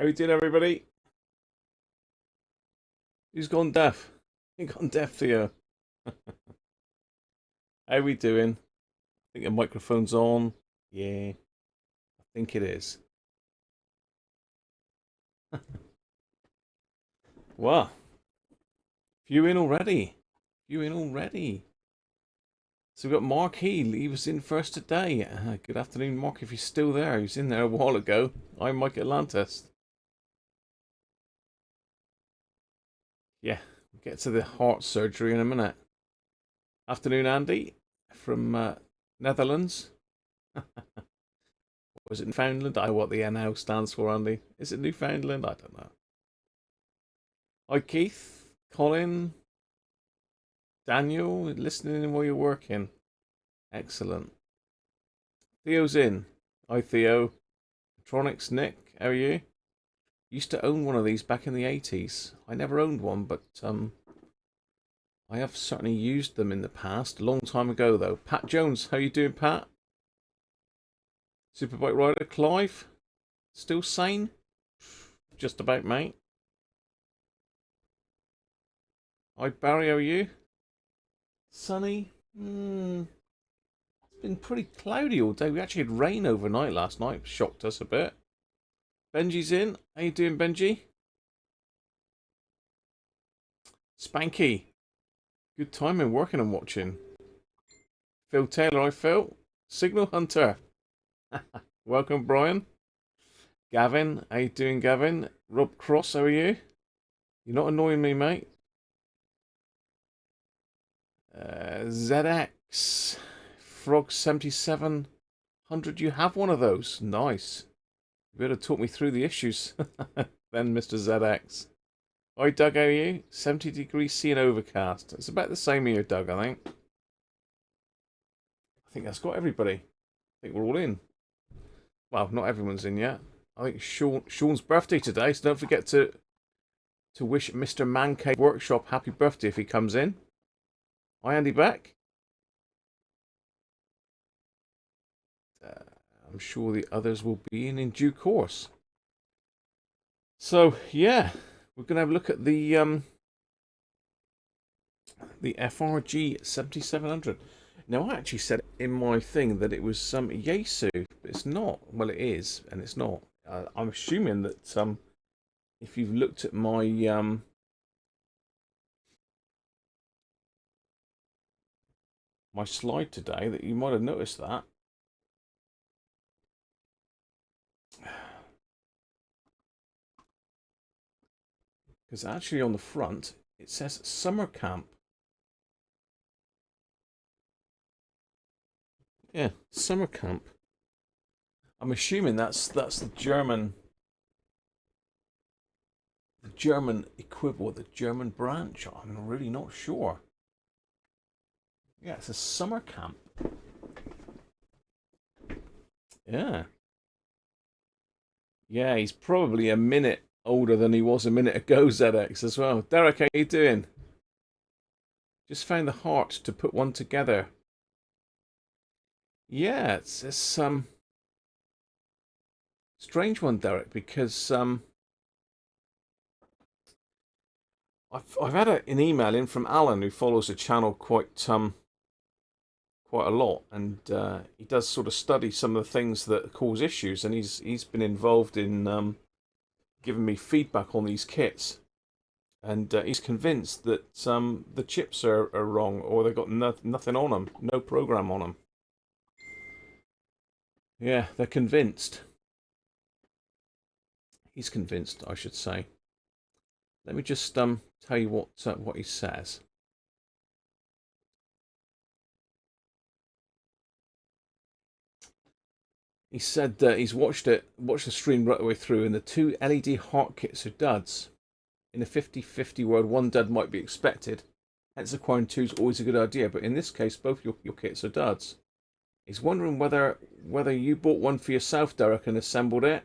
How you doing, everybody? Who's gone deaf? You gone deaf, Theo? How we doing? I think the microphone's on. Yeah, I think it is. Wow, few in already. Few in already. So we've got Mark Heal. He was in first today. Good afternoon, Mark. If you're still there, he was in there a while ago. I'm Mike Atlantis. Yeah, we'll get to the heart surgery in a minute. Afternoon, Andy from Netherlands. Was it Newfoundland? I what the NL stands for, Andy. Is it Newfoundland? I don't know. Hi, Keith, Colin, Daniel, listening while you're working. Excellent. Theo's in. Hi, Theo. Tronics, Nick, how are you? Used to own one of these back in the 80s. I never owned one, but I have certainly used them in the past. A long time ago, though. Pat Jones, how you doing, Pat? Superbike rider, Clive, still sane? Just about, mate. Hi, Barry, how are you? Sunny? It's been pretty cloudy all day. We actually had rain overnight last night. Shocked us a bit. Benji's in. How you doing, Benji? Spanky. Good timing working and watching. Phil Taylor, hi Phil. Signal Hunter. Welcome, Brian. Gavin, how you doing, Gavin? Rob Cross, how are you? You're not annoying me, mate. ZX. FRG-7700. You have one of those. Nice. You better talk me through the issues then, Mr. ZX. Hi, Doug, how are you? 70 degrees C and overcast. It's about the same here, Doug, I think. I think that's got everybody. I think we're all in. Well, not everyone's in yet. I think Sean's birthday today, so don't forget to wish Mr. Mancave Workshop happy birthday if he comes in. Hi, Andy Beck. I'm sure the others will be in due course. So, yeah, we're going to have a look at the FRG-7700. Now, I actually said in my thing that it was some Yaesu, but it's not. Well, it is, and it's not. I'm assuming that if you've looked at my my slide today, that you might have noticed that. Because actually on the front, it says summer camp. Yeah, summer camp. I'm assuming that's the German equivalent, the German branch. I'm really not sure. Yeah, it's a summer camp. Yeah. Yeah, he's probably a minute older than he was a minute ago, ZX, as well. Derek, how you doing? Just found the heart to put one together. Yeah, it's strange one, Derek, because I've had an email in from Alan, who follows the channel quite a lot, and he does sort of study some of the things that cause issues, and he's been involved in giving me feedback on these kits, and he's convinced that the chips are wrong, or they've got nothing on them, no program on them. Yeah, they're convinced. He's convinced, I should say. Let me just tell you what he says. He said that he's watched the stream right the way through, and the two LED heart kits are duds. In a 50-50 world, one dud might be expected. Hence, acquiring two is always a good idea, but in this case, both your kits are duds. He's wondering whether you bought one for yourself, Derek, and assembled it.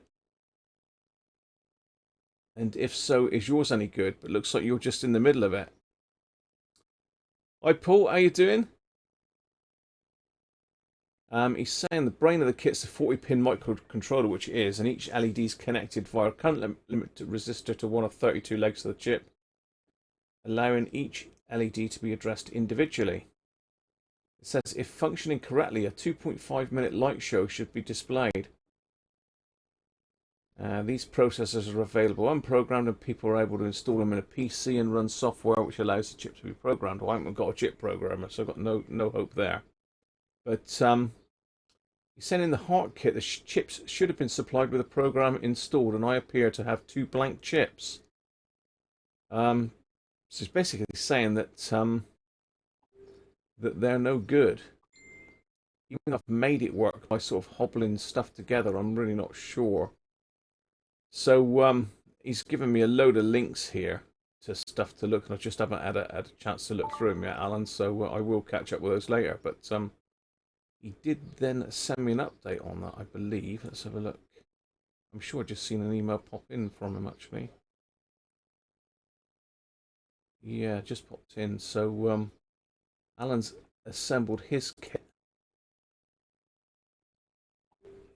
And if so, is yours any good? But looks like you're just in the middle of it. Hi, Paul. How you doing? He's saying the brain of the kit's a 40-pin microcontroller, which it is, and each LED is connected via a current limit resistor to one of 32 legs of the chip, allowing each LED to be addressed individually. It says if functioning correctly, a 2.5-minute light show should be displayed. These processors are available unprogrammed, and people are able to install them in a PC and run software which allows the chip to be programmed. Well, I haven't got a chip programmer, so I've got no hope there. But he's saying in the heart kit the chips should have been supplied with a program installed, and I appear to have 2 blank chips. So it's basically saying that that they're no good. Even if I've made it work by sort of hobbling stuff together, I'm really not sure. So he's given me a load of links here to stuff to look, and I just haven't had a chance to look through them yet, Alan. So I will catch up with those later. But he did then send me an update on that, I believe. Let's have a look. I'm sure I've just seen an email pop in from him actually. Yeah, just popped in. So Alan's assembled his kit,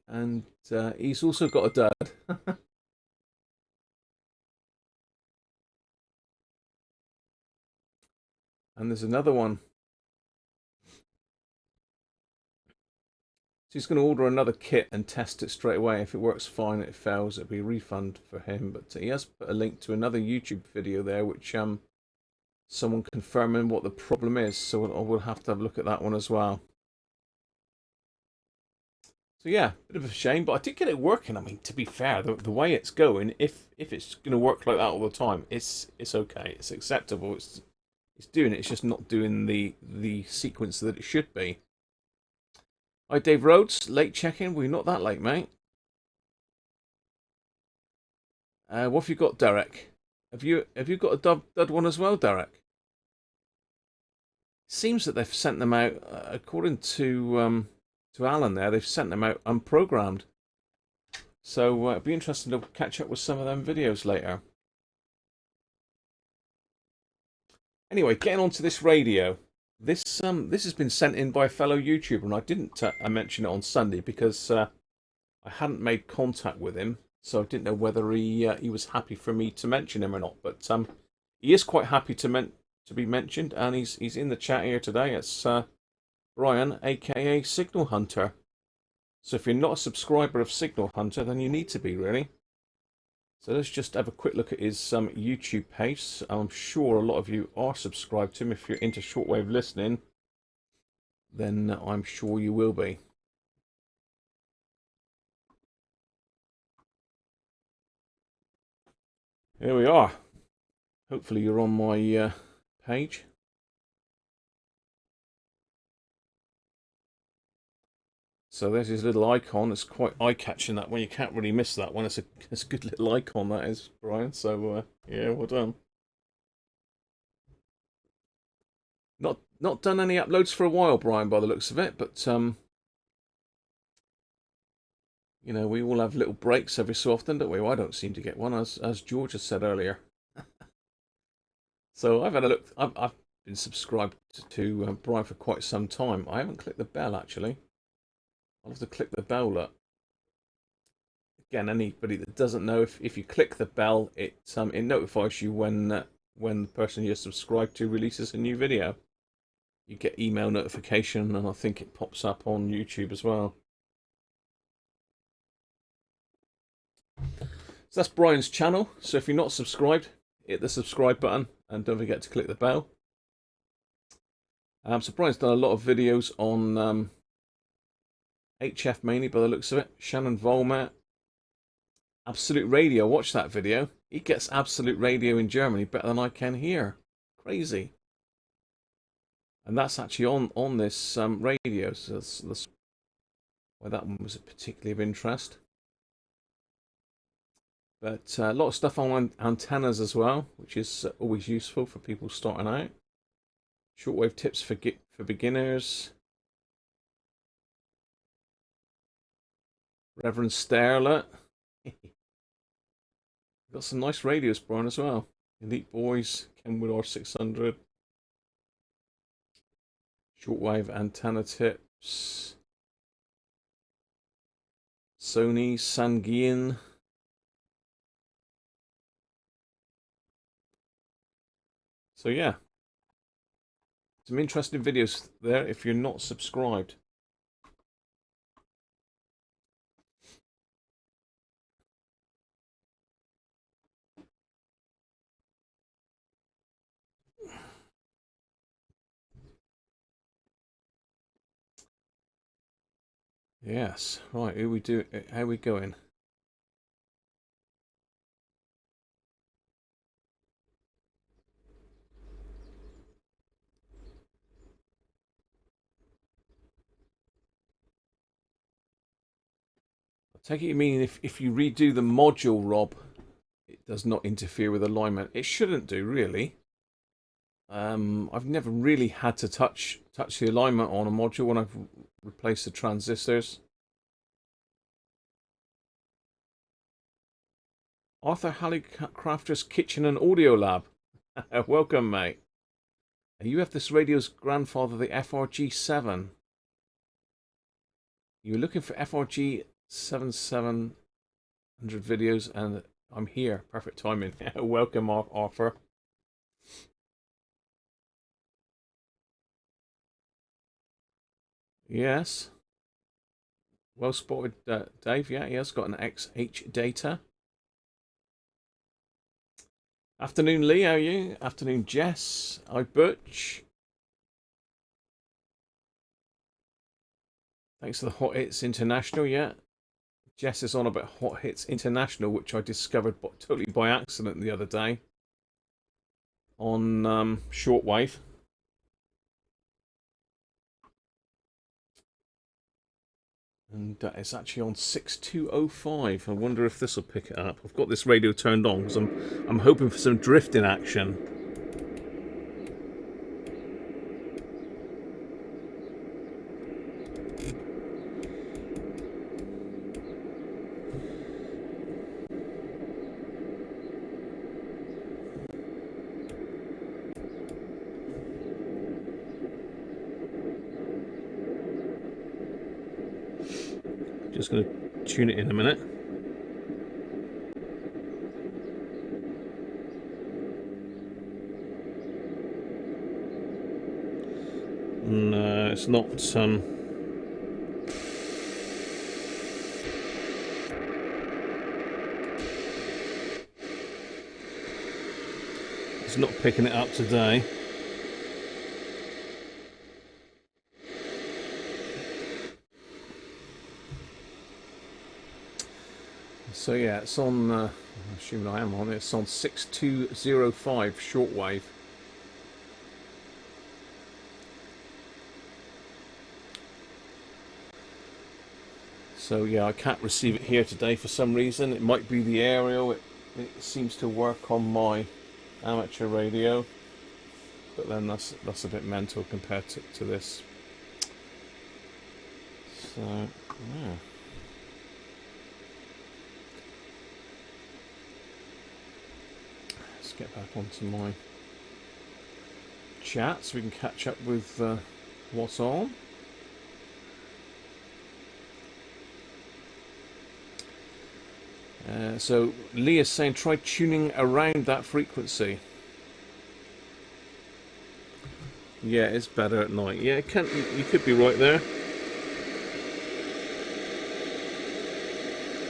and he's also got a dud. And there's another one. So he's going to order another kit and test it straight away. If it works fine, if it fails, it'll be a refund for him. But he has put a link to another YouTube video there, which someone confirming what the problem is. So we'll have to have a look at that one as well. So yeah, bit of a shame, but I did get it working. I mean, to be fair, the way it's going, if it's going to work like that all the time, it's okay. It's acceptable. It's doing it. It's just not doing the sequence that it should be. Hi, Dave Rhodes. Late check-in. Well, you're not that late, mate. What have you got, Derek? Have you got a dud one as well, Derek? Seems that they've sent them out, according to Alan there, they've sent them out unprogrammed. So it'd be interesting to catch up with some of them videos later. Anyway, getting on to this radio. This has been sent in by a fellow YouTuber, and I didn't mention it on Sunday because I hadn't made contact with him, so I didn't know whether he was happy for me to mention him or not. But he is quite happy to be mentioned, and he's in the chat here today. It's Brian, aka Signal Hunter. So if you're not a subscriber of Signal Hunter, then you need to be, really. So let's just have a quick look at his YouTube page. I'm sure a lot of you are subscribed to him. If you're into shortwave listening, then I'm sure you will be. Here we are. Hopefully you're on my page. So there's his little icon. It's quite eye-catching, that one. You can't really miss that one. It's a good little icon, that is, Brian. So yeah, well done. Not done any uploads for a while, Brian, by the looks of it. But you know, we all have little breaks every so often, don't we? Well, I don't seem to get one, as George has said earlier. So I've had a look. I've been subscribed to Brian for quite some time. I haven't clicked the bell actually. I'll have to click the bell. Look. Again, anybody that doesn't know, if you click the bell, it notifies you when the person you're subscribed to releases a new video. You get email notification, and I think it pops up on YouTube as well. So that's Brian's channel. So if you're not subscribed, hit the subscribe button, and don't forget to click the bell. So Brian's done a lot of videos on HF mainly, by the looks of it. Shannon Volmat, Absolute Radio. Watch that video. He gets Absolute Radio in Germany better than I can here. Crazy. And that's actually on this radio, so that's why that one was particularly of interest. But a lot of stuff on antennas as well, which is always useful for people starting out. Shortwave tips for beginners. Reverend Sterler. Got some nice radios, Brian, as well. Elite Boys, Kenwood R600. Shortwave antenna tips. Sony, Sanguine. So yeah, some interesting videos there if you're not subscribed. Yes, right, how are we going? I take it you mean if you redo the module, Rob, it does not interfere with alignment. It shouldn't do, really. I've never really had to touch the alignment on a module when I've replaced the transistors. Arthur Hallicrafter's Kitchen and Audio Lab. Welcome, mate. You have this radio's grandfather, the FRG-7. You're looking for FRG-7700 videos, and I'm here. Perfect timing. Welcome, Arthur. Yes. Well spotted, Dave. Yeah, he has got an XH data. Afternoon, Lee. How are you? Afternoon, Jess. Hi, Butch. Thanks to the Hot Hits International. Yeah. Jess is on about Hot Hits International, which I discovered totally by accident the other day on shortwave. And it's actually on 6205. I wonder if this will pick it up. I've got this radio turned on because I'm hoping for some drifting action. Just going to tune it in a minute. No, it's not. It's not picking it up today. So yeah, it's on, I'm assuming I am on it, it's on 6205 shortwave. So yeah, I can't receive it here today for some reason. It might be the aerial, it seems to work on my amateur radio. But then that's a bit mental compared to this. So, yeah. Let's get back onto my chat so we can catch up with what's on. So Lee is saying try tuning around that frequency. Yeah, it's better at night. Yeah, you could be right there.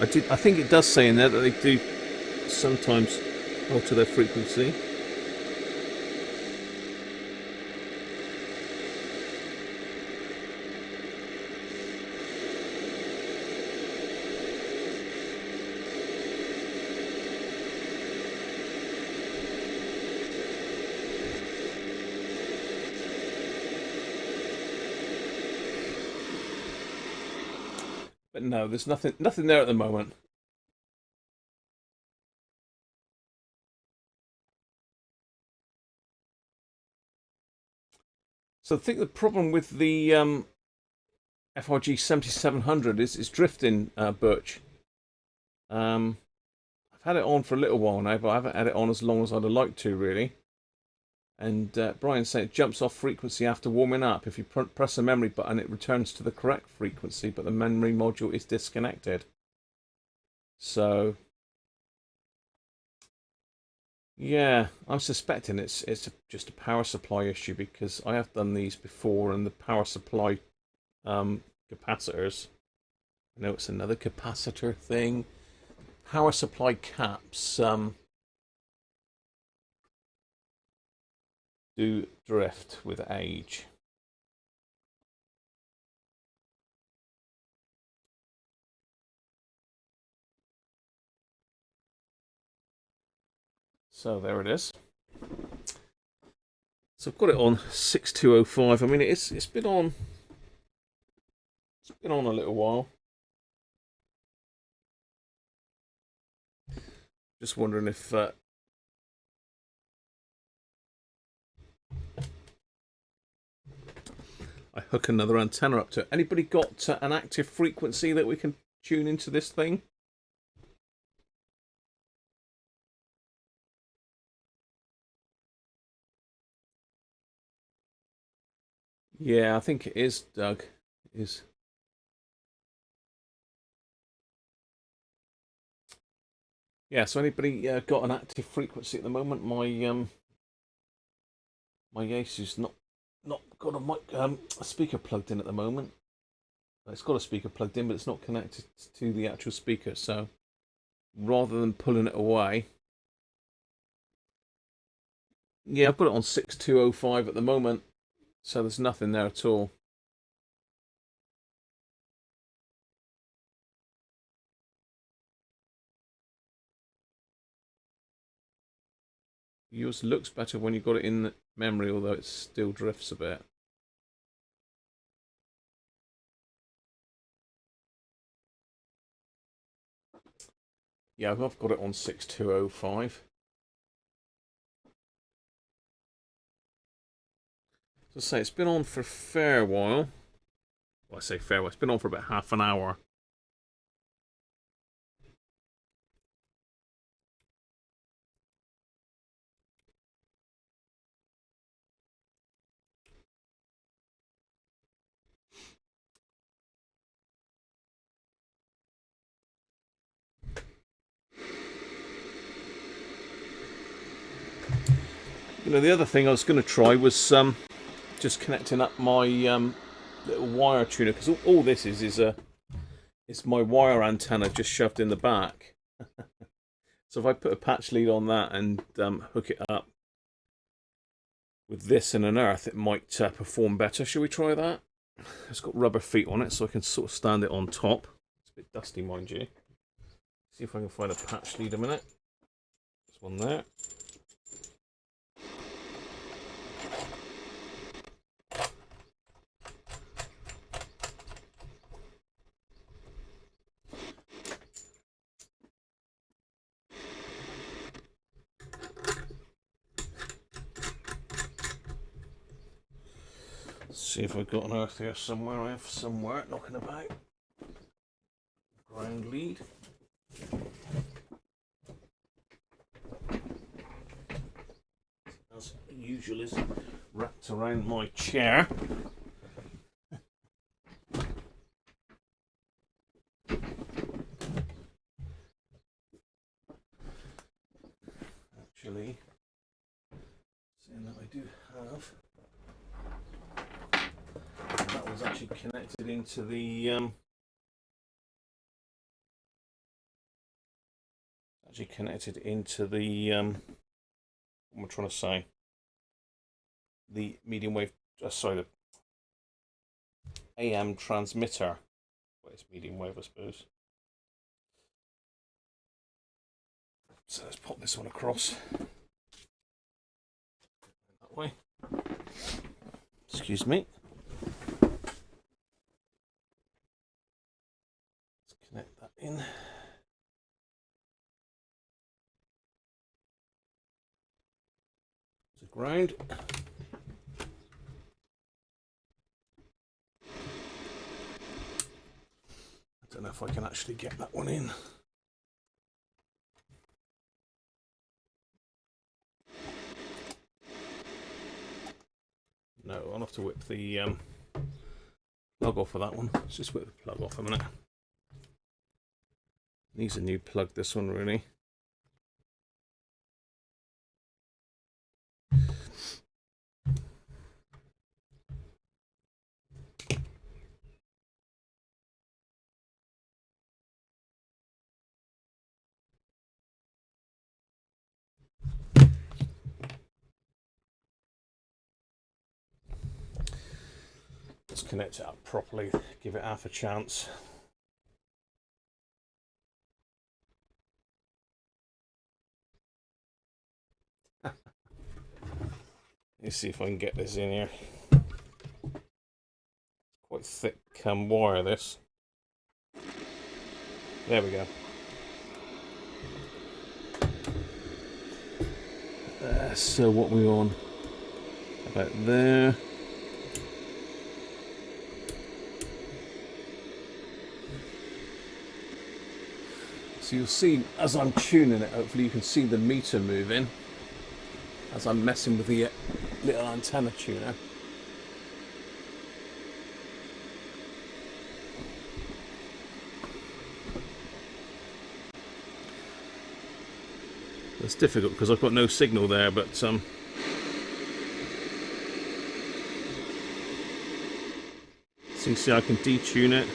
I think it does say in there that they do sometimes alter their frequency. But no, there's nothing there at the moment. So I think the problem with the FRG-7700 is drifting, Birch. I've had it on for a little while now, but I haven't had it on as long as I'd have liked to, really. And Brian said it jumps off frequency after warming up. If you press a memory button, it returns to the correct frequency, but the memory module is disconnected. So yeah, I'm suspecting it's just a power supply issue, because I have done these before, and the power supply capacitors. I know it's another capacitor thing. Power supply caps do drift with age. So there it is. So I've got it on 6205. I mean, it's been on a little while. Just wondering if I hook another antenna up to it. Anybody got an active frequency that we can tune into this thing? Yeah, I think it is, Doug. It is. Yeah, so anybody got an active frequency at the moment? My Yaesu's not got a speaker plugged in at the moment. It's got a speaker plugged in, but it's not connected to the actual speaker. So rather than pulling it away, yeah, I've got it on 6205 at the moment. So there's nothing there at all. Yours looks better when you got it in memory, although it still drifts a bit. Yeah, I've got it on 6205. So I say it's been on for a fair while. Well, I say fair while. It's been on for about half an hour. You know, the other thing I was going to try was just connecting up my little wire tuner, because all this is it's my wire antenna just shoved in the back. So if I put a patch lead on that and hook it up with this and an earth, it might perform better. Should we try that? It's got rubber feet on it, so I can sort of stand it on top. It's a bit dusty, mind you. See if I can find a patch lead a minute. There's one there. See if I've got an earth here somewhere. I have somewhere knocking about. Ground lead. As usual, is wrapped around my chair. Actually, saying that I do have. That was actually connected into the what am I trying to say? The medium wave, sorry, the AM transmitter. Well, it's medium wave, I suppose. So let's pop this one across that way. Excuse me. Let's connect that in. To ground. I don't know if I can actually get that one in. No, I'll have to whip the plug off of that one. Let's just whip the plug off a minute. Needs a new plug, this one, really. Let's connect it up properly, give it half a chance. Let's see if I can get this in here. Quite thick wire, this. There we go. So what we on? About there. So you'll see as I'm tuning it, hopefully you can see the meter moving as I'm messing with the little antenna tuner. It's difficult because I've got no signal there, but so you can see I can detune it.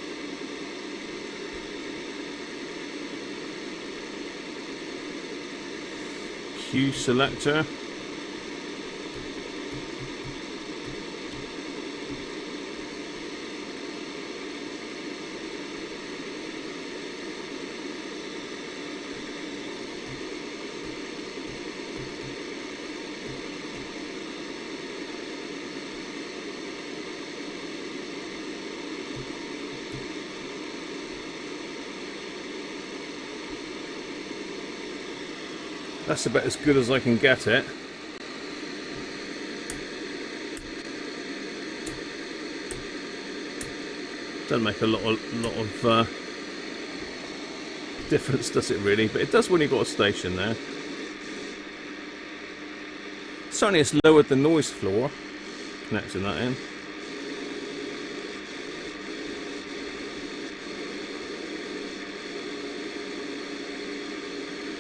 Q selector. That's about as good as I can get it. Doesn't make a lot of difference, does it really? But it does when you've got a station there. Certainly it's lowered the noise floor, connecting that in.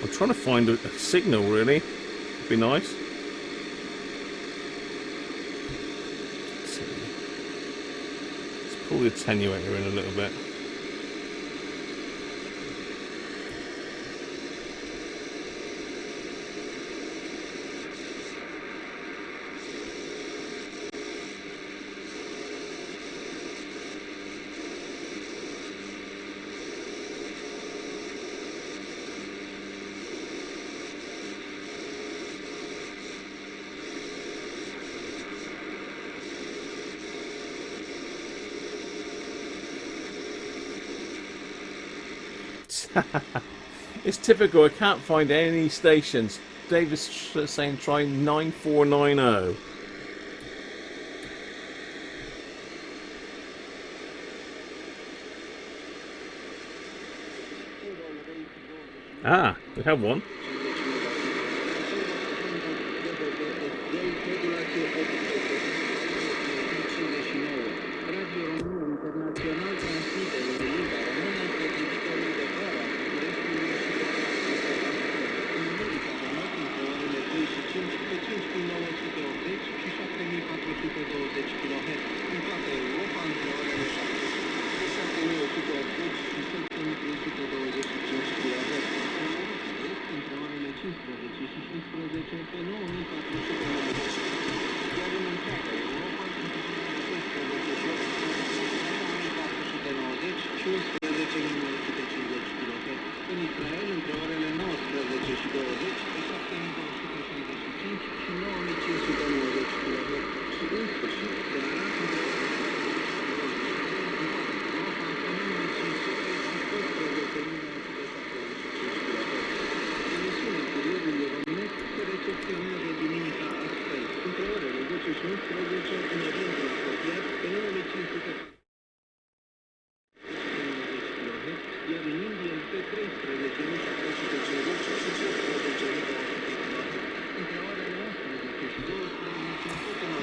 I'm trying to find a signal, really. It'd be nice. Let's pull the attenuator in a little bit. It's typical, I can't find any stations. David's saying try 9490. Ah, we have one.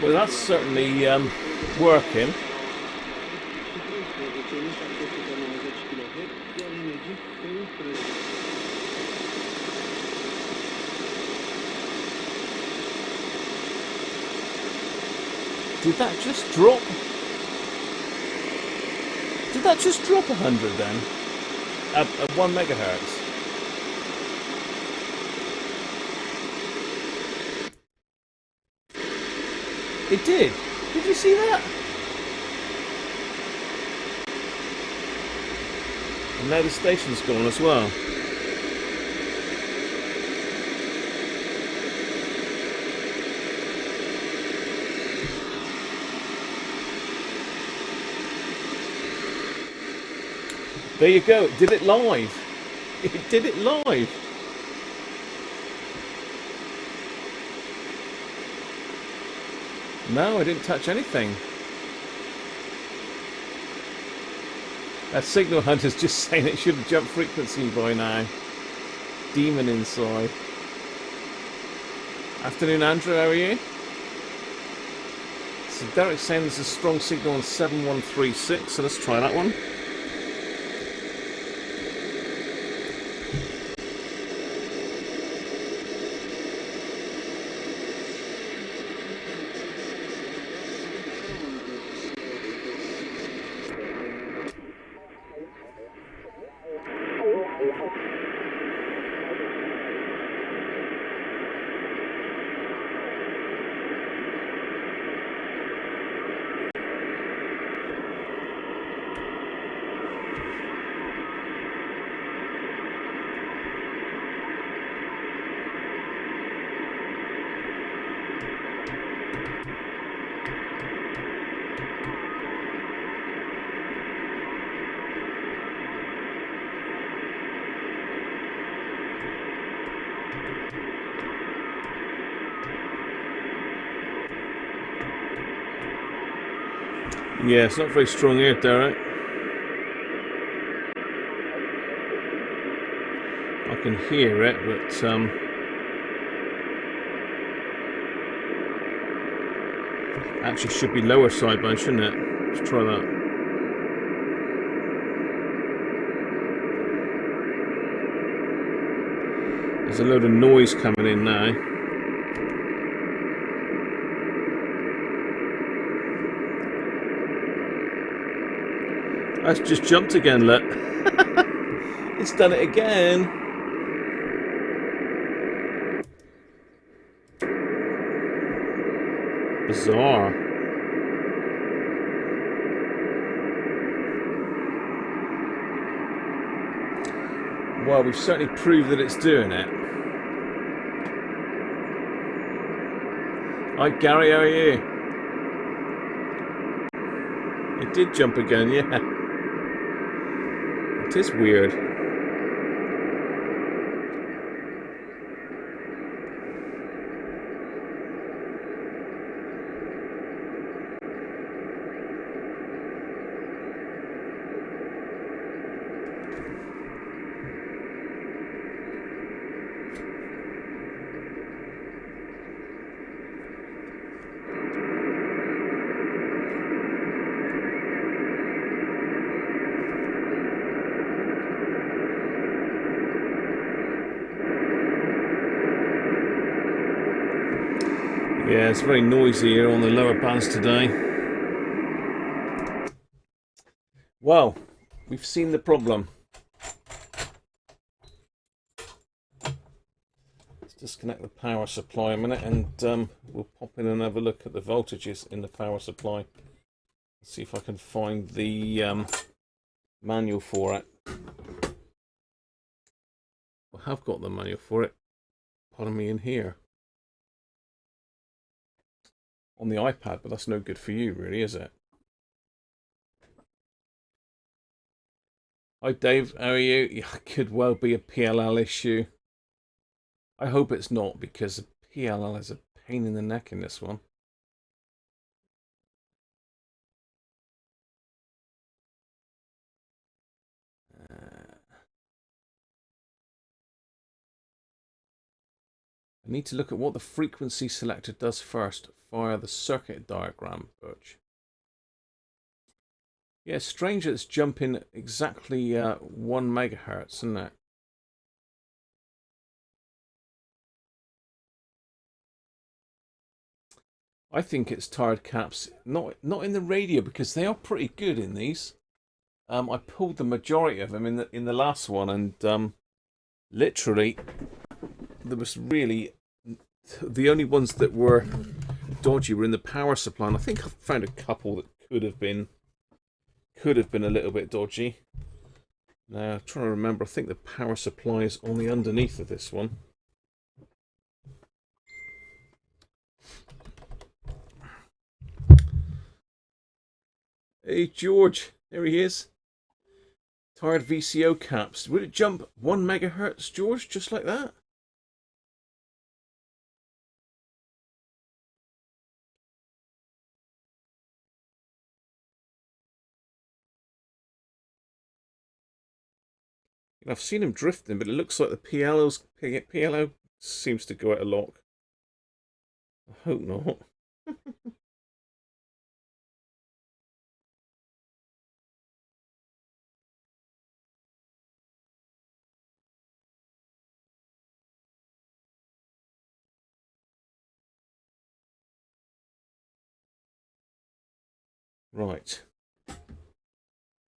Well, that's certainly working. Did that just drop? Did that just drop 100 then? At 1 megahertz? It did. Did you see that? And now the station's gone as well. There you go. It did it live. It did it live. No, I didn't touch anything. That signal hunter's just saying it should have jumped frequency by now. Demon inside. Afternoon, Andrew. How are you? So Derek's saying there's a strong signal on 7136, so let's try that one. Yeah, it's not very strong here, Derek. I can hear it, but actually should be lower sideband, shouldn't it? Let's try that. There's a load of noise coming in now. That's just jumped again, look. It's done it again. Bizarre. Well, we've certainly proved that it's doing it. Hi Gary, how are you? It did jump again, yeah. It is weird. Yeah, it's very noisy here on the lower bands today. Well, we've seen the problem. Let's disconnect the power supply a minute and we'll pop in and have a look at the voltages in the power supply. See if I can find the manual for it. I have got the manual for it. Pardon me, in here. On the iPad, but that's no good for you, really, is it? Hi, Dave. How are you? Yeah, it could well be a PLL issue. I hope it's not, because the PLL is a pain in the neck in this one. I need to look at what the frequency selector does first via the circuit diagram, Birch. Yeah, it's strange that it's jumping exactly 1 megahertz, isn't it? I think it's tired caps, not in the radio, because they are pretty good in these. I pulled the majority of them in the last one, and literally there was really the only ones that were dodgy were in the power supply, and I think I found a couple that could have been a little bit dodgy. Now I'm trying to remember. I think the power supply is on the underneath of this one. Hey George, there he is. Tired VCO caps. Would it jump 1 megahertz, George, just like that? I've seen him drifting, but it looks like the PLO seems to go out of lock. I hope not. Right.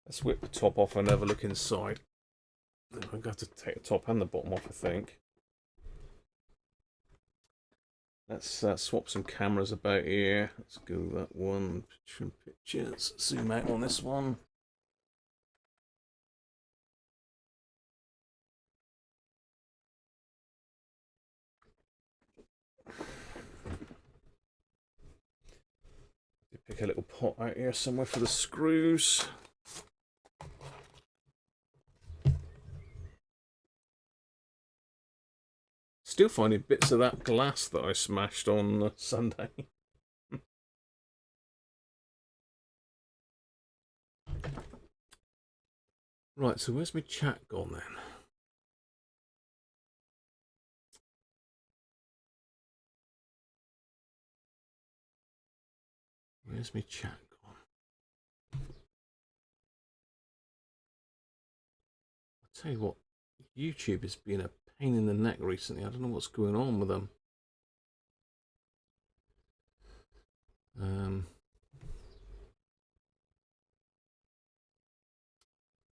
Let's whip the top off and have a look inside. I'm going to take the top and the bottom off, I think. Let's swap some cameras about here. Let's go that one. Pictures. Zoom out on this one. Pick a little pot out here somewhere for the screws. Still finding bits of that glass that I smashed on Sunday. Right, so where's my chat gone then? Where's my chat gone? I'll tell you what, YouTube has been a pain in the neck recently. I don't know what's going on with them.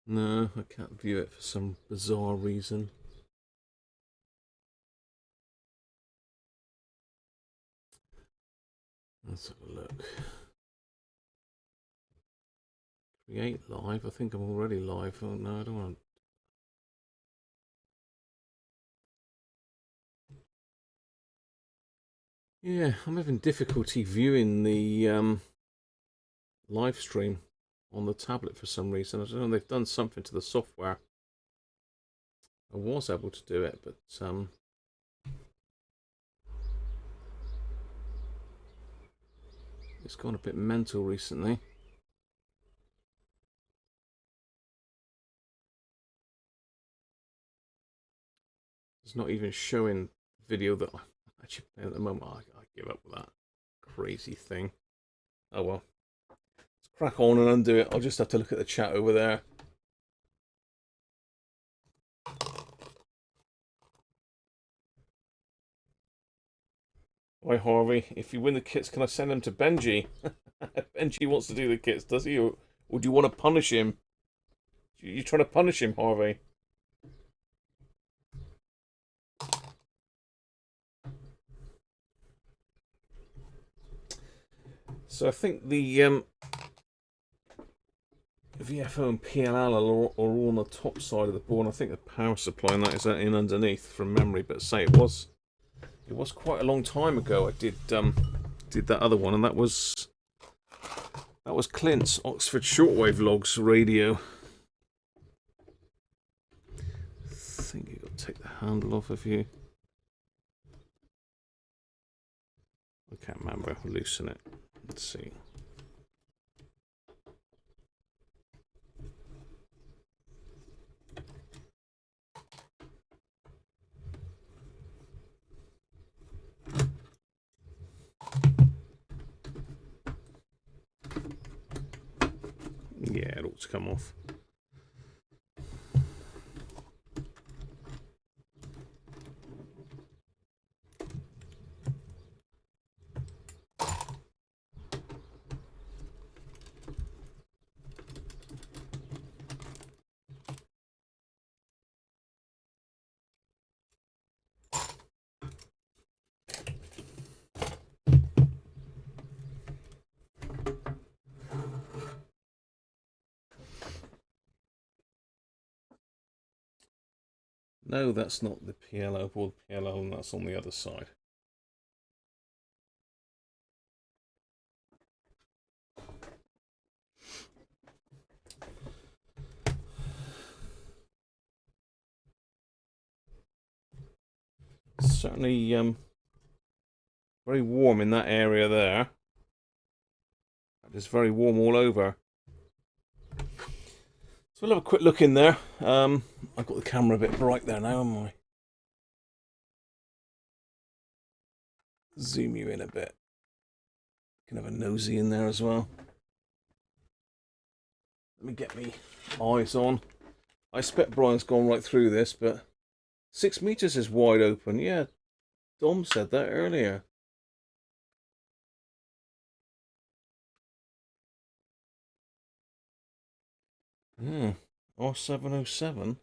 No, I can't view it for some bizarre reason. Let's have a look. Create live. I think I'm already live. Oh no, I don't want. Yeah, I'm having difficulty viewing the live stream on the tablet for some reason. I don't know, they've done something to the software. I was able to do it, but it's gone a bit mental recently. It's not even showing video that I'm actually playing at the moment. I give up with that crazy thing. Oh well. Let's crack on and undo it. I'll just have to look at the chat over there. Hi Harvey, if you win the kits, can I send them to Benji? Benji wants to do the kits, does he? Or do you want to punish him? You're trying to punish him, Harvey. So I think the VFO and PLL are all on the top side of the board. And I think the power supply and that is in underneath from memory. But say it was quite a long time ago. I did that other one, and that was Clint's Oxford Shortwave Logs radio. I think you got to take the handle off of you. I can't remember. I'll loosen it. Let's see. Yeah, it ought to come off. No, that's not the PLO, board PLO, and that's on the other side. Certainly very warm in that area there. It's very warm all over. So we'll have a quick look in there. I've got the camera a bit bright there now, haven't I? Zoom you in a bit. Can have a nosy in there as well. Let me get me eyes on. I expect Brian's gone right through this, but 6 meters is wide open. Yeah, Dom said that earlier. Yeah, R707.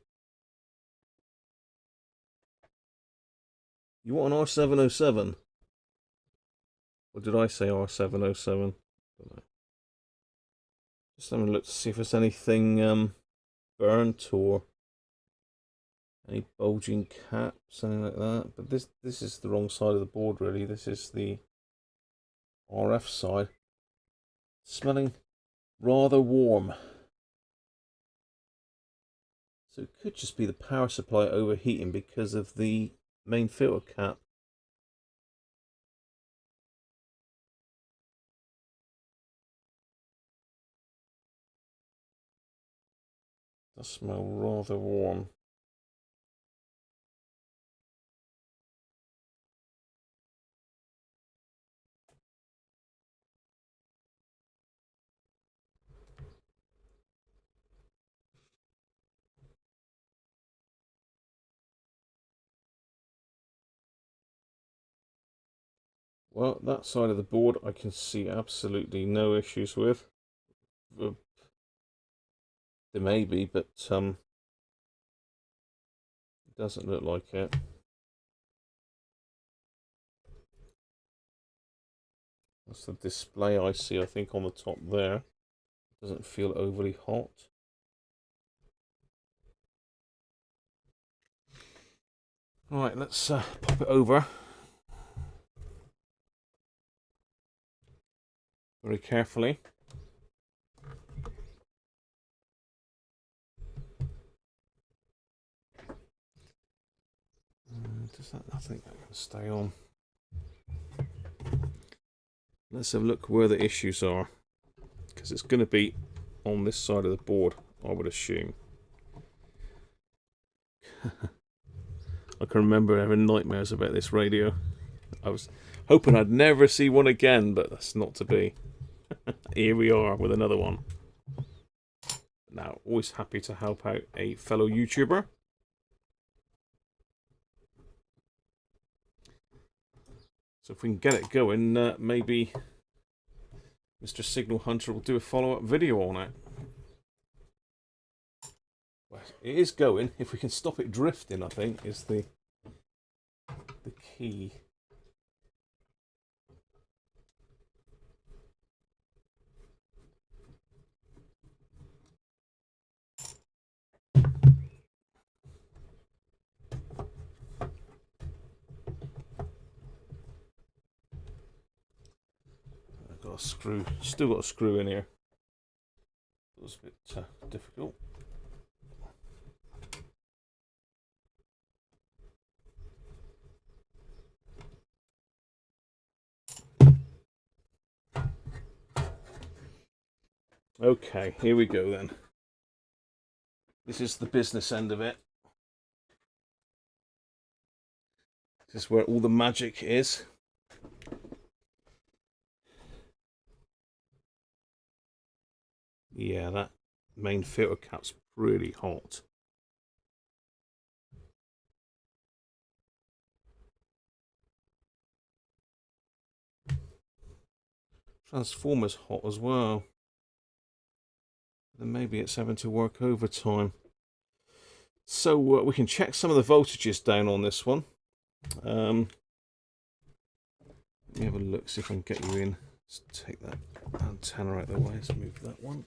You want an R707? Or did I say R707? Just having a look to see if there's anything burnt or any bulging caps, something like that. But this is the wrong side of the board, really. This is the RF side. Smelling rather warm. So it could just be the power supply overheating because of the main filter cap. It does smell rather warm. Well, that side of the board I can see absolutely no issues with. There may be, but it doesn't look like it. That's the display I see, I think, on the top there. Doesn't feel overly hot. Right, let's pop it over. Very carefully. Does that? I think that can stay on. Let's have a look where the issues are, because it's going to be on this side of the board, I would assume. I can remember having nightmares about this radio. I was hoping I'd never see one again, but that's not to be. Here we are with another one. Now, always happy to help out a fellow YouTuber. So if we can get it going, maybe Mr. Signal Hunter will do a follow-up video on it. Well, it is going. If we can stop it drifting, I think, is the key. Got a screw, still got a screw in here. It was a bit difficult. Okay, here we go then. This is the business end of it. This is where all the magic is. Yeah, that main filter cap's pretty hot. Transformer's hot as well. Then maybe it's having to work overtime. So we can check some of the voltages down on this one. Let me have a look, see if I can get you in. Let's take that antenna out of the way. Let's move that one.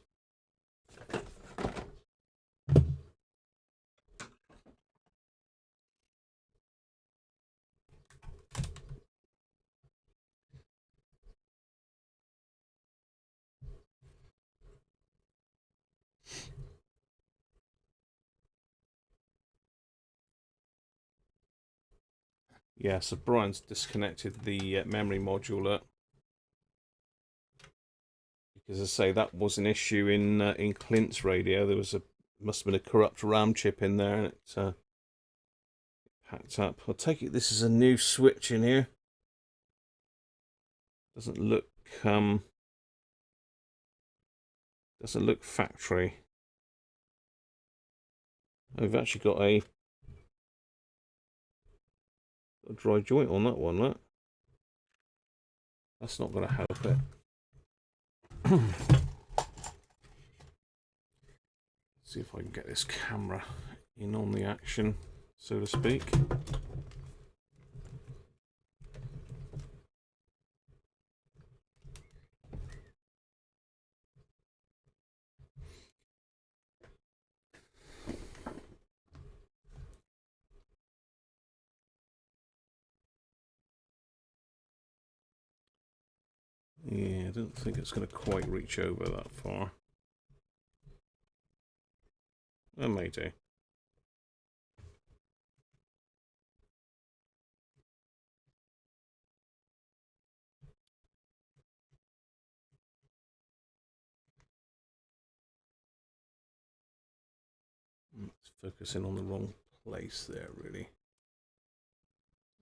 Yeah, so Brian's disconnected the memory module because, as I say, that was an issue in Clint's radio. There was must have been a corrupt RAM chip in there, and it packed up. I'll take it this is a new switch in here. Doesn't look factory. I've actually got a dry joint on that one. Look, that's not going to help it. See if I can get this camera in on the action, so to speak. Yeah, I don't think it's going to quite reach over that far. It may do. It's focusing on the wrong place there, really.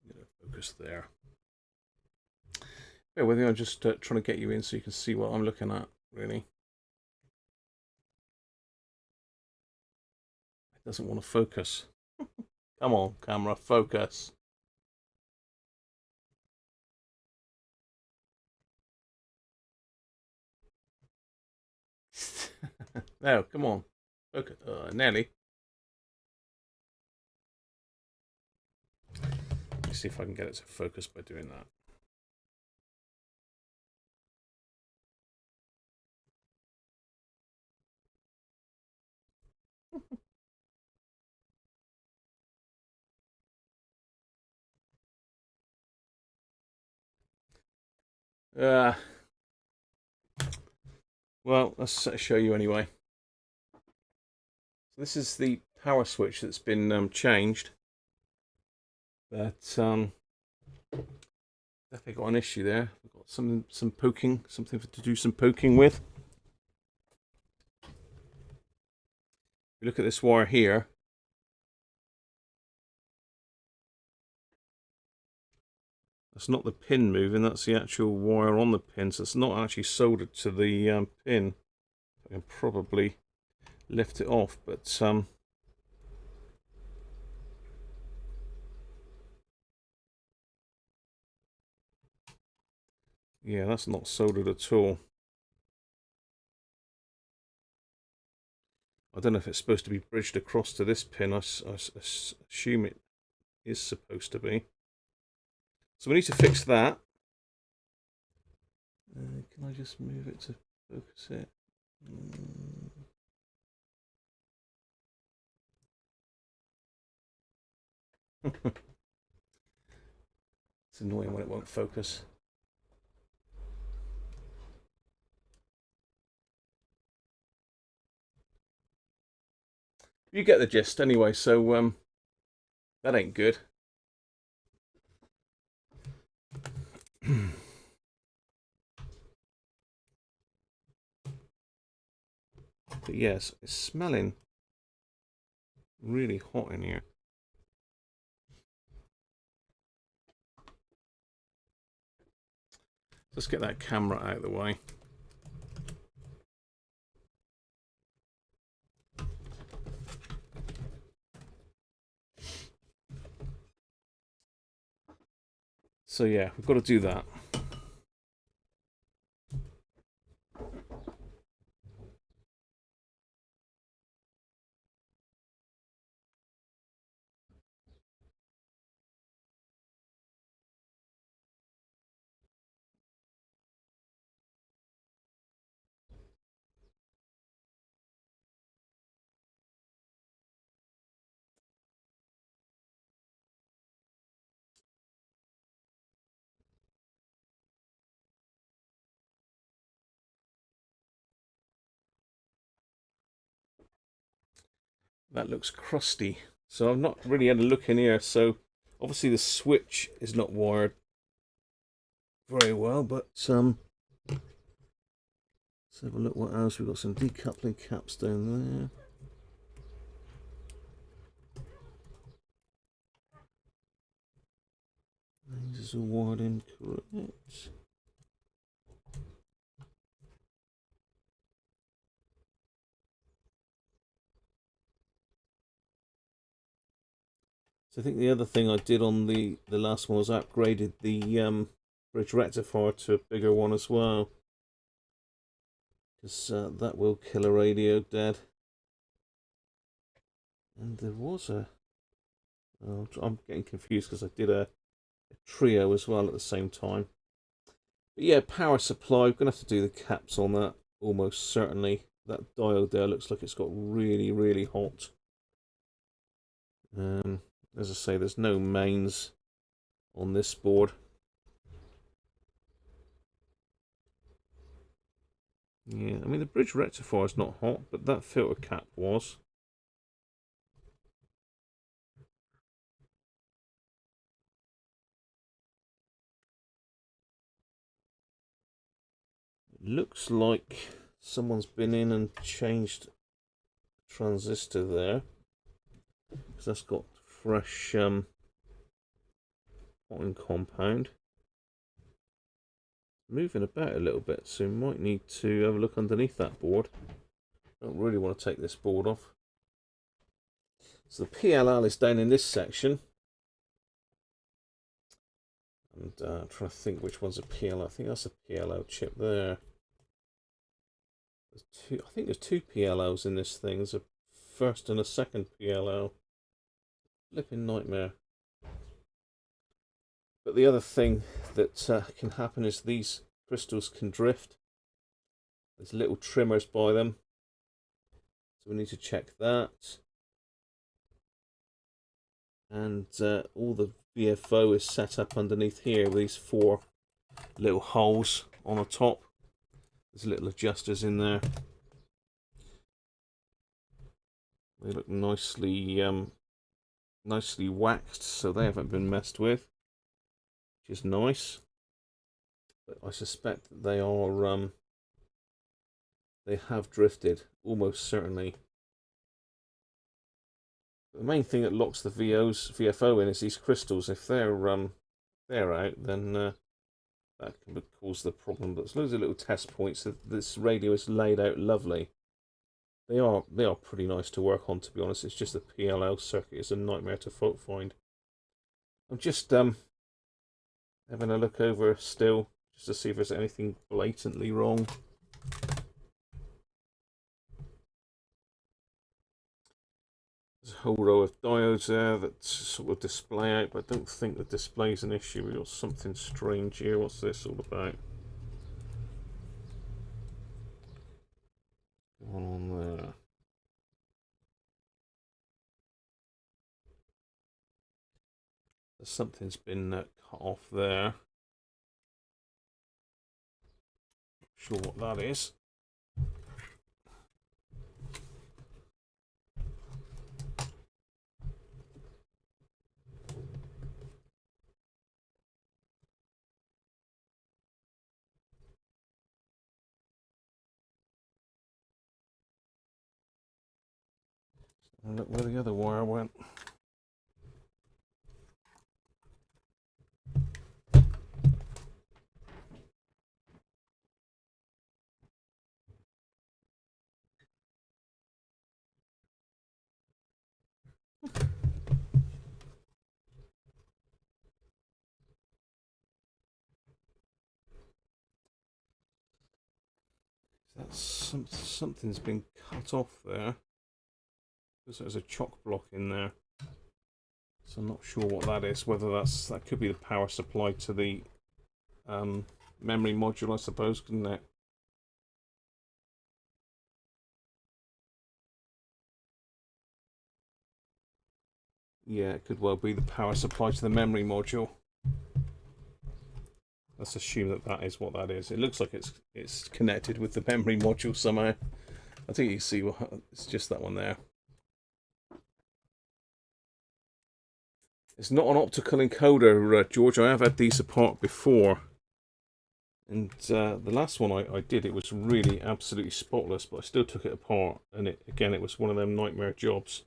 I'm going to focus there. Yeah, well, I'm just trying to get you in so you can see what I'm looking at, really. It doesn't want to focus. Come on, camera, focus. No, come on. Focus. Nelly. Let me see if I can get it to focus by doing that. Well, let's show you anyway. So this is the power switch that's been changed, but definitely got an issue there. We've got some poking, something to do some poking with. If you look at this wire here, that's not the pin moving, that's the actual wire on the pin, so it's not actually soldered to the pin. I can probably lift it off, but yeah, that's not soldered at all. I don't know if it's supposed to be bridged across to this pin. I assume it is supposed to be. So we need to fix that. Can I just move it to focus it? It's annoying when it won't focus. You get the gist anyway, so that ain't good. But yes, it's smelling really hot in here. Let's get that camera out of the way. So yeah, we've got to do that. That looks crusty. So I've not really had a look in here. So Obviously the switch is not wired very well, but let's have a look what else. We've got some decoupling caps down there. These are all wired in correct. So I think the other thing I did on the last one was I upgraded the bridge rectifier to a bigger one as well, because that will kill a radio dead. And there was a... Oh, I'm getting confused because I did a trio as well at the same time. But yeah, power supply, we're going to have to do the caps on that, almost certainly. That diode there looks like it's got really, really hot. As I say, there's no mains on this board. Yeah, I mean the bridge rectifier is not hot, but that filter cap was. It looks like someone's been in and changed a transistor there, because that's got fresh cotton compound. Moving about a little bit, so we might need to have a look underneath that board. Don't really want to take this board off. So the PLL is down in this section, and I'm trying to think which one's a PLL. I think that's a PLL chip there. There's two. I think there's two PLLs in this thing. There's a first and a second PLL. Flipping nightmare. But the other thing that can happen is these crystals can drift. There's little trimmers by them, so we need to check that. And all the VFO is set up underneath here with these four little holes on the top. There's little adjusters in there. They look nicely nicely waxed, so they haven't been messed with, which is nice. But I suspect that they are they have drifted, almost certainly. The main thing that locks the VFO in is these crystals. If they're out, then that can cause the problem. But there's loads of little test points. This radio is laid out lovely. They are pretty nice to work on, to be honest. It's just the PLL circuit is a nightmare to fault find. I'm just having a look over still, just to see if there's anything blatantly wrong. There's a whole row of diodes there that sort of display out, but I don't think the display's an issue. We've got something strange here. What's this all about? Going on there. Something's been cut off there. Not sure what that is. And look where the other wire went. That's something's been cut off there. Because there's a chock block in there. So I'm not sure what that is. Whether that could be the power supply to the memory module, I suppose, couldn't it? Yeah, it could well be the power supply to the memory module. Let's assume that that is what that is. It looks like it's connected with the memory module somehow. I think you see what it's just that one there. It's not an optical encoder, George. I have had these apart before. And the last one I did, it was really absolutely spotless, but I still took it apart. And it was one of them nightmare jobs.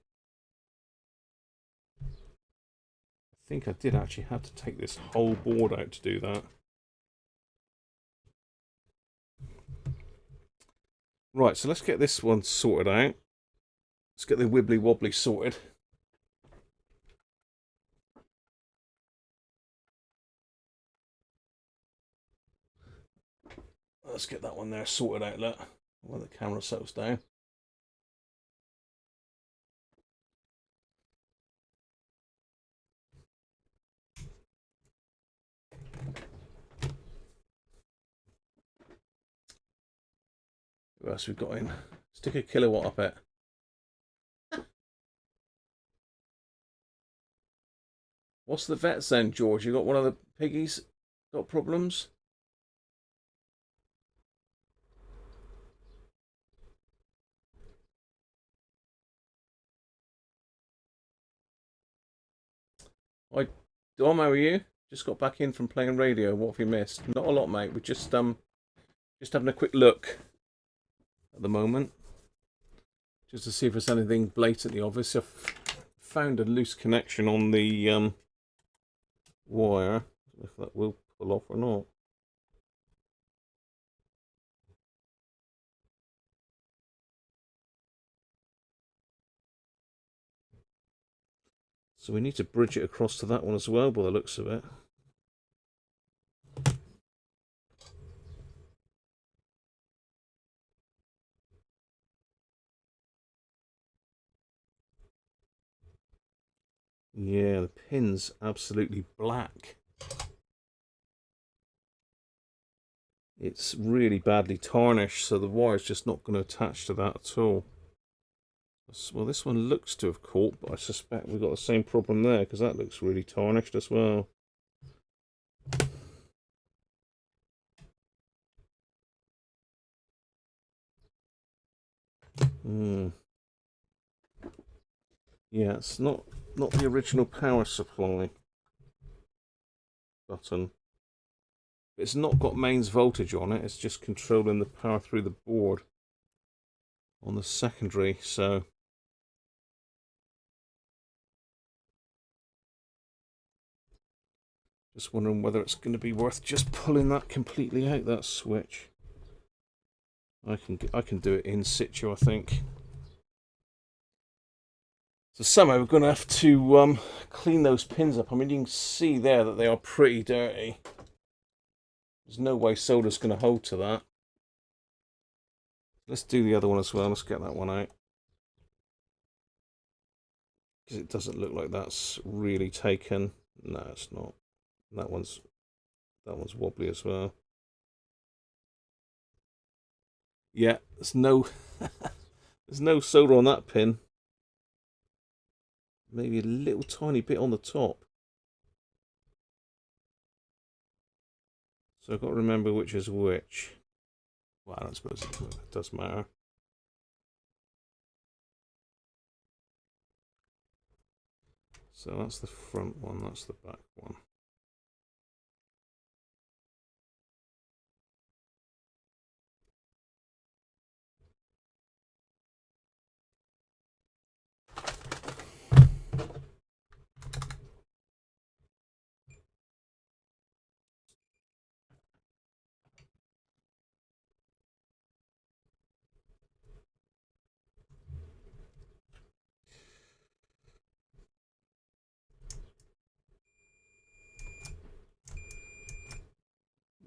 I think I did actually have to take this whole board out to do that. Right, so let's get this one sorted out. Let's get the wibbly wobbly sorted. Let's get that one there sorted out, look, while the camera settles down. What else we've got in? Stick a kilowatt up it. What's the vets then, George? You got one of the piggies got problems? Hi, Dom, how are you? Just got back in from playing radio. What have you missed? Not a lot, mate. We're just having a quick look at the moment, just to see if there's anything blatantly obvious. I've found a loose connection on the wire. If that will pull off or not. So we need to bridge it across to that one as well, by the looks of it. Yeah, the pin's absolutely black. It's really badly tarnished, so the wire's just not going to attach to that at all. Well, this one looks to have caught, but I suspect we've got the same problem there, because that looks really tarnished as well. Yeah, it's not the original power supply button. It's not got mains voltage on it, it's just controlling the power through the board on the secondary, so just wondering whether it's going to be worth just pulling that completely out, that switch. I can do it in situ, I think. So somehow we're going to have to clean those pins up. I mean, you can see there that they are pretty dirty. There's no way solder's going to hold to that. Let's do the other one as well. Let's get that one out, because it doesn't look like that's really taken. No, it's not. That one's wobbly as well. Yeah, there's no there's no solder on that pin. Maybe a little tiny bit on the top. So I've got to remember which is which. Well, I don't suppose it does matter. So that's the front one, that's the back one.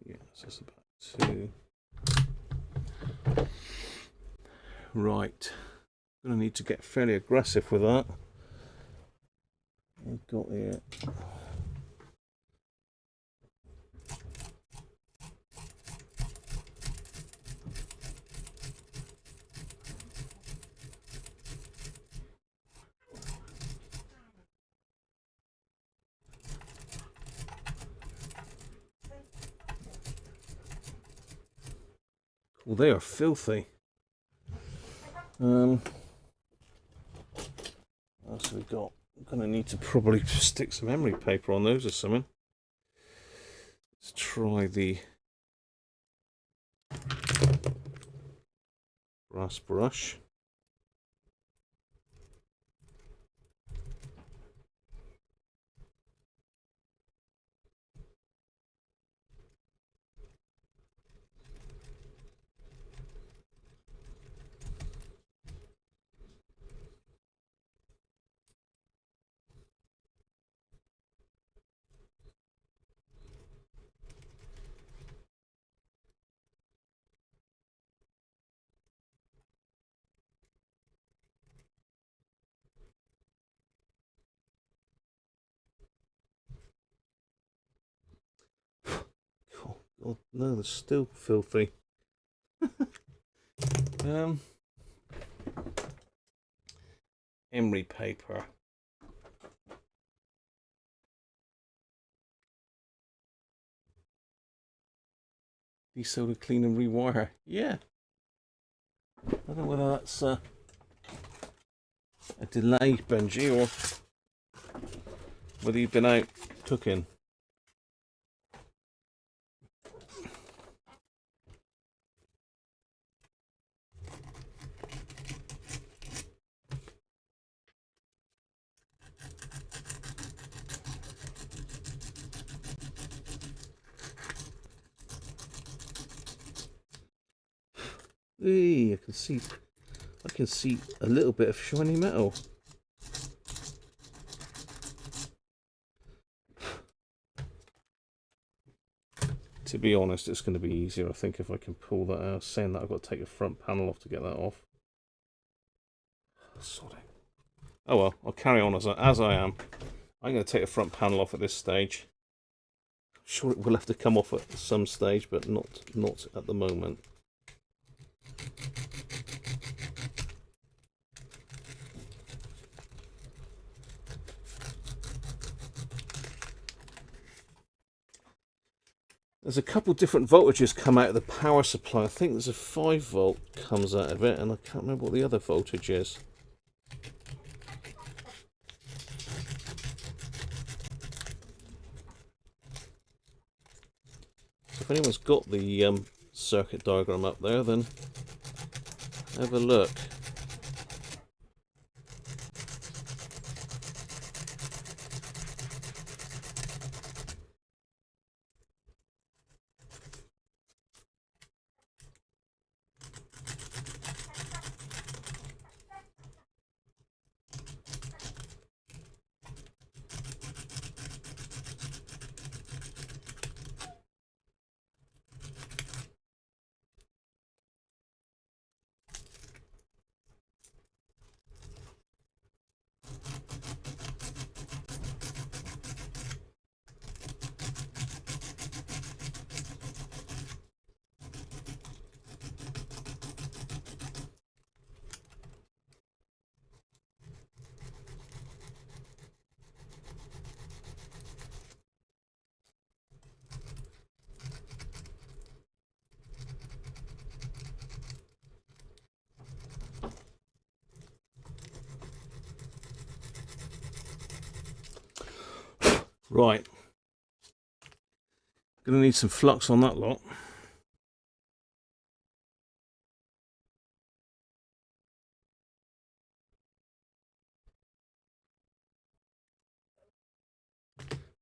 Yeah, so that's about 2. Right, I'm gonna need to get fairly aggressive with that. I've got here. Well, they are filthy. What else have we got? I'm going to need to probably stick some emery paper on those or something. Let's try the brass brush. Oh no, they're still filthy. Emery paper. Desolder, clean and rewire. Yeah. I don't know whether that's a delay, Benji, or whether you've been out cooking. Hey, I can see a little bit of shiny metal. To be honest, it's going to be easier, I think, if I can pull that out. Saying that, I've got to take the front panel off to get that off. Sorry. Oh well, I'll carry on as I am. I'm going to take the front panel off at this stage. I'm sure it will have to come off at some stage, but not at the moment. There's a couple different voltages come out of the power supply. I think there's a 5 volt comes out of it, and I can't remember what the other voltage is. So if anyone's got the circuit diagram up there, then have a look. Right. Gonna need some flux on that lot.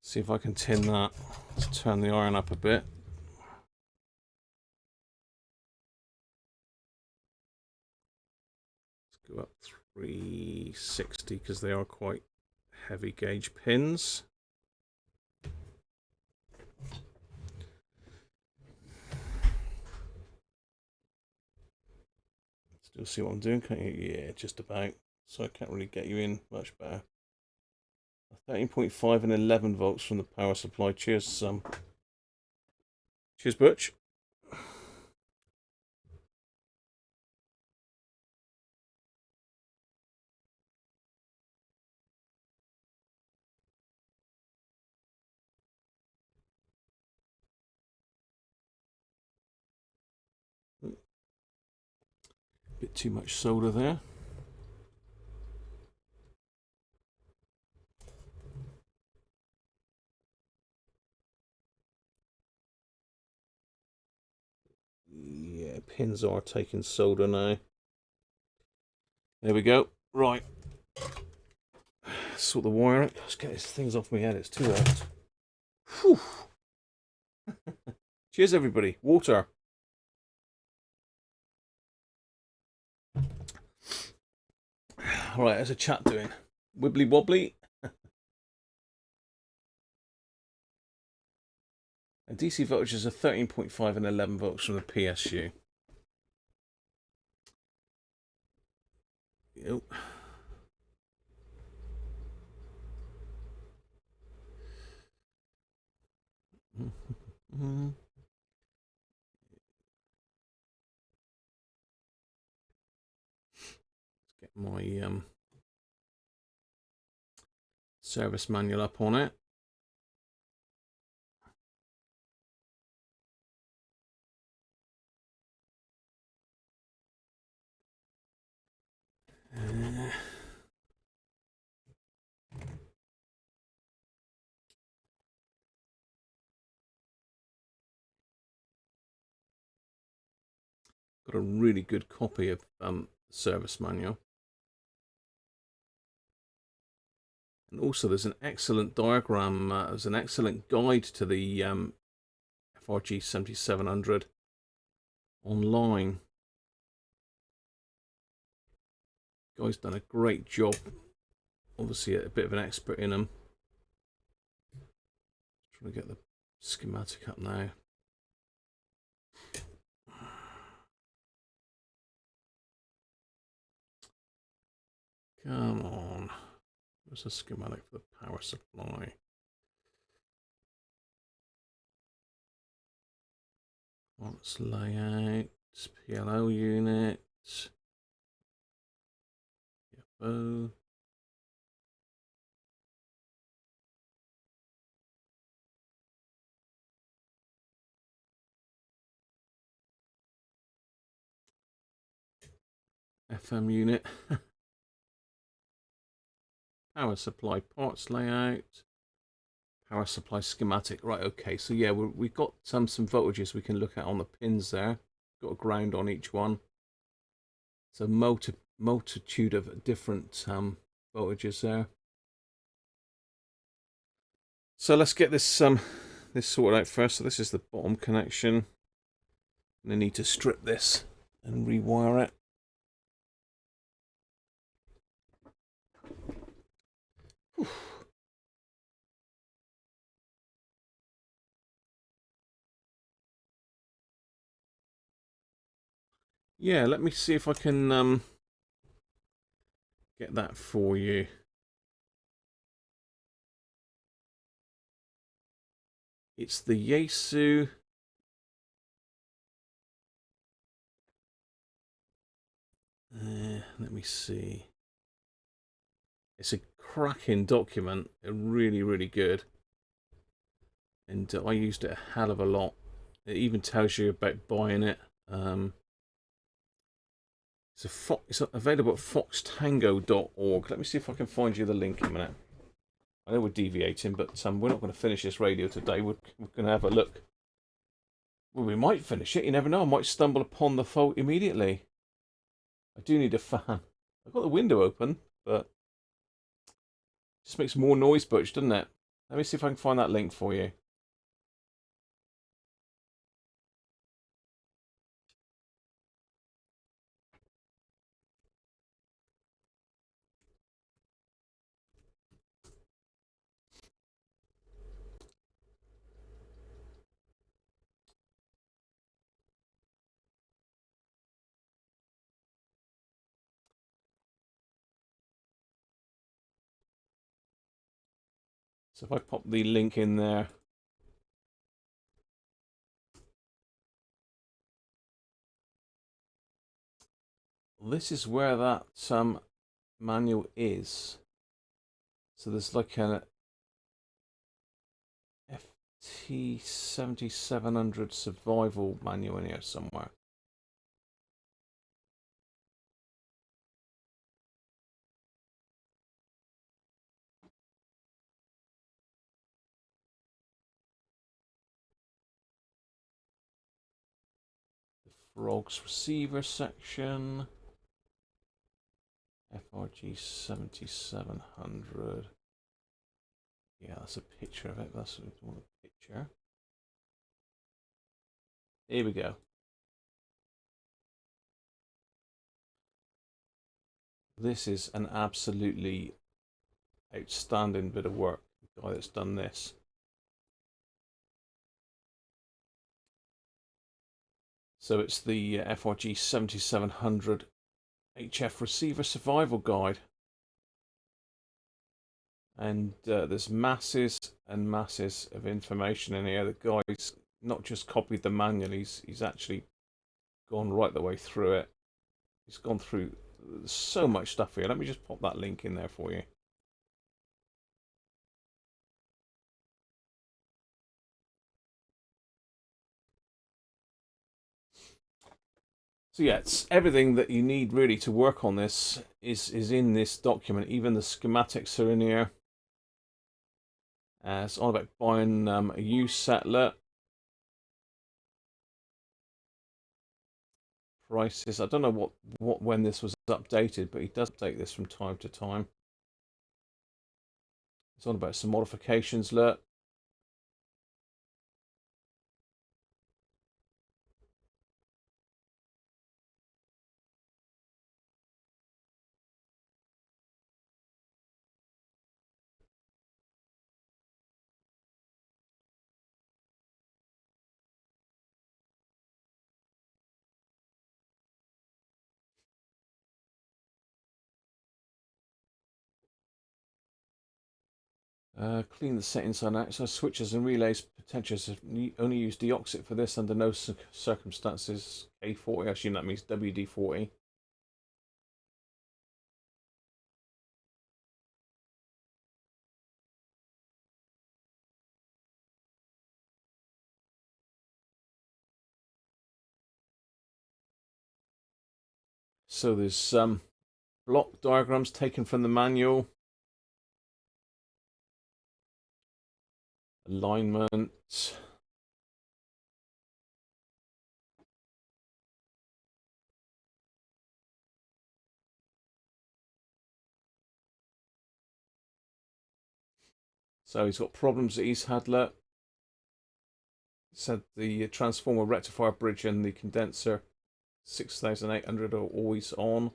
See if I can tin that. Let's turn the iron up a bit. Let's go up 360 because they are quite heavy gauge pins. Still see what I'm doing, can't you? Yeah, just about. So I can't really get you in much better. 13.5 and 11 volts from the power supply. Cheers, cheers, Butch. Bit too much solder there. pins are taking solder now. There we go. Right. Sort the wire out. Let's get these things off my head. It's too hot. Whew. Cheers, everybody. Water. All right, how's a chat doing? Wibbly wobbly. And DC voltages are 13.5 and 11 volts from the PSU. Yep. Let's get my service manual up on it. Got a really good copy of service manual. And also there's an excellent diagram, there's an excellent guide to the FRG-7700 online. Guy's done a great job. Obviously a bit of an expert in them. Trying to get the schematic up now. Come on. Where's the schematic for the power supply? Parts layout, PLO unit, PFO. FM unit. Power supply parts layout. Power supply schematic. Right, okay. So yeah, we've got some voltages we can look at on the pins there. Got a ground on each one. So multitude of different voltages there. So let's get this this sorted out first. So this is the bottom connection. And I need to strip this and rewire it. Whew. Yeah, let me see if I can get that for you. It's the Yaesu let me see. It's a cracking document, really, really good. And I used it a hell of a lot. It even tells you about buying it. It's available at foxtango.org. Let me see if I can find you the link in a minute. I know we're deviating, but we're not going to finish this radio today. We're going to have a look. Well, we might finish it. You never know. I might stumble upon the fault immediately. I do need a fan. I've got the window open, but it just makes more noise, Butch, doesn't it? Let me see if I can find that link for you. So if I pop the link in there. This is where that manual is. So there's like an FT-7700 survival manual in here somewhere. FROG's receiver section. FRG-7700. Yeah, that's a picture of it. That's what we want, a picture. Here we go. This is an absolutely outstanding bit of work. The guy that's done this. So it's the FRG-7700 HF receiver survival guide. And there's masses and masses of information in here. The guy's not just copied the manual, he's actually gone right the way through it. He's gone through so much stuff here. Let me just pop that link in there for you. So yeah, it's everything that you need really to work on this is in this document. Even the schematics are in here. It's all about buying a Yaesu settler. Prices. I don't know when this was updated, but he does update this from time to time. It's on about some modifications. Look. Clean the settings on outside switches and relays potentials. Only use deoxit for this under no circumstances. A40, I assume that means WD-40. So there's some block diagrams taken from the manual. Alignment. So he's got problems that he's had. Look. Said the transformer rectifier bridge and the condenser 6800 are always on.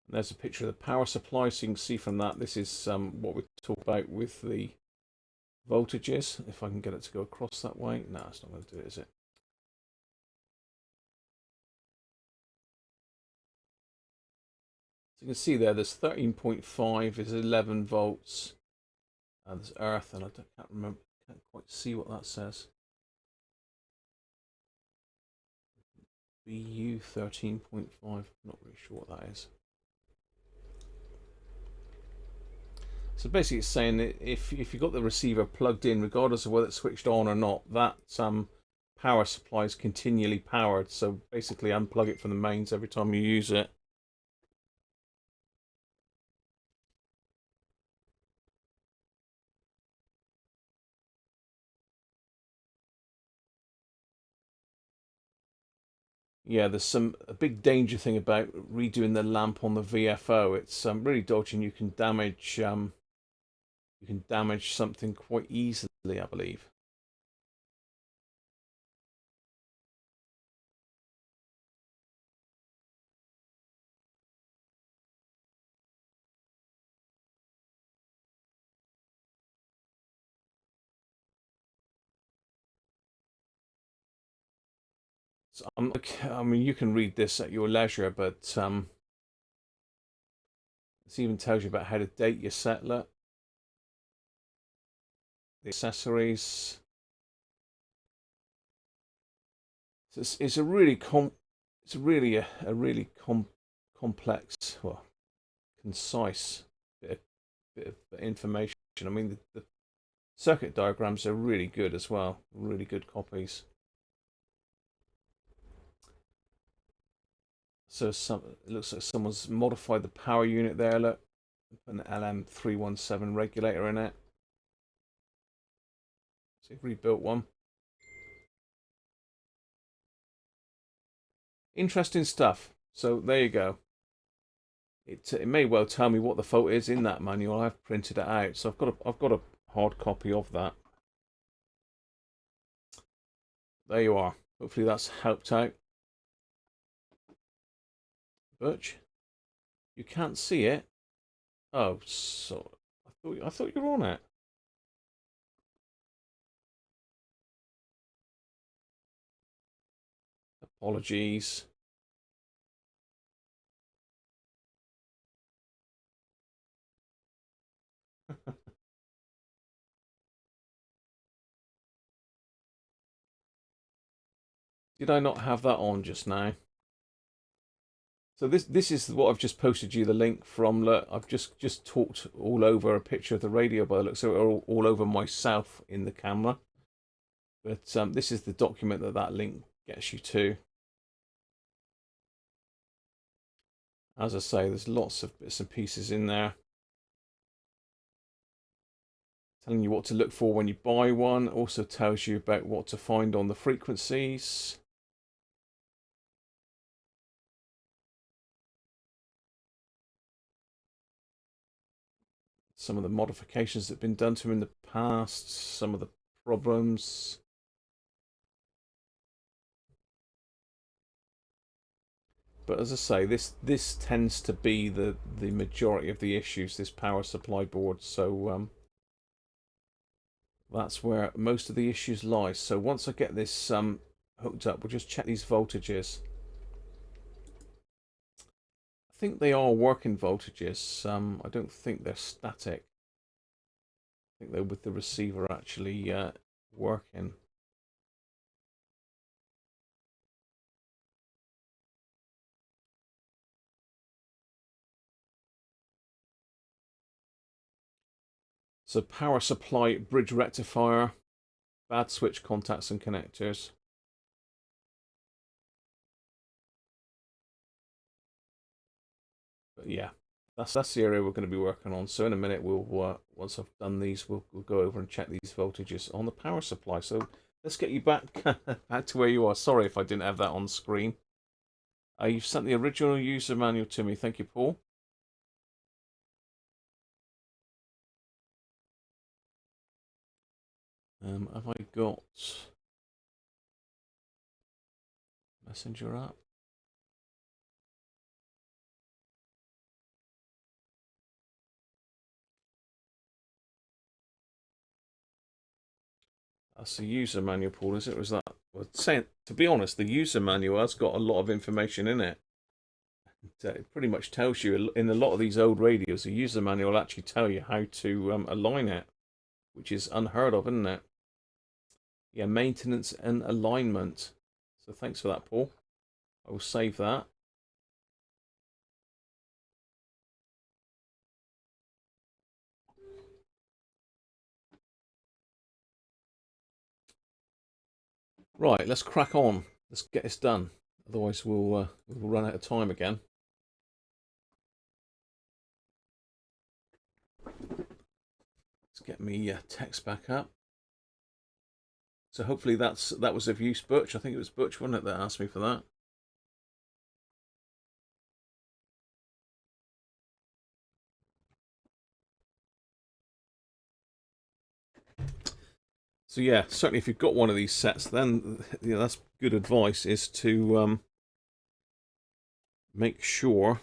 There's a picture of the power supply, so you can see from that this is what we talked about with the voltages. If I can get it to go across that way. No, it's not going to do it, is it? So you can see there's 13.5 is 11 volts. There's earth, and I can't remember, can't quite see what that says. BU 13.5, not really sure what that is. So basically it's saying that if you've got the receiver plugged in, regardless of whether it's switched on or not, that power supply is continually powered. So basically unplug it from the mains every time you use it. Yeah, there's a big danger thing about redoing the lamp on the VFO. It's really dodgy, and you can damage something quite easily, I believe. So I mean, you can read this at your leisure, but this even tells you about how to date your settler, the accessories. So it's a really complex, well, concise bit of information. I mean, the circuit diagrams are really good as well, really good copies. So it looks like someone's modified the power unit there. Look, put an LM317 regulator in it. So you've rebuilt one. Interesting stuff. So there you go. It may well tell me what the fault is in that manual. I've printed it out, so I've got a hard copy of that. There you are. Hopefully that's helped out. Birch, you can't see it. Oh, so I thought you were on it. Apologies. Did I not have that on just now? So this is what I've just posted you the link from. Look, I've just talked all over a picture of the radio by the look, so all over myself in the camera. But this is the document that link gets you to. As I say, there's lots of bits and pieces in there, telling you what to look for when you buy one. Also tells you about what to find on the frequencies. Some of the modifications that have been done to them in the past, some of the problems. But as I say, this tends to be the majority of the issues, this power supply board. So that's where most of the issues lie. So once I get this hooked up, we'll just check these voltages. I think they are working voltages. I don't think they're static. I think they're with the receiver actually working. So power supply, bridge rectifier, bad switch contacts and connectors. But yeah, that's the area we're going to be working on. So in a minute, we'll once I've done these, we'll go over and check these voltages on the power supply. So let's get you back back to where you are. Sorry if I didn't have that on screen. You've sent the original user manual to me. Thank you, Paul. Have I got Messenger app? That's the user manual, Paul, is it? Was that? Well, saying, to be honest, the user manual has got a lot of information in it. It pretty much tells you in a lot of these old radios, the user manual will actually tell you how to align it, which is unheard of, isn't it? Yeah, maintenance and alignment. So thanks for that, Paul. I will save that. Right, let's crack on. Let's get this done. Otherwise, we'll run out of time again. Let's get me text back up. So hopefully that was of use, Butch. I think it was Butch, wasn't it, that asked me for that? So yeah, certainly if you've got one of these sets, then that's good advice, is to make sure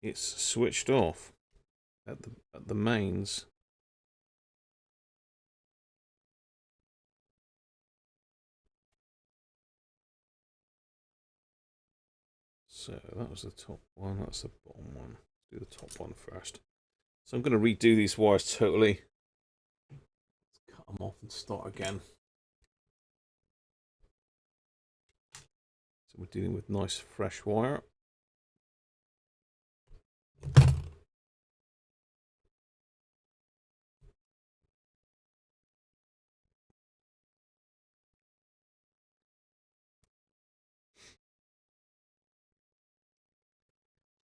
it's switched off at the mains. So that was the top one, that's the bottom one. Let's do the top one first. So I'm going to redo these wires totally. Let's cut them off and start again. So we're dealing with nice fresh wire.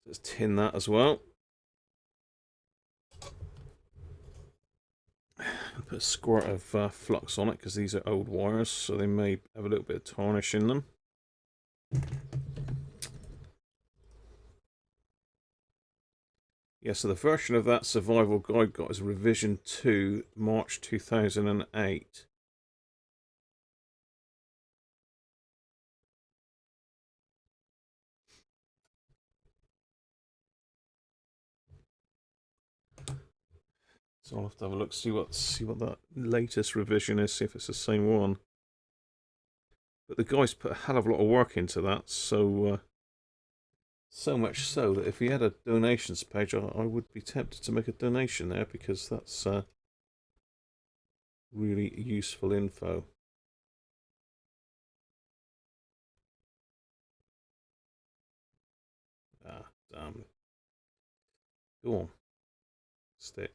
Let's tin that as well. Put a squirt of flux on it because these are old wires, so they may have a little bit of tarnish in them. Yeah, so the version of that survival guide got is revision 2, March 2008. So I'll have to have a look, see what that latest revision is, see if it's the same one. But the guys put a hell of a lot of work into that, so so much so that if he had a donations page, I would be tempted to make a donation there, because that's really useful info. Ah, damn. Go on. Stick.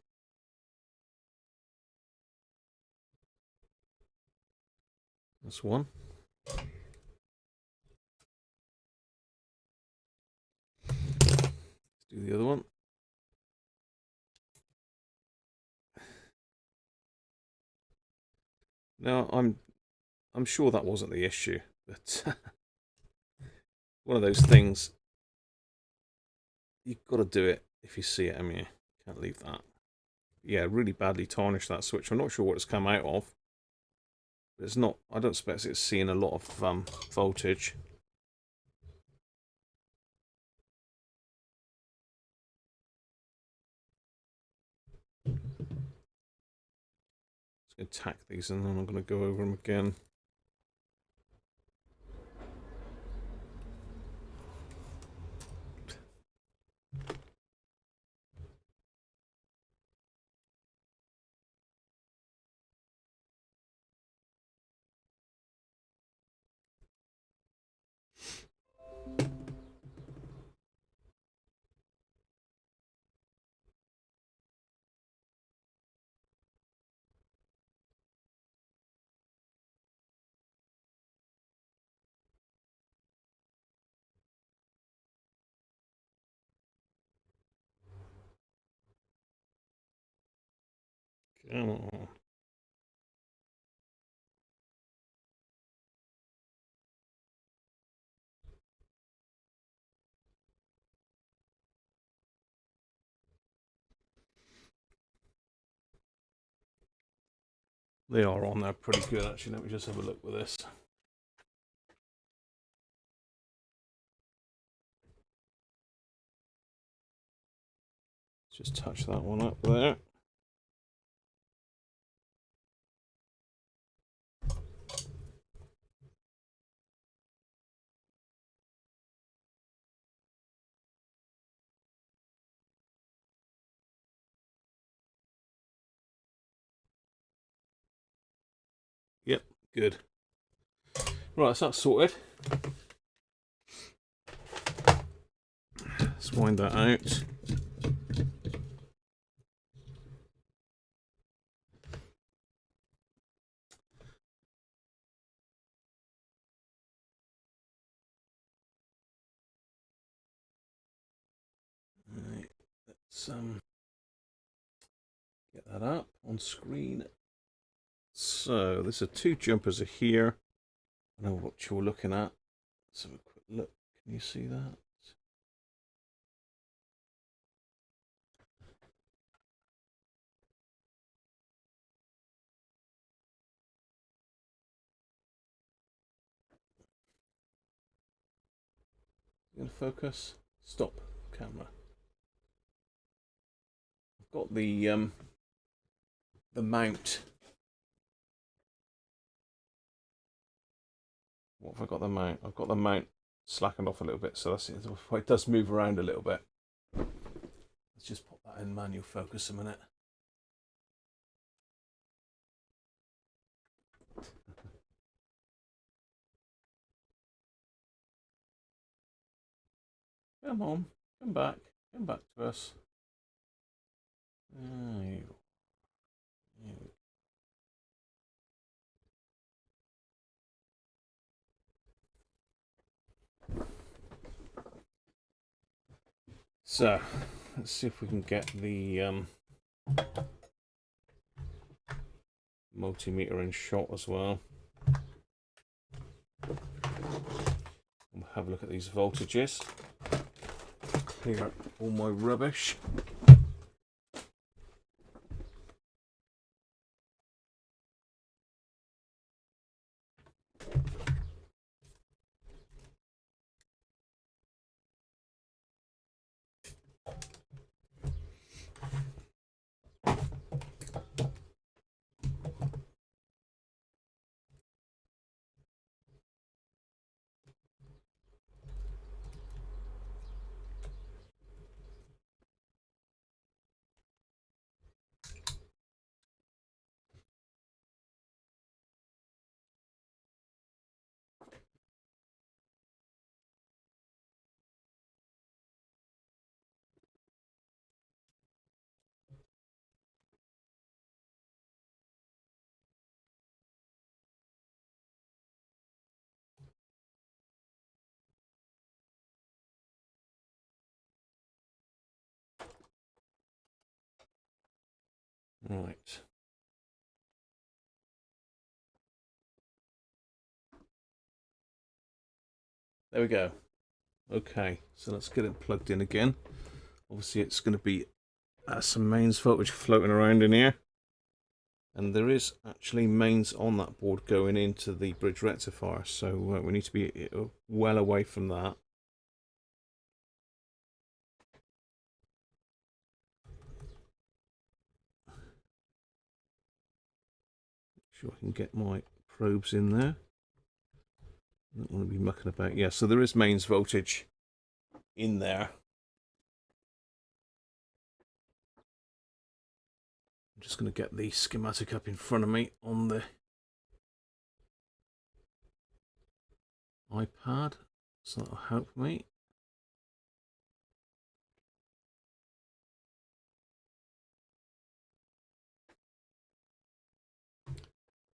That's one. Let's do the other one. Now, I'm sure that wasn't the issue, but one of those things, you've got to do it if you see it. I mean, you can't leave that. Yeah, really badly tarnished, that switch. I'm not sure what it's come out of, but it's not, I don't expect it's seeing a lot of voltage. Just going to tack these and then I'm going to go over them again. Come on. They are on there pretty good, actually. Let me just have a look with this. Just touch that one up there. Yep, good. Right, so that's sorted. Let's wind that out. Right, let's get that up on screen. So there's the two jumpers are here. I know what you're looking at. Let's have a quick look. Can you see that? You gonna focus? Stop camera. I've got the mount. What have I got the mount? I've got the mount slackened off a little bit, so that's it. It does move around a little bit. Let's just pop that in manual focus a minute. Come on, come back to us. There you go. So let's see if we can get the multimeter in shot as well. We'll have a look at these voltages. Clear all my rubbish. Right. There we go. Okay, so let's get it plugged in again. Obviously it's going to be some mains voltage floating around in here. And there is actually mains on that board going into the bridge rectifier, so we need to be well away from that. Make sure I can get my probes in there. I don't want to be mucking about. Yeah, so there is mains voltage in there. I'm just going to get the schematic up in front of me on the iPad, so that'll help me.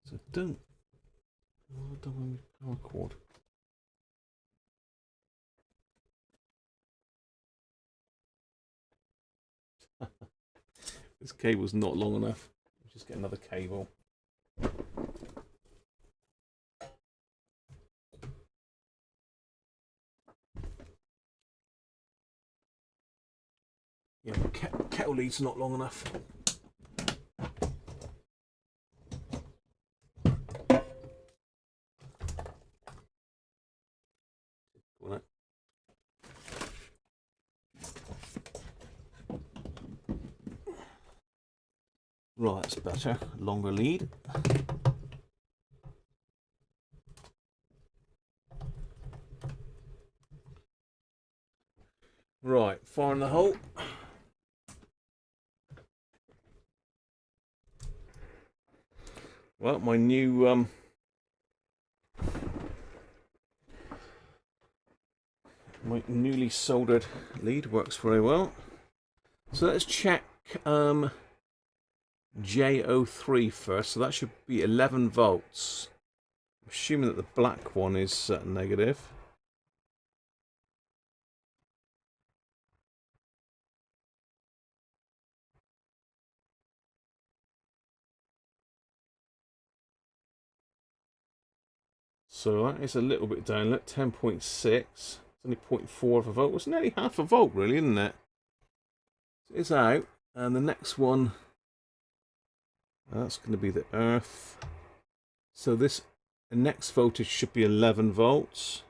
So don't want my power cord. This cable's not long enough. I'll just get another cable. Yeah, my kettle lead's not long enough. Right, that's better. Longer lead. Right, fire in the hole. Well, my new my newly soldered lead works very well. So let's check J03 first. So that should be 11 volts. I'm assuming that the black one is negative. So that is a little bit down. Look, 10.6. It's only 0.4 of a volt. It's nearly half a volt, really, isn't it? So it's out. And the next one, that's going to be the earth. So this next voltage should be 11 volts.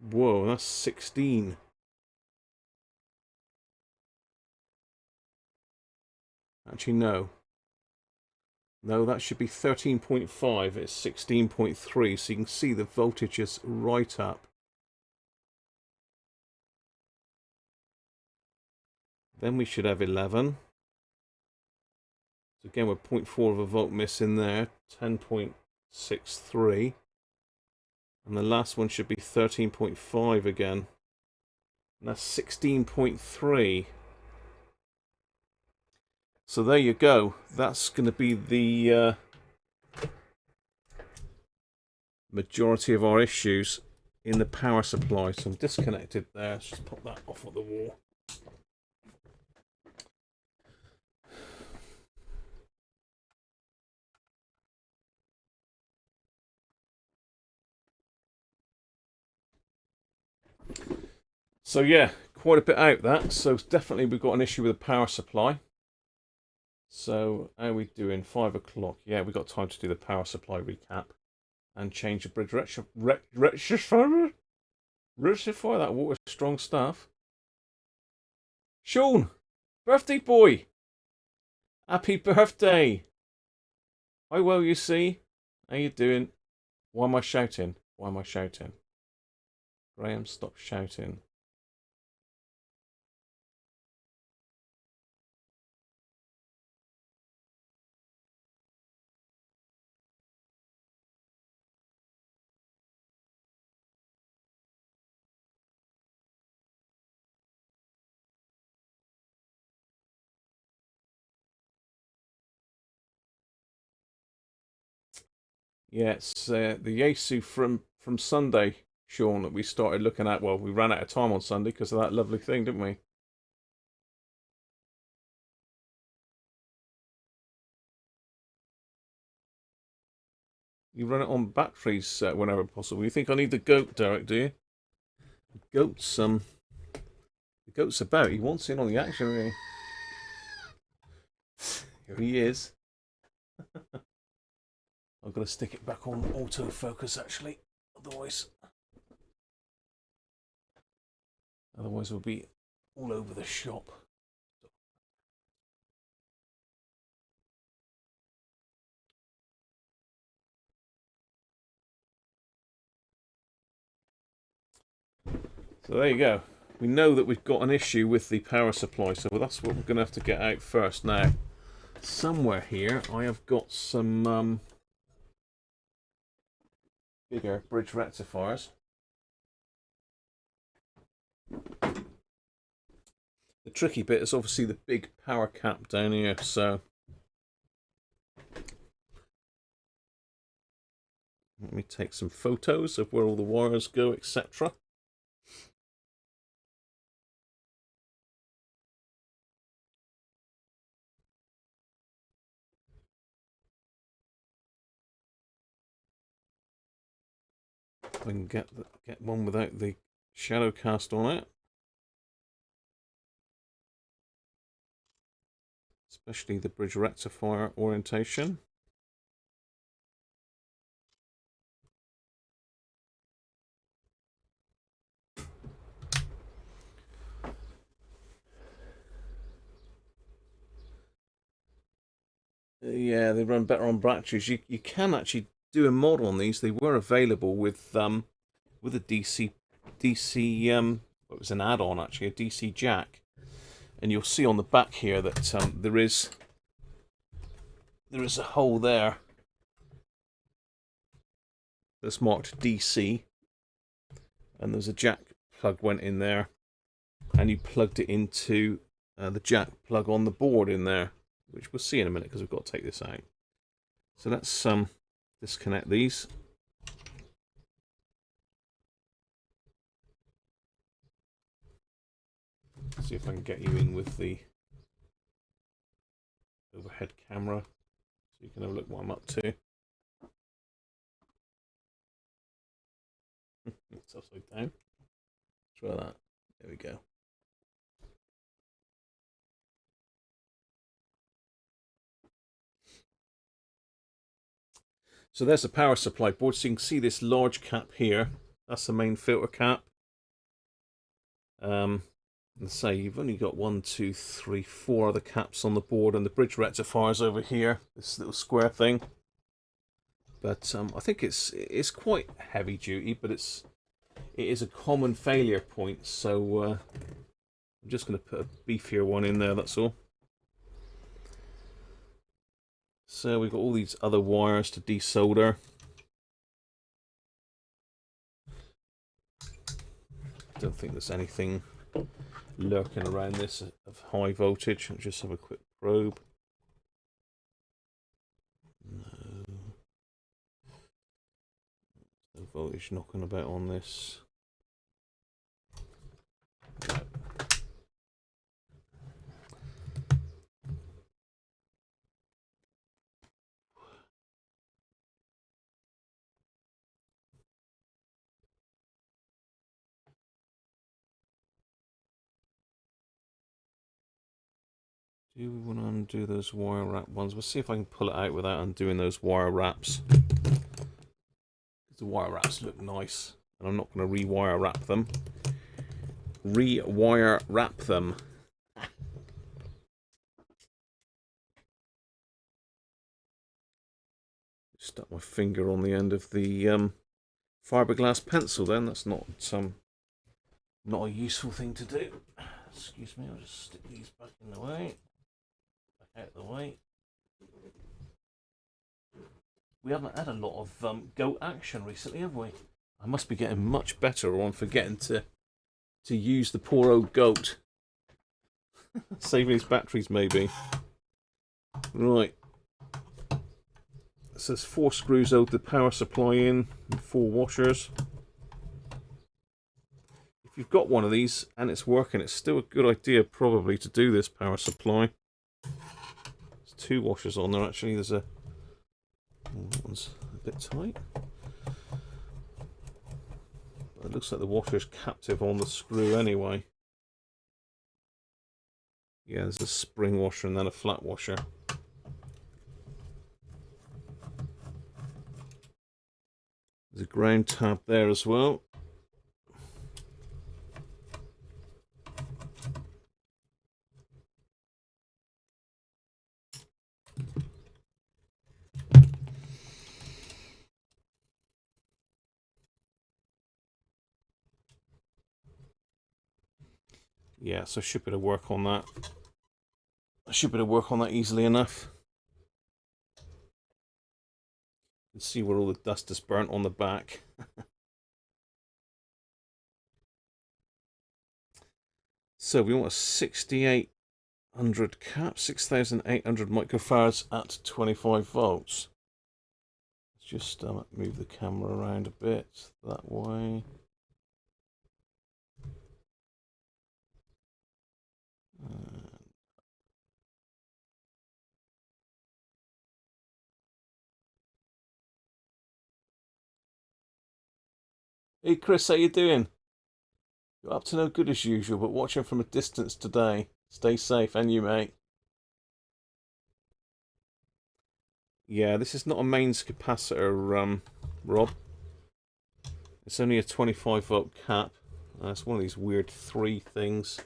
Whoa, that's 16. Actually, no. No, that should be 13.5. It's 16.3. So you can see the voltage is right up. Then we should have 11. So again, we're 0.4 of a volt missing there. 10.63. And the last one should be 13.5 again. And that's 16.3. So there you go. That's going to be the majority of our issues in the power supply. So I'm disconnected there. Let's just pop that off of the wall. So yeah, quite a bit out that. So definitely we've got an issue with the power supply. So how are we doing? 5 o'clock. Yeah, we've got time to do the power supply recap and change the bridge rectify that water strong stuff. Sean, birthday boy, happy birthday. Hi, well, you see, how you doing? Why am I shouting? Why am I shouting? Graham, stop shouting. Yeah, it's the Yaesu from Sunday, Sean, that we started looking at. Well, we ran out of time on Sunday because of that lovely thing, didn't we? You run it on batteries whenever possible. You think I need the goat, Derek? Do you? The goat's about. He wants in on the action. Really. Here he is. I've got to stick it back on autofocus actually, otherwise we'll be all over the shop. So there you go. We know that we've got an issue with the power supply, so that's what we're going to have to get out first. Now, somewhere here I have got some bigger bridge rectifiers. The tricky bit is obviously the big power cap down here, so let me take some photos of where all the wires go, etc. I can get one without the shadow cast on it. Especially the bridge rectifier orientation. Yeah, they run better on batteries. You can actually do a mod on these. They were available with a DC it was an add-on actually, a DC jack, and you'll see on the back here that there is a hole there that's marked DC, and there's a jack plug went in there, and you plugged it into the jack plug on the board in there, which we'll see in a minute because we've got to take this out. So let's disconnect these. See if I can get you in with the overhead camera so you can have a look what I'm up to. It's upside down. Try that. There we go. So there's the power supply board. So you can see this large cap here. That's the main filter cap. And say you've only got 1, 2, 3, 4 other caps on the board, and the bridge rectifier's over here. This little square thing. But I think it's quite heavy duty, but it is a common failure point. So I'm just going to put a beefier one in there. That's all. So we've got all these other wires to desolder. Don't think there's anything lurking around this of high voltage. I'll just have a quick probe. No. voltage knocking about on this. Do we want to undo those wire wrap ones? We'll see if I can pull it out without undoing those wire wraps. The wire wraps look nice, and I'm not going to rewire wrap them. Rewire wrap them. Stuck my finger on the end of the fiberglass pencil. Then that's not a useful thing to do. Excuse me. I'll just stick these back in the way. Out of the way. We haven't had a lot of goat action recently, have we? I must be getting much better, or I'm forgetting to use the poor old goat. Saving his batteries, maybe. Right. So there's 4 screws hold the power supply in, and 4 washers. If you've got one of these and it's working, it's still a good idea probably to do this power supply. 2 washers on there actually. There's that one's a bit tight. It looks like the washer's captive on the screw anyway. Yeah, there's a spring washer and then a flat washer. There's a ground tab there as well. Yeah, so I should be able to work on that. I should be able to work on that easily enough. You can see where all the dust is burnt on the back. So we want a 6800 cap, 6800 microfarads at 25 volts. Let's just move the camera around a bit that way. Hey Chris, how you doing? You're up to no good as usual, but watching from a distance today. Stay safe, and you, mate. Yeah, this is not a mains capacitor, Rob. It's only a 25 volt cap. It's one of these weird 3 things.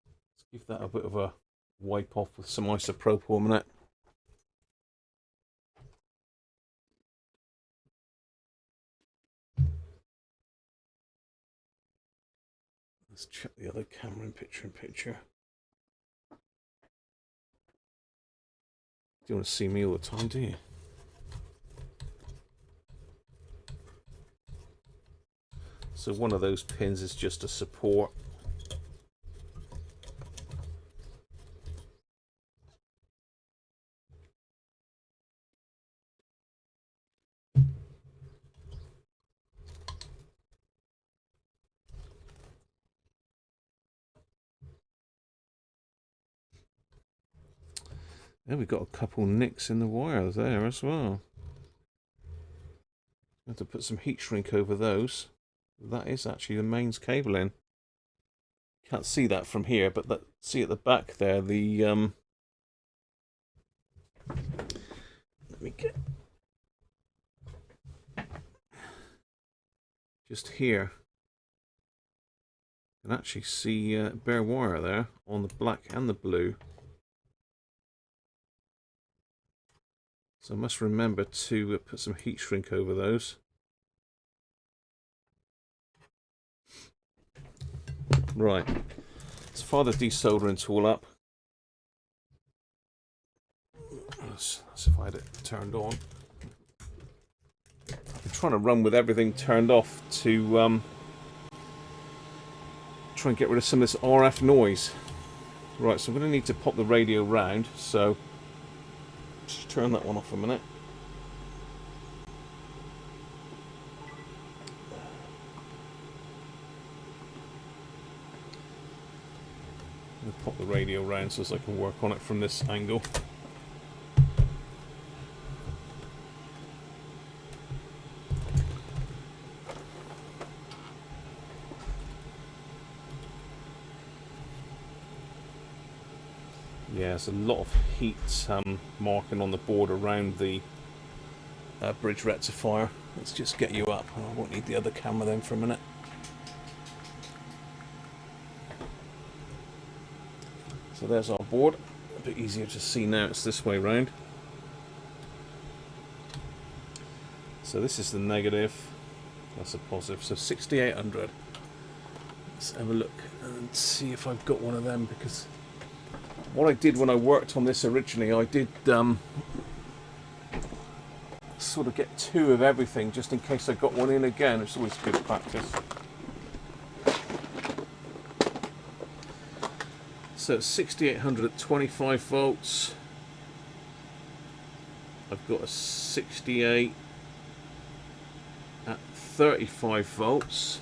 Let's give that a bit of a wipe off with some isopropyl a minute. Let's check the other camera in picture. You don't want to see me all the time, do you? So one of those pins is just a support. There we've got a couple nicks in the wire there as well. I have to put some heat shrink over those. That is actually the mains cabling. Can't see that from here, but see at the back there the let me get just here. You can actually see bare wire there on the black and the blue. So I must remember to put some heat shrink over those. Right, let's fire the desoldering tool up. Let's see if I had it turned on. I've been trying to run with everything turned off to try and get rid of some of this RF noise. Right, so I'm going to need to pop the radio round, so just turn that one off a minute. pop the radio round so as I can work on it from this angle. Yeah, there's a lot of heat marking on the board around the bridge rectifier. Let's just get you up. I won't need the other camera then for a minute. So there's our board. A bit easier to see now, it's this way round. So this is the negative, that's a positive. So 6800. Let's have a look and see if I've got one of them, because what I did when I worked on this originally, I did sort of get two of everything just in case I got one in again. It's always good practice. So it's 6800 at 25 volts. I've got a 68 at 35 volts,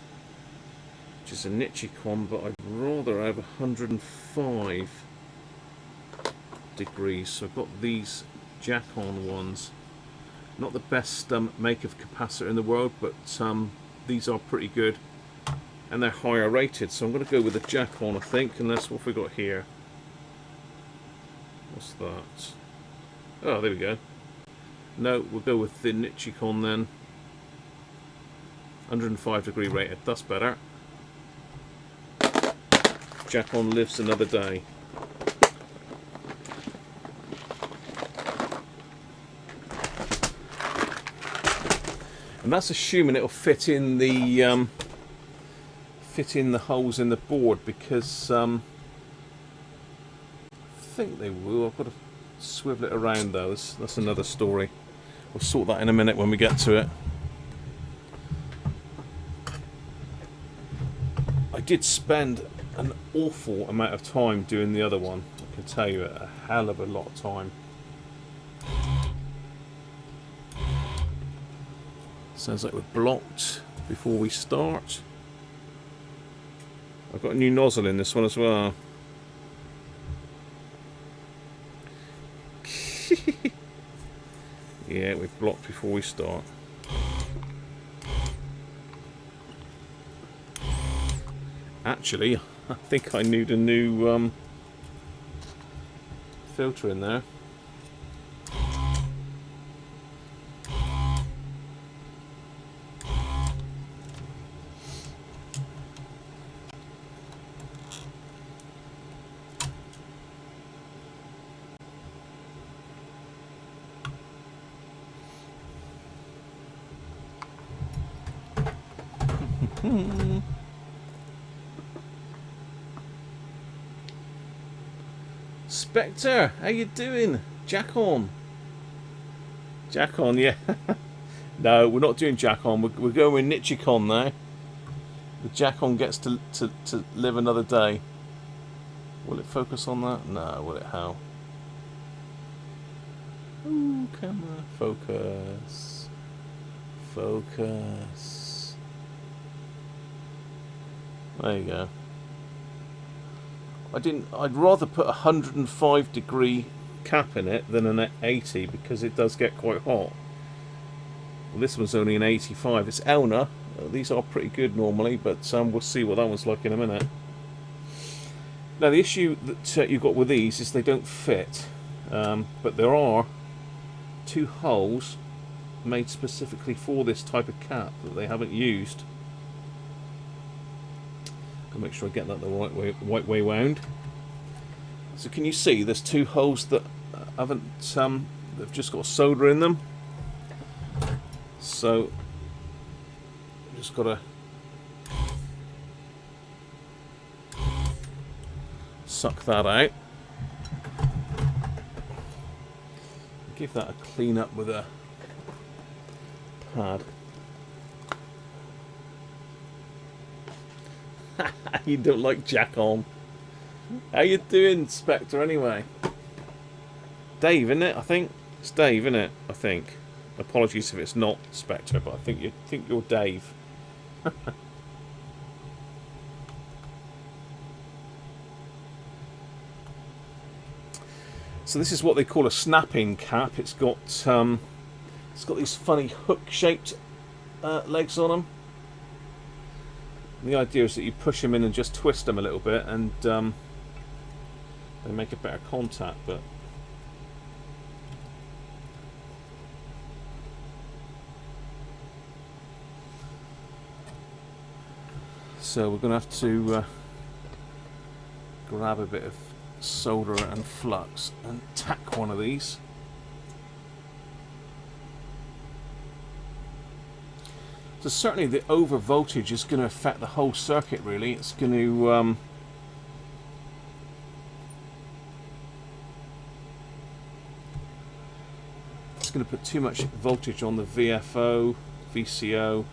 which is a Nichicon, but I'd rather have 105 degrees. So I've got these jack-on ones. Not the best make of capacitor in the world, but these are pretty good. And they're higher rated, so I'm going to go with the jack-on, I think, and that's what we got here. What's that? Oh, there we go. No, we'll go with the Nichicon then. 105 degree rated, that's better. Jack-on lives another day. And that's assuming it'll fit in the holes in the board, because I think they will. I've got to swivel it around those. That's another story. We'll sort that in a minute when we get to it. I did spend an awful amount of time doing the other one. I can tell you, a hell of a lot of time. Sounds like we're blocked before we start. I've got a new nozzle in this one as well. Yeah, we're blocked before we start. Actually, I think I need a new filter in there. Spectre, how you doing? Jack-on. Jack-on, yeah. No, we're not doing Jack-on. We're going with Nichicon now. The Jack-on gets to live another day. Will it focus on that? No, will it? How? Ooh, camera. Focus. Focus. There you go. I'd rather put a 105 degree cap in it than an 80, because it does get quite hot. Well, this one's only an 85. It's Elna. These are pretty good normally, but we'll see what that one's like in a minute. Now the issue that you've got with these is they don't fit, but there are two holes made specifically for this type of cap that they haven't used. Gotta make sure I get that the right way round. So can you see there's two holes that haven't they've just got solder in them. So just gotta suck that out. Give that a clean up with a pad. You don't like Jack-on. How you doing, Spectre, anyway? Dave, isn't it? I think it's Dave, isn't it? I think. Apologies if it's not Spectre, but I think you're Dave. So this is what they call a snapping cap. It's got these funny hook-shaped legs on them. And the idea is that you push them in and just twist them a little bit, and they make a better contact. But so we're going to have to grab a bit of solder and flux and tack one of these. So certainly the over voltage is going to affect the whole circuit really. It's going to put too much voltage on the VFO, VCO.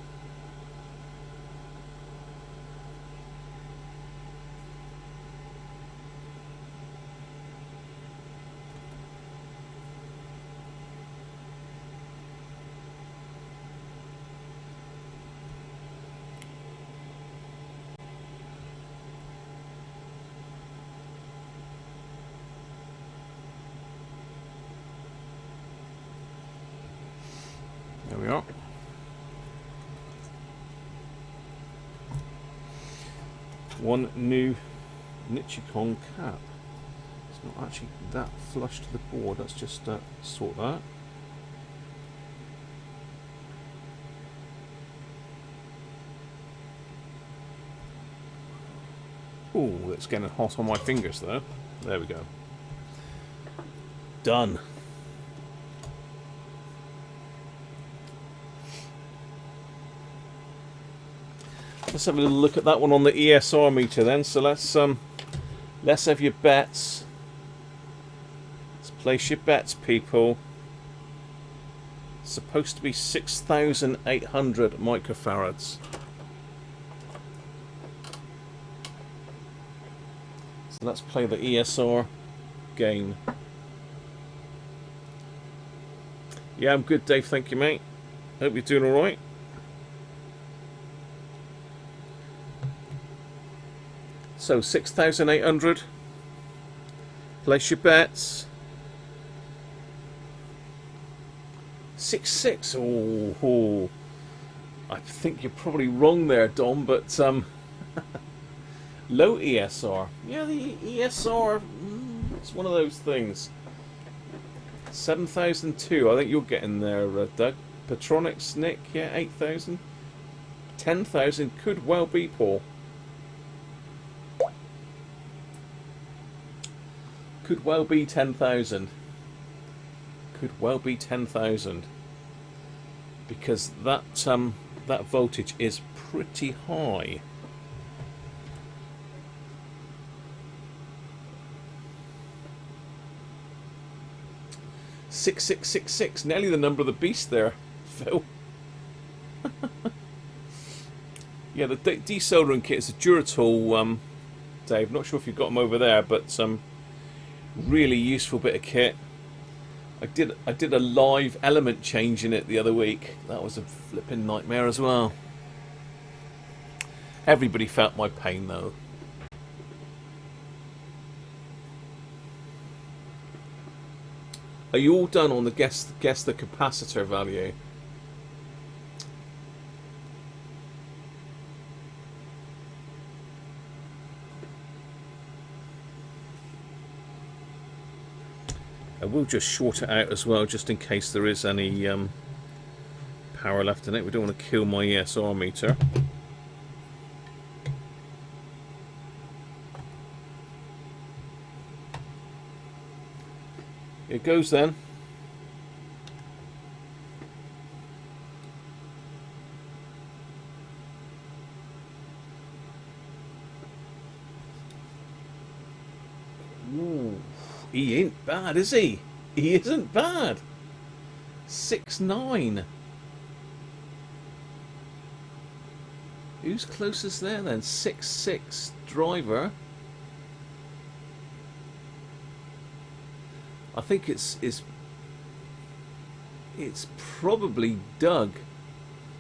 There we are. One new Nichicon cap. It's not actually that flush to the board. Let's just sort that. Ooh, it's getting hot on my fingers though. There we go. Done. Let's have a little look at that one on the ESR meter then. So let's have your bets. Let's place your bets, people. It's supposed to be 6,800 microfarads. So let's play the ESR game. Yeah, I'm good, Dave. Thank you, mate. Hope you're doing all right. So 6,800. Place your bets. 6.6. Oh, I think you're probably wrong there, Dom. But low ESR. Yeah, the ESR. It's one of those things. 7,002. I think you're getting there, Doug. Petronics, Nick. Yeah, 8,000. 10,000 could well be, Paul. Could well be 10,000. Could well be 10,000. Because that voltage is pretty high. $6,666, nearly the number of the beast there, Phil. Yeah, the desoldering kit is a Duratool, Dave. Not sure if you've got them over there, but really useful bit of kit. I did a live element change in it the other week. That was a flipping nightmare as well. Everybody felt my pain though. Are you all done on the guess the capacitor value? I will just short it out as well, just in case there is any power left in it. We don't want to kill my ESR meter. It goes then. Ooh, he ain't bad, is he? He isn't bad. 6.9. Who's closest there then? 6.6 driver. I think it's probably Doug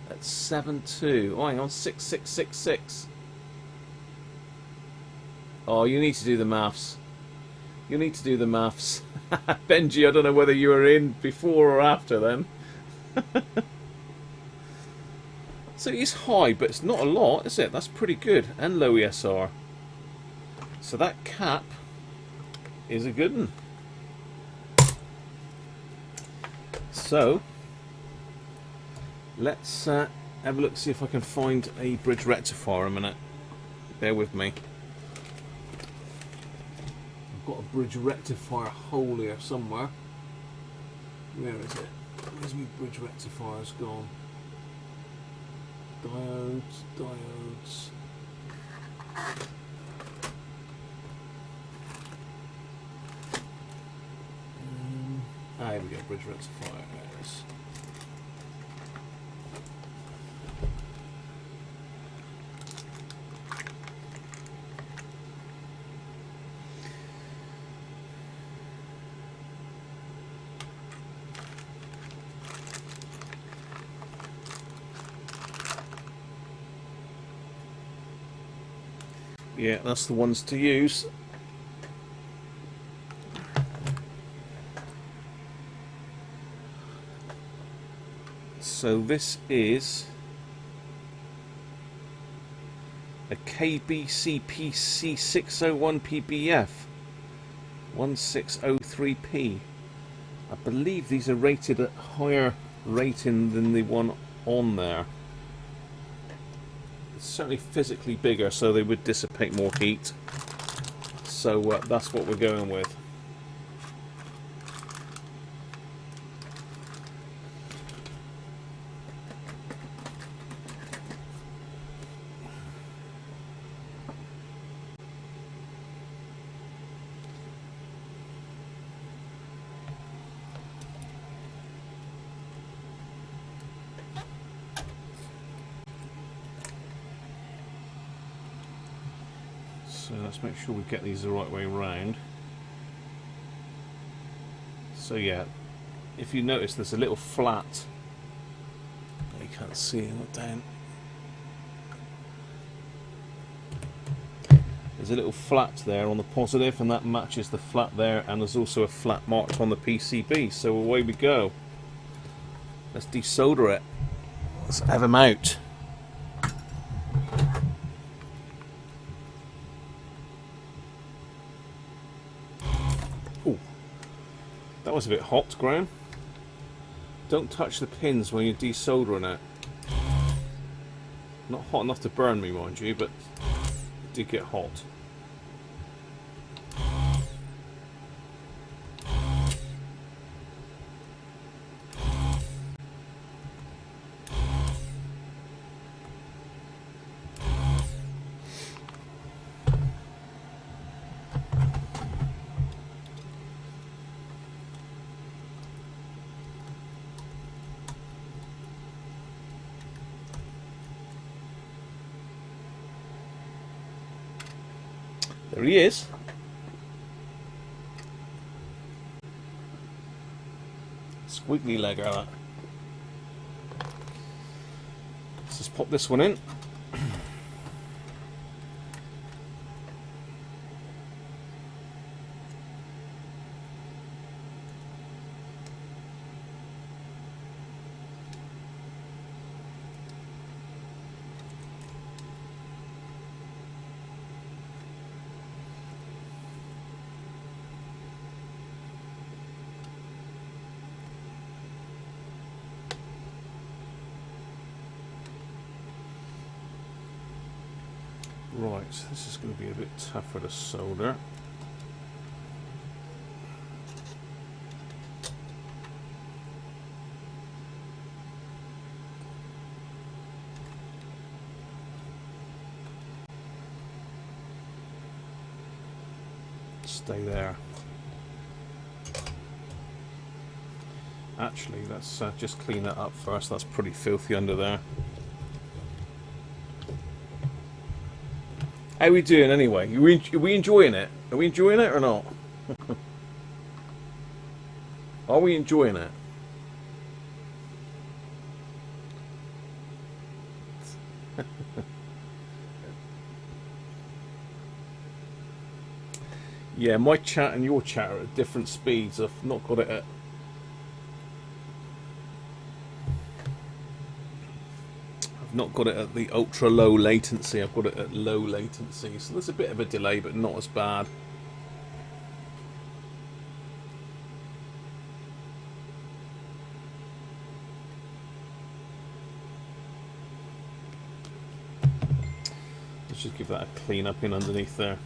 at 7.2. Oh, hang on, 6.666. Oh, you need to do the maths. You need to do the maths. Benji, I don't know whether you were in before or after then. So it's high, but it's not a lot, is it? That's pretty good. And low ESR. So that cap is a good one. So let's have a look, see if I can find a bridge rectifier a minute. Bear with me. I've got a bridge rectifier hole here somewhere. Where is it? Where's my bridge rectifiers gone? Diodes. Here we go, bridge rectifier. There it is. Yeah, that's the ones to use. So this is a KBCPC601 PBF 1603P. I believe these are rated at higher rating than the one on there. It's certainly physically bigger, so they would dissipate more heat. So that's what we're going with. So let's make sure we get these the right way round. So yeah, if you notice there's a little flat. You can't see it, look down. There's a little flat there on the positive, and that matches the flat there, and there's also a flat marked on the PCB. So away we go. Let's desolder it. Let's have them out. That was a bit hot, Graham. Don't touch the pins when you're desoldering it. Not hot enough to burn me, mind you, but it did get hot. There he is. Squiggly leg of that. Let's just pop this one in. Right, this is going to be a bit tougher to solder. Stay there. Actually, let's just clean that up first. That's pretty filthy under there. How are we doing anyway? Are we enjoying it? Are we enjoying it or not? Are we enjoying it? Yeah, my chat and your chat are at different speeds. I've not got it at... I've not got it at the ultra low latency. I've got it at low latency. So there's a bit of a delay, but not as bad. Let's just give that a clean up in underneath there.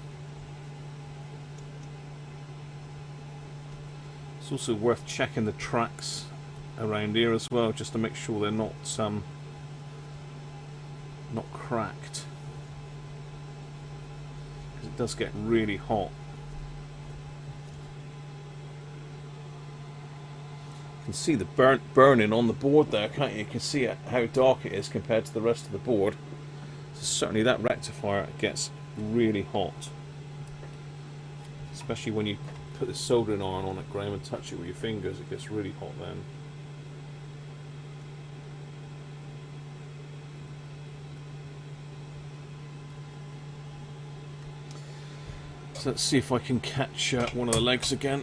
It's also worth checking the tracks around here as well, just to make sure they're not cracked, because it does get really hot. You can see the burning on the board there, can't you? You can see how dark it is compared to the rest of the board. So certainly that rectifier gets really hot, especially when you put the soldering iron on it, Graham, and touch it with your fingers. It gets really hot then. So let's see if I can catch one of the legs again.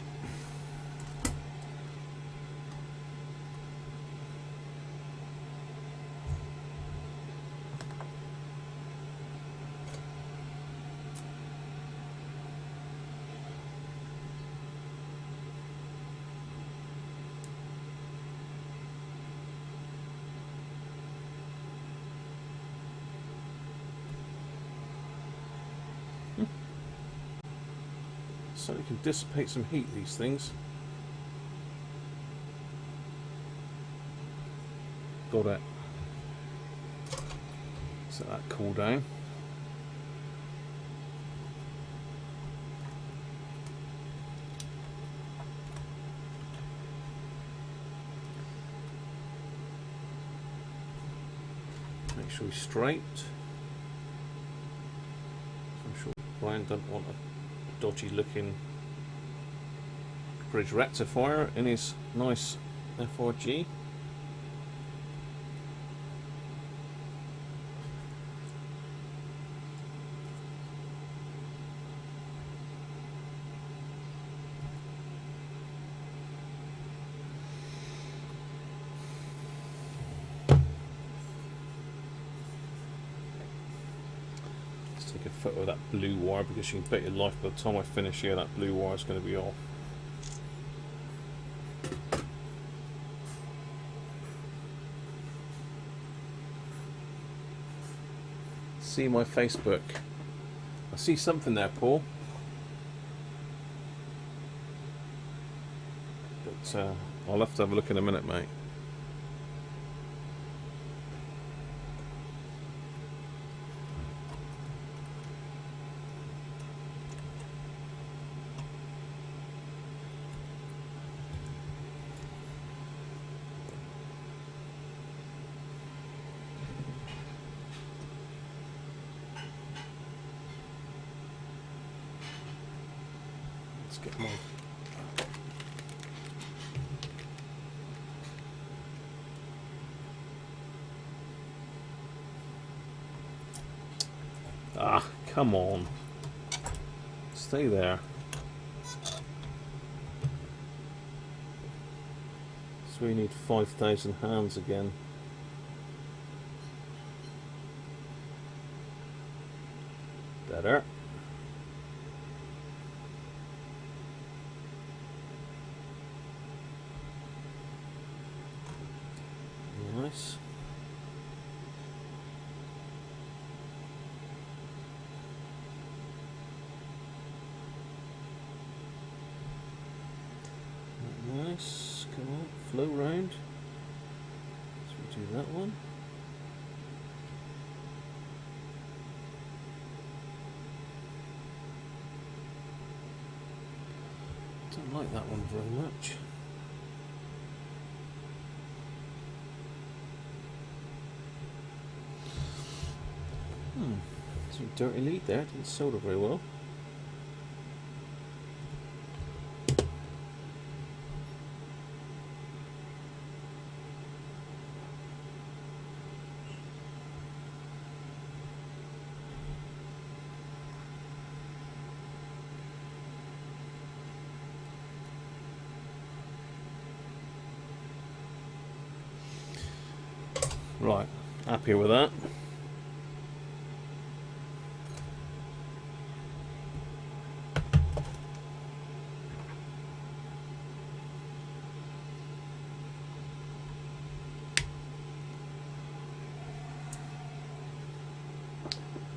Certainly can dissipate some heat, these things. Got it. Let that cool down. Make sure he's straight. I'm sure Brian doesn't want a dodgy looking bridge rectifier in his nice FRG. Take a photo of that blue wire, because you can bet your life by the time I finish here that blue wire is going to be off. See my Facebook. I see something there, Paul. But I'll have to have a look in a minute, mate. Get my come on, stay there. So we need 5,000 hands again. Better. Nice. Nice. Come on, flow round. So we do that one. Don't like that one very much. Some dirty lead there, didn't solder very well. Right, happy with that.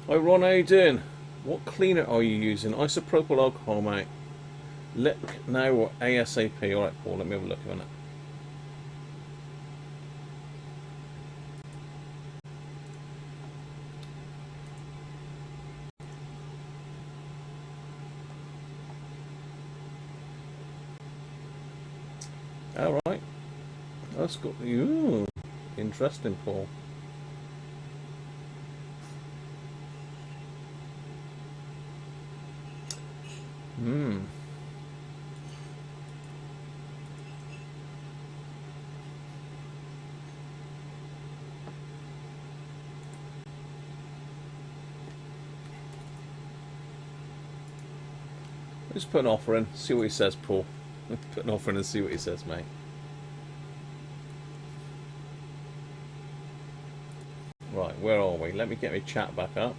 Hi Ron, how you doing? What cleaner are you using? Isopropyl alcohol, mate. Look now or ASAP. Alright, Paul, let me have a look at it. Alright. That's got you. Interesting, Paul. Hmm. Just put an offer in, see what he says, Paul. Put an offer in and see what he says, mate. Right, where are we? Let me get my chat back up.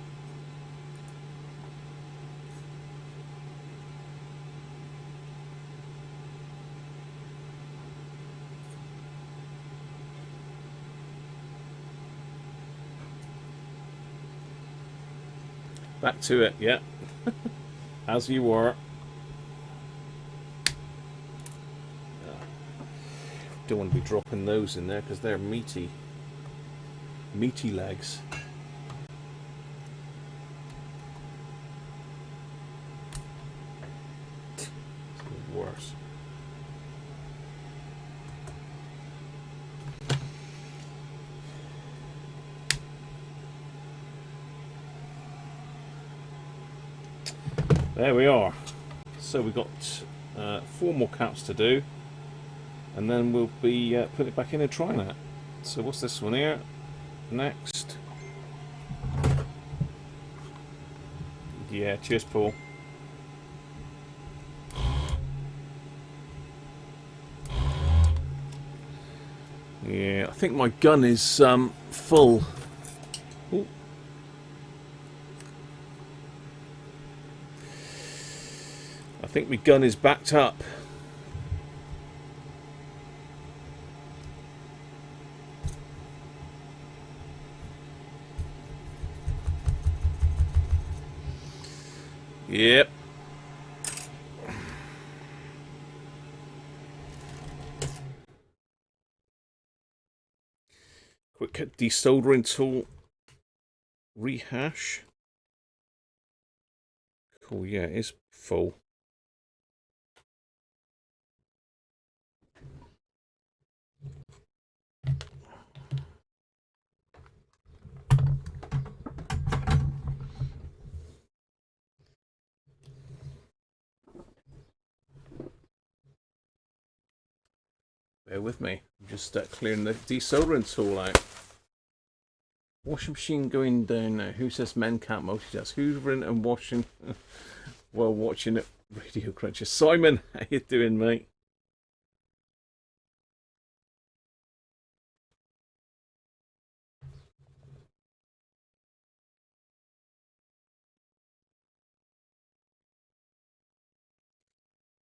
Back to it, yeah. As you were. Don't want to be dropping those in there because they're meaty legs. It's worse. There we are. So we've got 4 more caps to do, and then we'll be putting it back in and trying it. So what's this one here? Next. Yeah, cheers, Paul. Yeah, I think my gun is full. Ooh. I think my gun is backed up. Yep. Quick desoldering tool. Rehash. Cool, yeah, it is full. Bear with me. I'm just clearing the desoldering tool out. Washing machine going down now. Who says men can't multitask? Hoovering and washing while watching it. Radio Cruncher. Simon, how you doing, mate?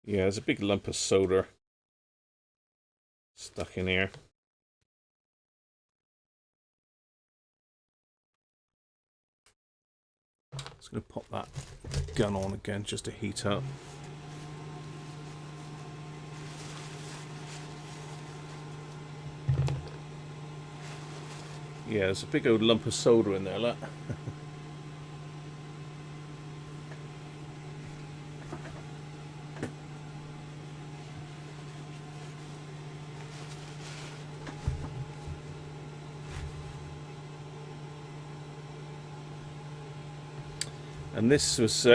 Yeah, there's a big lump of solder stuck in here. Just going to pop that gun on again just to heat up. Yeah, there's a big old lump of solder in there, look. And this was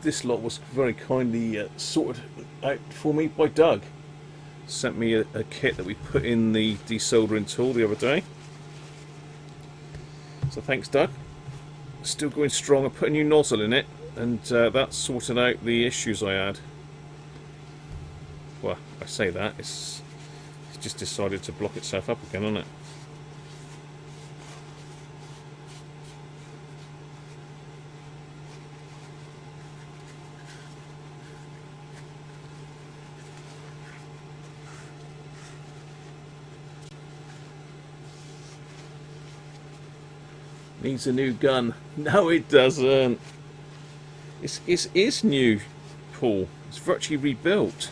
this lot was very kindly sorted out for me by Doug. Sent me a kit that we put in the desoldering tool the other day. So thanks, Doug. Still going strong. I put a new nozzle in it, and that sorted out the issues I had. Well, I say that, it's just decided to block itself up again, hasn't it? Needs a new gun. No, it doesn't. It's new, Paul. It's virtually rebuilt.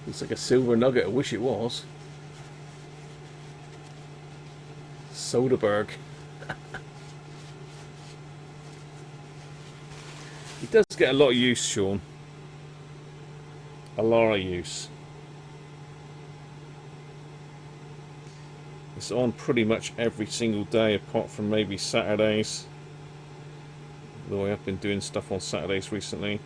Looks like a silver nugget. I wish it was. Soderbergh. He does get a lot of use, Sean. A lot of use. It's on pretty much every single day apart from maybe Saturdays. Though I have been doing stuff on Saturdays recently.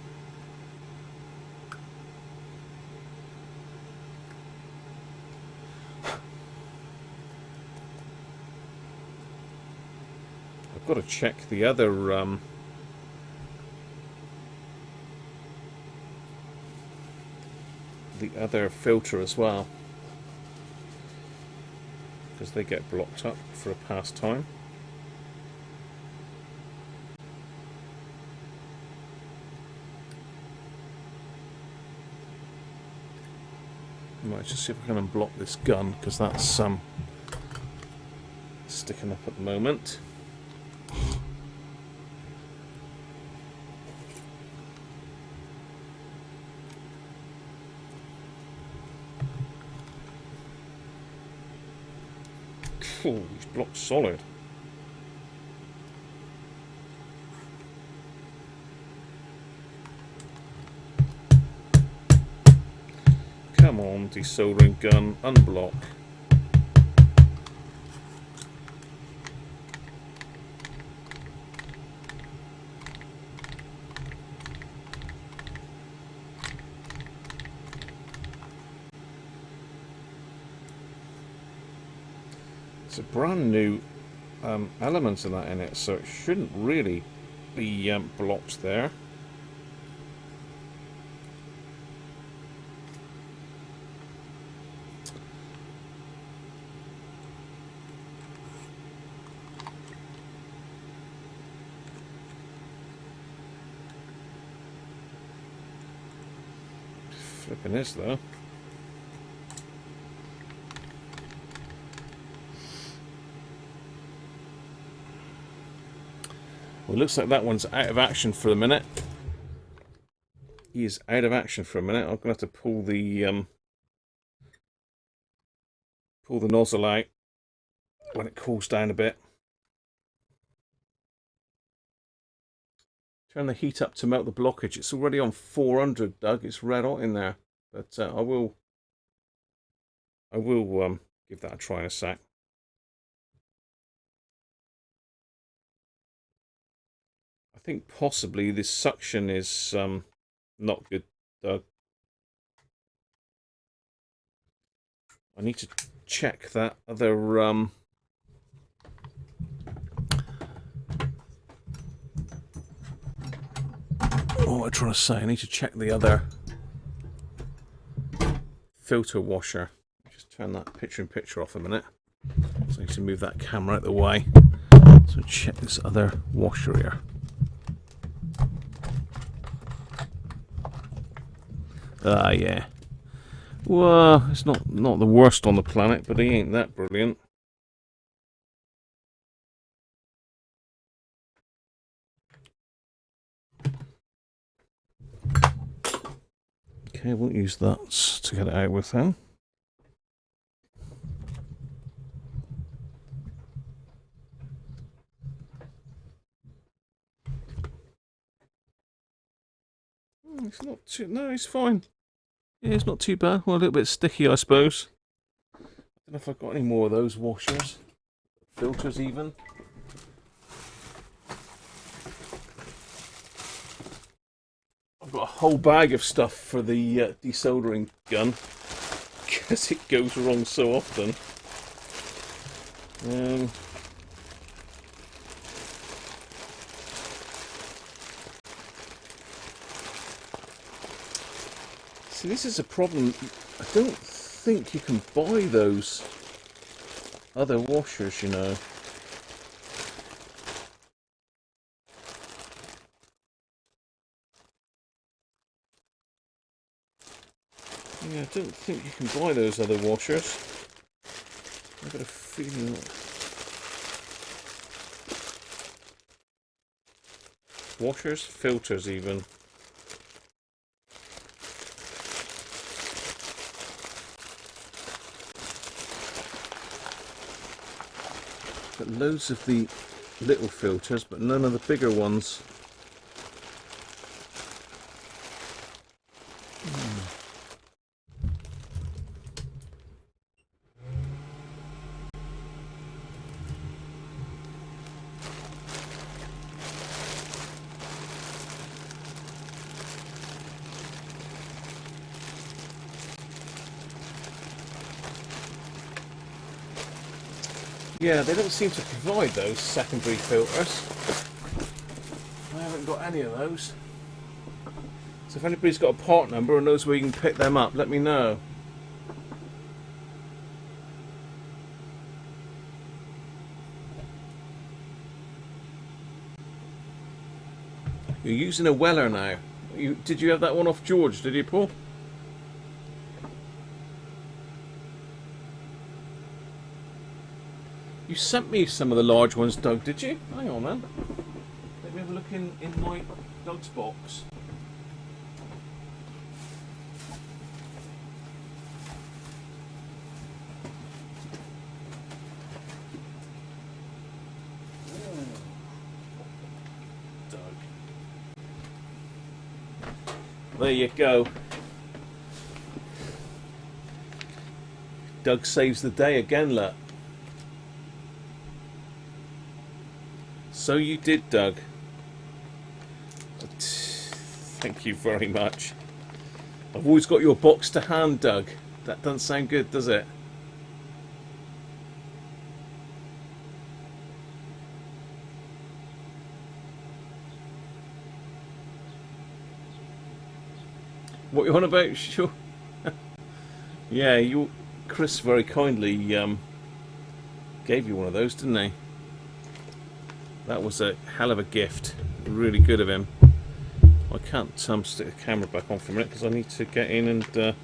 I've got to check the other filter as well, because they get blocked up for a pastime. I might just see if I can unblock this gun, because that's sticking up at the moment. Oh, he's blocked solid. Come on, desoldering gun, unblock. It's a brand new element of that in it, so it shouldn't really be blocked there. Flipping is though. Well, it looks like that one's out of action for a minute. He is out of action for a minute. I'm going to have to pull the nozzle out when it cools down a bit. Turn the heat up to melt the blockage. It's already on 400, Doug. It's red hot in there. But I will give that a try in a sec. I think possibly this suction is not good, Doug. I need to check that other what am I trying to say? I need to check the other filter washer. Just turn that picture-in-picture off a minute. So I need to move that camera out of the way. So check this other washer here. Yeah. Well, it's not the worst on the planet, but he ain't that brilliant. Okay, we'll use that to get it out with then. It's not too... No, it's fine. Yeah, it's not too bad. Well, a little bit sticky, I suppose. I don't know if I've got any more of those washers. Filters, even. I've got a whole bag of stuff for the desoldering gun. Because it goes wrong so often. See, this is a problem. I don't think you can buy those other washers, you know. Yeah, I don't think you can buy those other washers. I've got a feeling. Washers, filters even. Got loads of the little filters, but none of the bigger ones. Yeah, they don't seem to provide those secondary filters. I haven't got any of those. So if anybody's got a part number and knows where you can pick them up, let me know. You're using a Weller now. Did you have that one off George, did you, Paul? You sent me some of the large ones, Doug, did you? Hang on, man. Let me have a look in my Doug's box. Doug. There you go. Doug saves the day again, look. So you did, Doug. Thank you very much. I've always got your box to hand, Doug. That doesn't sound good, does it? What you on about? Sure. Yeah, Chris very kindly gave you one of those, didn't he? That was a hell of a gift. Really good of him. I can't stick the camera back on for a minute because I need to get in and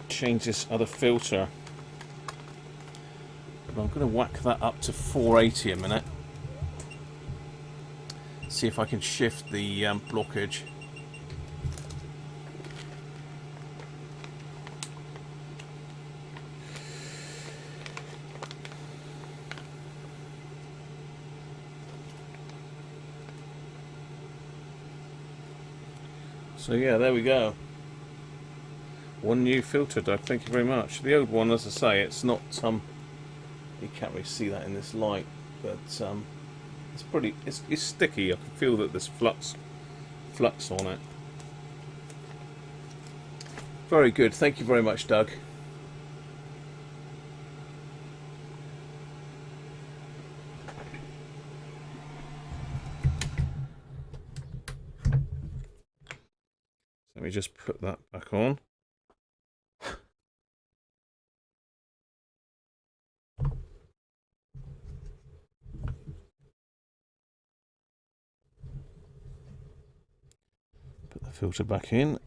change this other filter. But I'm going to whack that up to 480 a minute. See if I can shift the blockage. So yeah, there we go. One new filter, Doug. Thank you very much. The old one, as I say, it's not you can't really see that in this light, but it's pretty. It's sticky. I can feel that there's flux on it. Very good. Thank you very much, Doug. Let me just put that back on. Put the filter back in.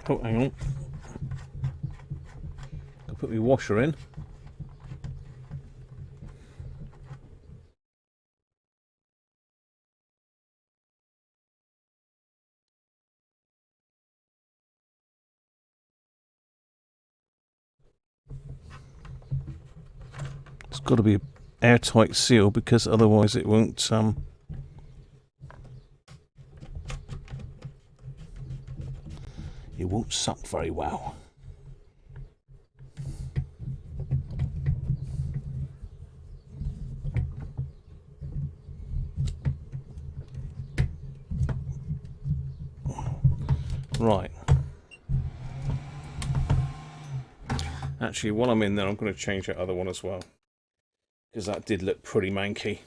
Oh, hang on. I'll put my washer in. It's got to be an airtight seal because otherwise it won't suck very well. Right. Actually, while I'm in there, I'm going to change that other one as well, because that did look pretty manky.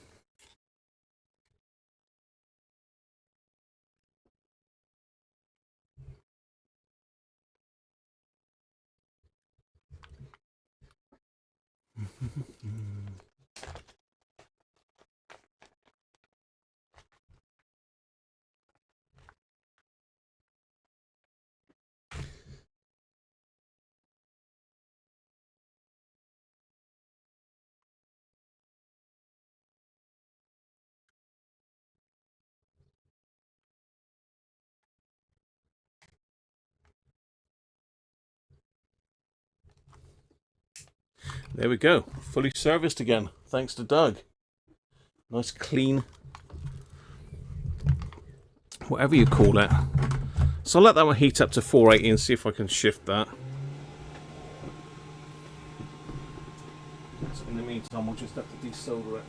There we go. Fully serviced again. Thanks to Doug. Nice clean, whatever you call it. So I'll let that one heat up to 480 and see if I can shift that. So in the meantime, we'll just have to desolder it.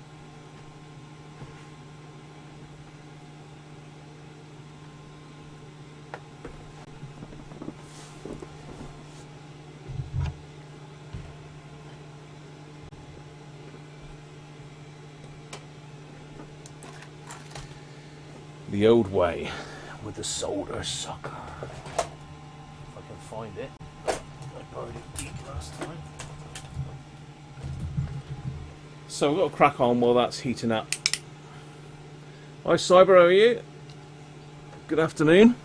The old way with the solder sucker. If I can find it. I borrowed it deep last time. So we've got to crack on while that's heating up. Hi Cyber, how are you? Good afternoon.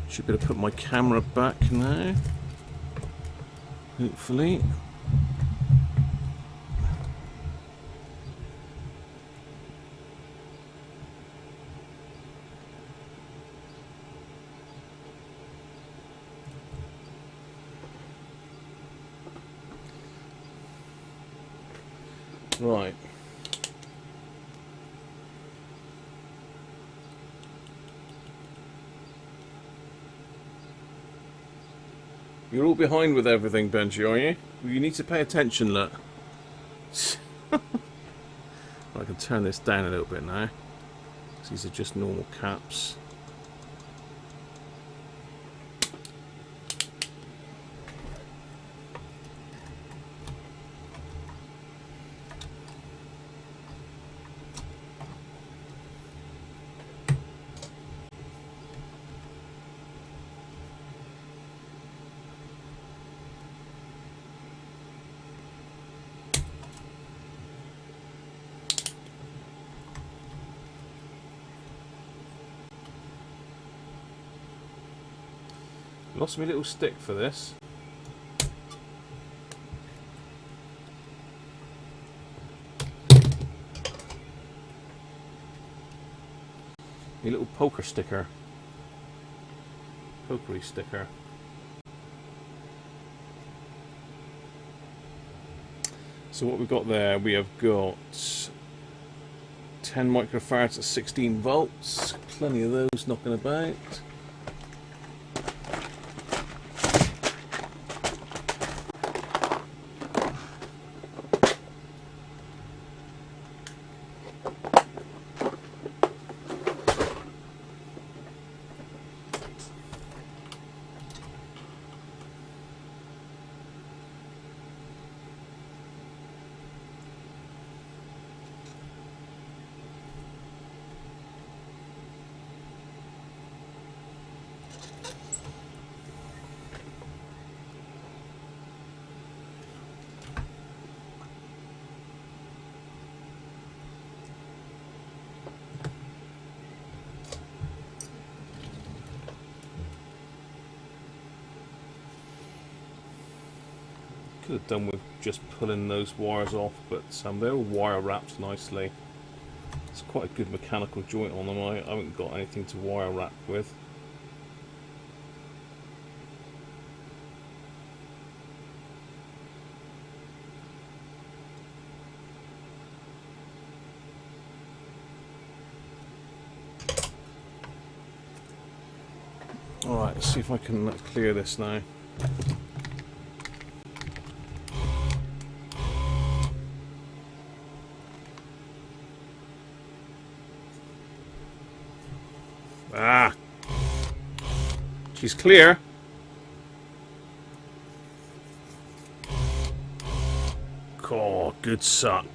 Should be able to put my camera back now. Hopefully. Right. You're all behind with everything, Benji, are you? Well, you need to pay attention, look. I can turn this down a little bit now. These are just normal caps. Lost my little stick for this. My little poker sticker. Pokery sticker. So what we've got there, we have got 10 microfarads at 16 volts. Plenty of those knocking about. Could have done with just pulling those wires off, but they're all wire wrapped nicely. It's quite a good mechanical joint on them. I haven't got anything to wire wrap with. Alright, let's see if I can clear this now. Ah! She's clear. Oh, good suck.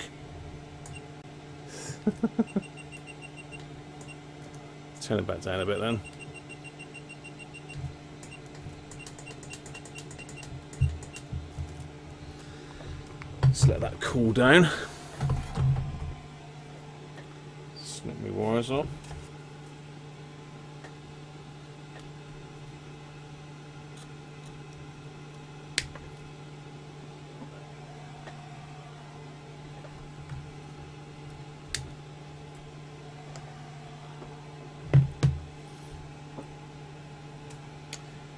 Turn it back down a bit then. Let's let that cool down. Snip my wires off.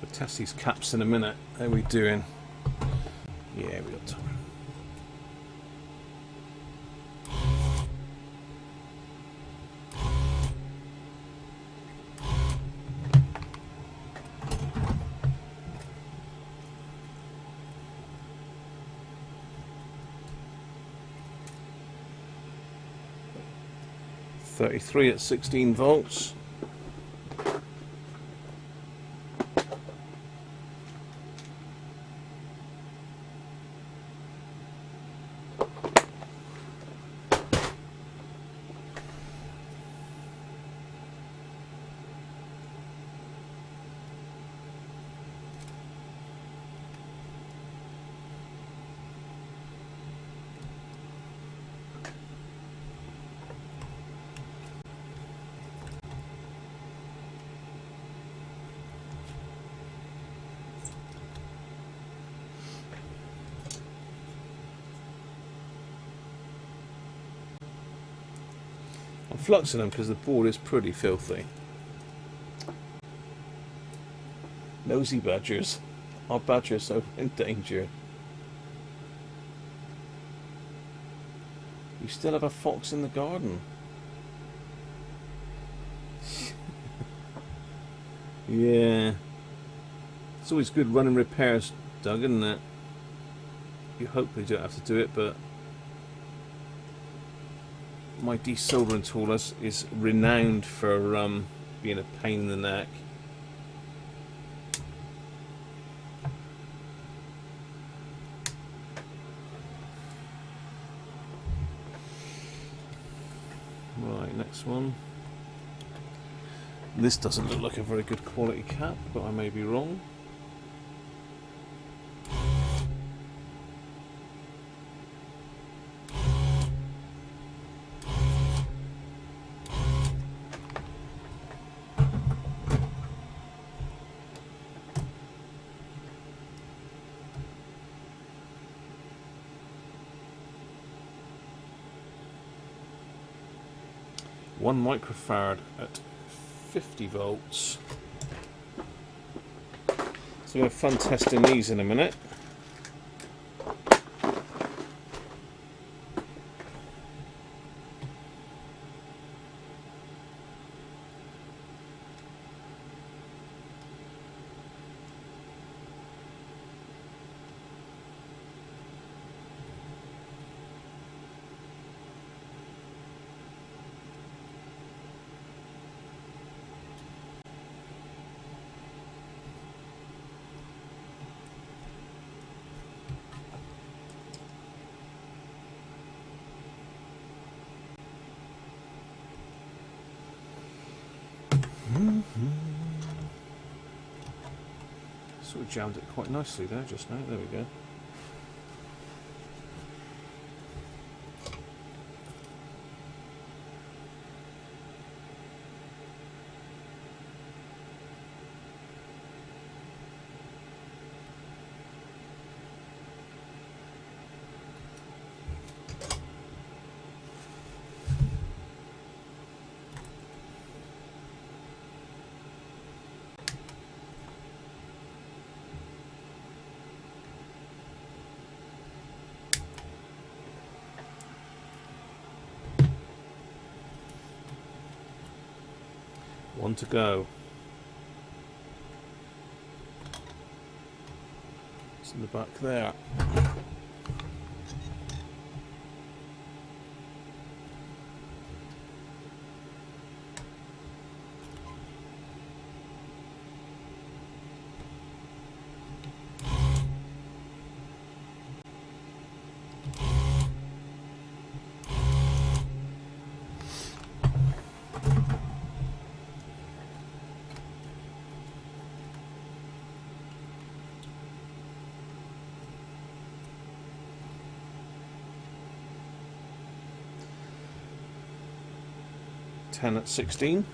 We'll test these caps in a minute. How are we doing? Yeah, we got time. .33 at 16 volts. I'm fluxing them because the board is pretty filthy. Nosy badgers. Our badgers are in danger. You still have a fox in the garden. Yeah. It's always good running repairs, Doug, isn't it? You hope they don't have to do it, but my desoldering tool is renowned for being a pain in the neck. Right, next one. This doesn't look like a very good quality cap, but I may be wrong. One microfarad at 50 volts. So we have fun testing these in a minute. Sort of jammed it quite nicely there just now. There we go. One to go. It's in the back there. Ten at 16.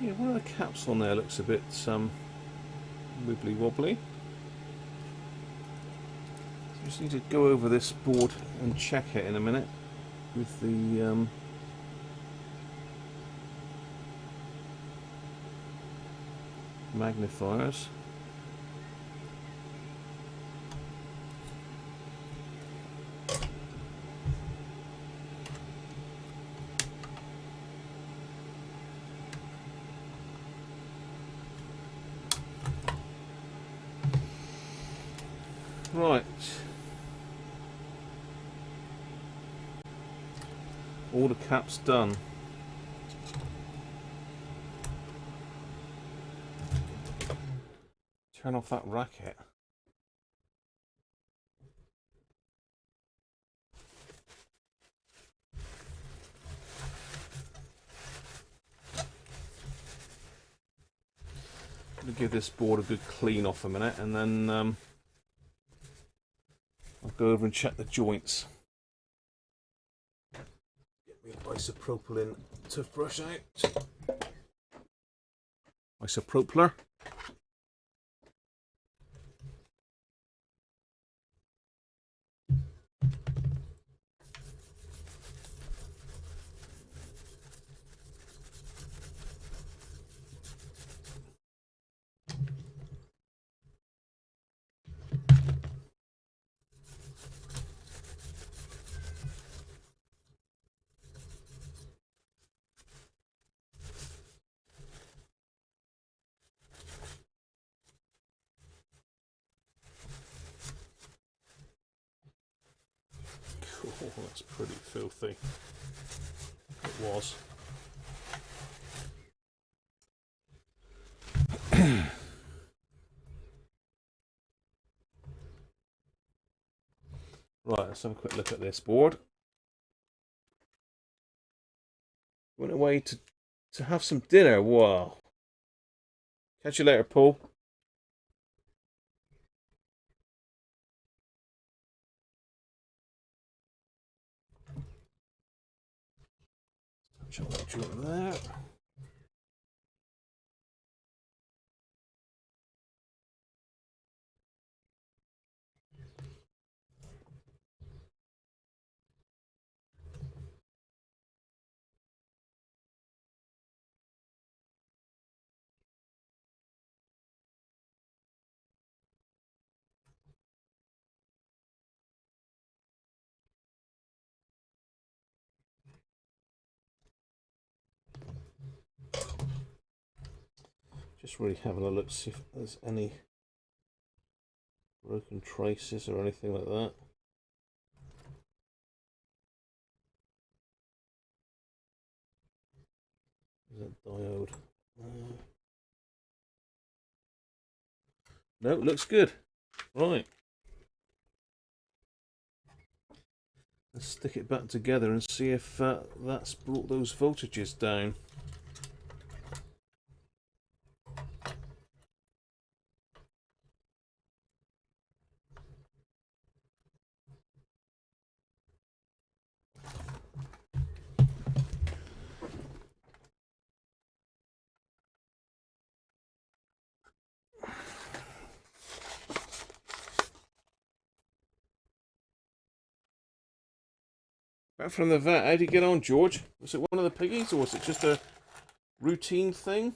Yeah, one of the caps on there looks a bit wibbly wobbly. So just need to go over this board and check it in a minute with the magnifiers. Right. All the caps done. Turn off that racket. I'm going to give this board a good clean off a minute, and then I'll go over and check the joints. Get me isopropylene toothbrush out. Isopropyler. Cool, that's pretty filthy. It was. Right, let's have a quick look at this board. Went away to have some dinner. Wow. Catch you later, Paul. Touch that joint there. Just really having a look, see if there's any broken traces or anything like that. Is that diode? No, looks good. Right. Let's stick it back together and see if that's brought those voltages down. Back from the vet, how did you get on, George? Was it one of the piggies, or was it just a routine thing?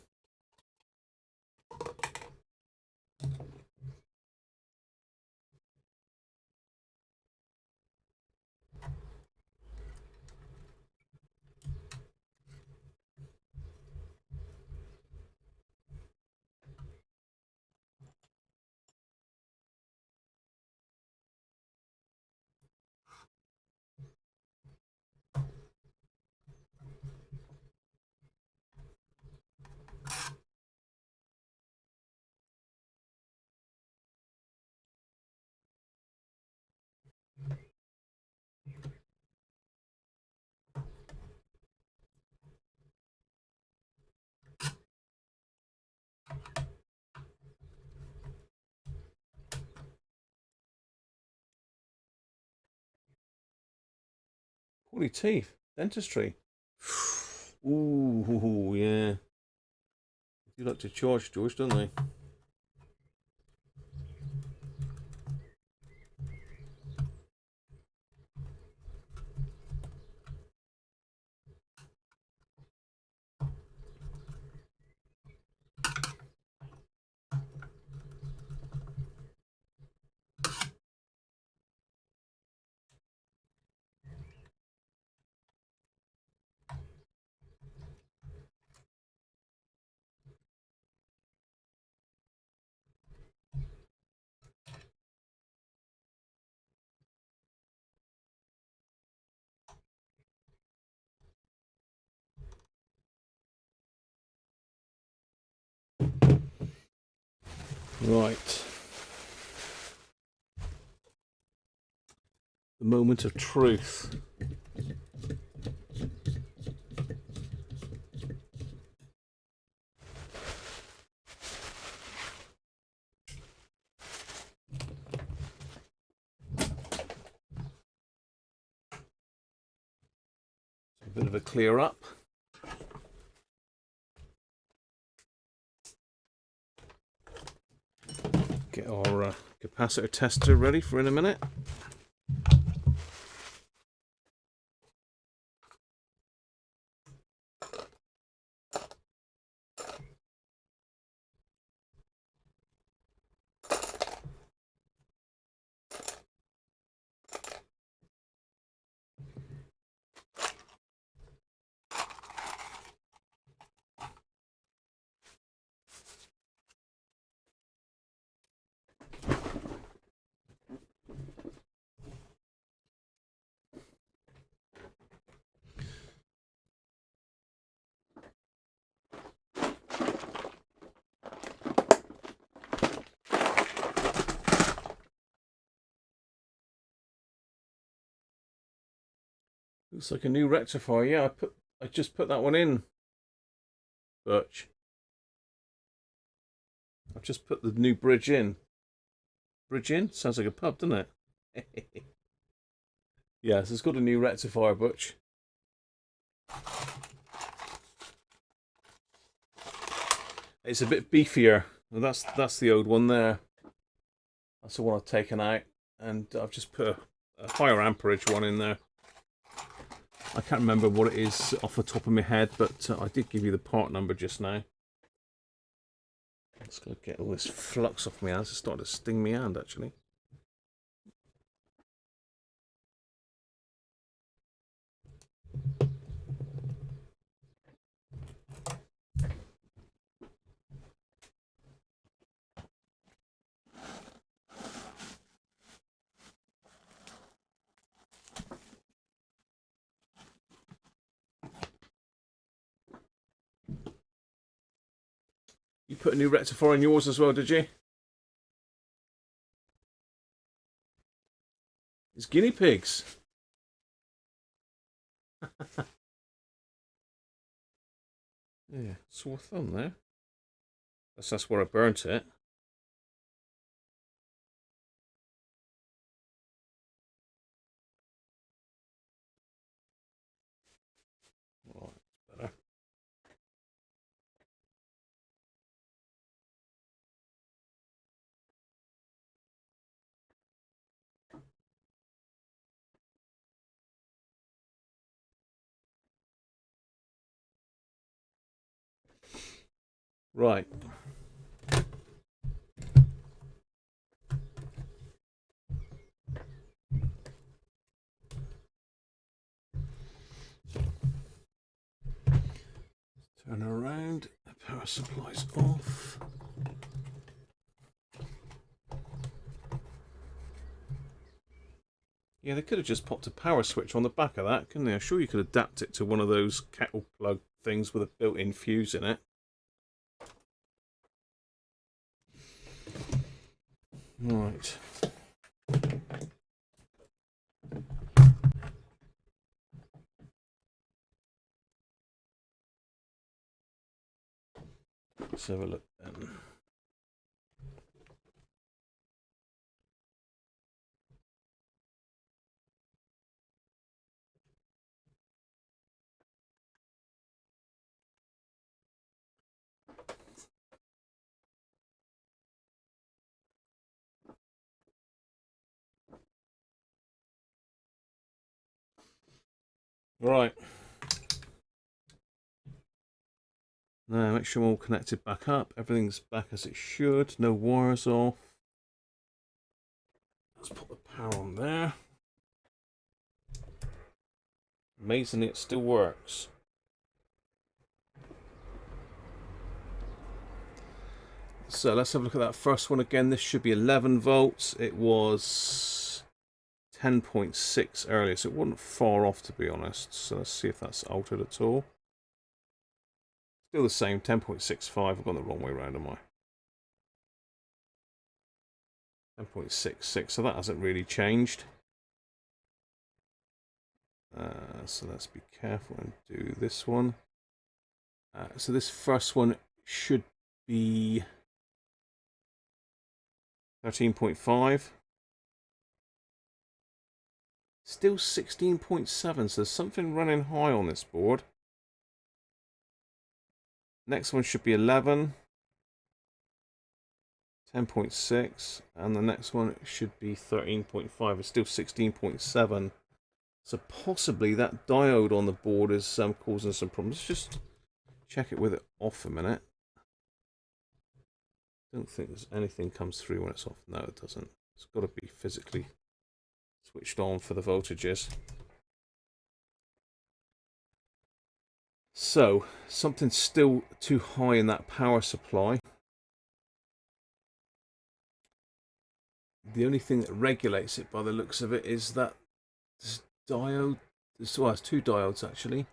Holy teeth. Dentistry. Ooh, yeah. You like to charge, George, don't they? Right. The moment of truth. A bit of a clear up. Get our capacitor tester ready for in a minute. Looks like a new rectifier. Yeah, I just put that one in, Birch. I've just put the new bridge in. Bridge in? Sounds like a pub, doesn't it? Yes, it's got a new rectifier, Butch. It's a bit beefier. Well, that's the old one there. That's the one I've taken out, and I've just put a higher amperage one in there. I can't remember what it is off the top of my head, but I did give you the part number just now. Let's go get all this flux off my hands. It's starting to sting my hand, actually. You put a new rectifier in yours as well, did you? It's guinea pigs. Yeah, sore thumb there. That's where I burnt it. Right, better. Right. Turn around. The power supply's off. Yeah, they could have just popped a power switch on the back of that, couldn't they? I'm sure you could adapt it to one of those kettle plug things with a built-in fuse in it. Right. Let's have a look then. Right. Now make sure I'm all connected back up. Everything's back as it should. No wires off. Let's put the power on there. Amazingly, it still works. So let's have a look at that first one again. This should be 11 volts. It was 10.6 earlier, so it wasn't far off, to be honest. So let's see if that's altered at all. Still the same, 10.65. I've gone the wrong way around, am I? 10.66, so that hasn't really changed. So let's be careful and do this one. So this first one should be 13.5. Still 16.7, so there's something running high on this board. Next one should be 11. 10.6, and the next one should be 13.5. It's still 16.7. So possibly that diode on the board is causing some problems. Let's just check it with it off a minute. Don't think there's anything comes through when it's off. No, it doesn't. It's got to be physically switched on for the voltages. So something's still too high in that power supply. The only thing that regulates it by the looks of it is that this diode. Well, it's two diodes actually.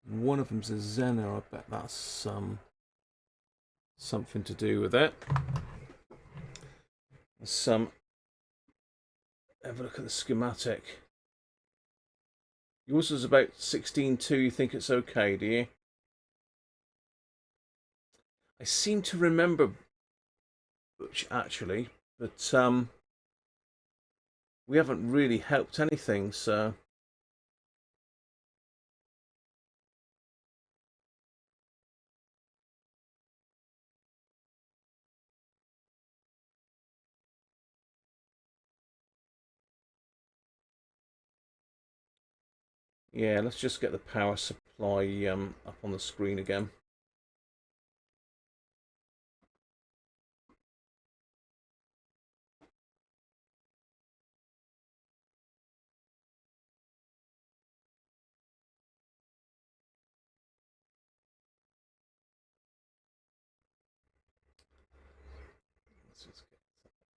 One of them's a Zener. I bet that's something to do with it. Have a look at the schematic. Yours is about 16.2. You think it's okay, do you? I seem to remember, actually, but we haven't really helped anything, so. Yeah, let's just get the power supply up on the screen again.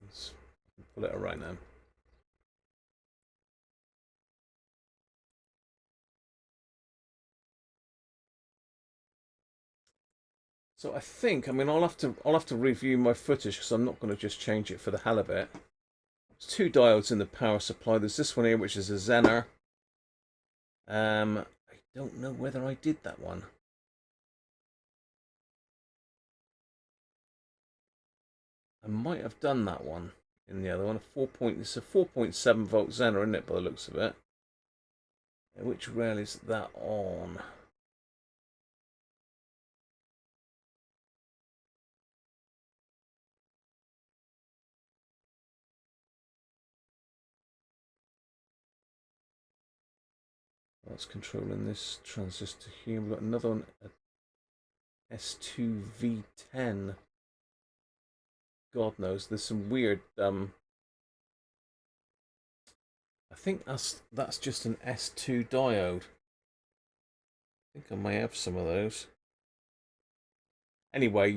Let's pull it right now. So I think, I mean, I'll have to review my footage because I'm not going to just change it for the hell of it. There's two diodes in the power supply. There's this one here, which is a Zener. I don't know whether I did that one. I might have done that one in the other one. It's a 4.7 volt Zener, isn't it, by the looks of it? Which rail is that on? That's controlling this transistor here. We've got another one, S2V10. God knows, there's some weird. I think that's just an S2 diode. I think I may have some of those. Anyway,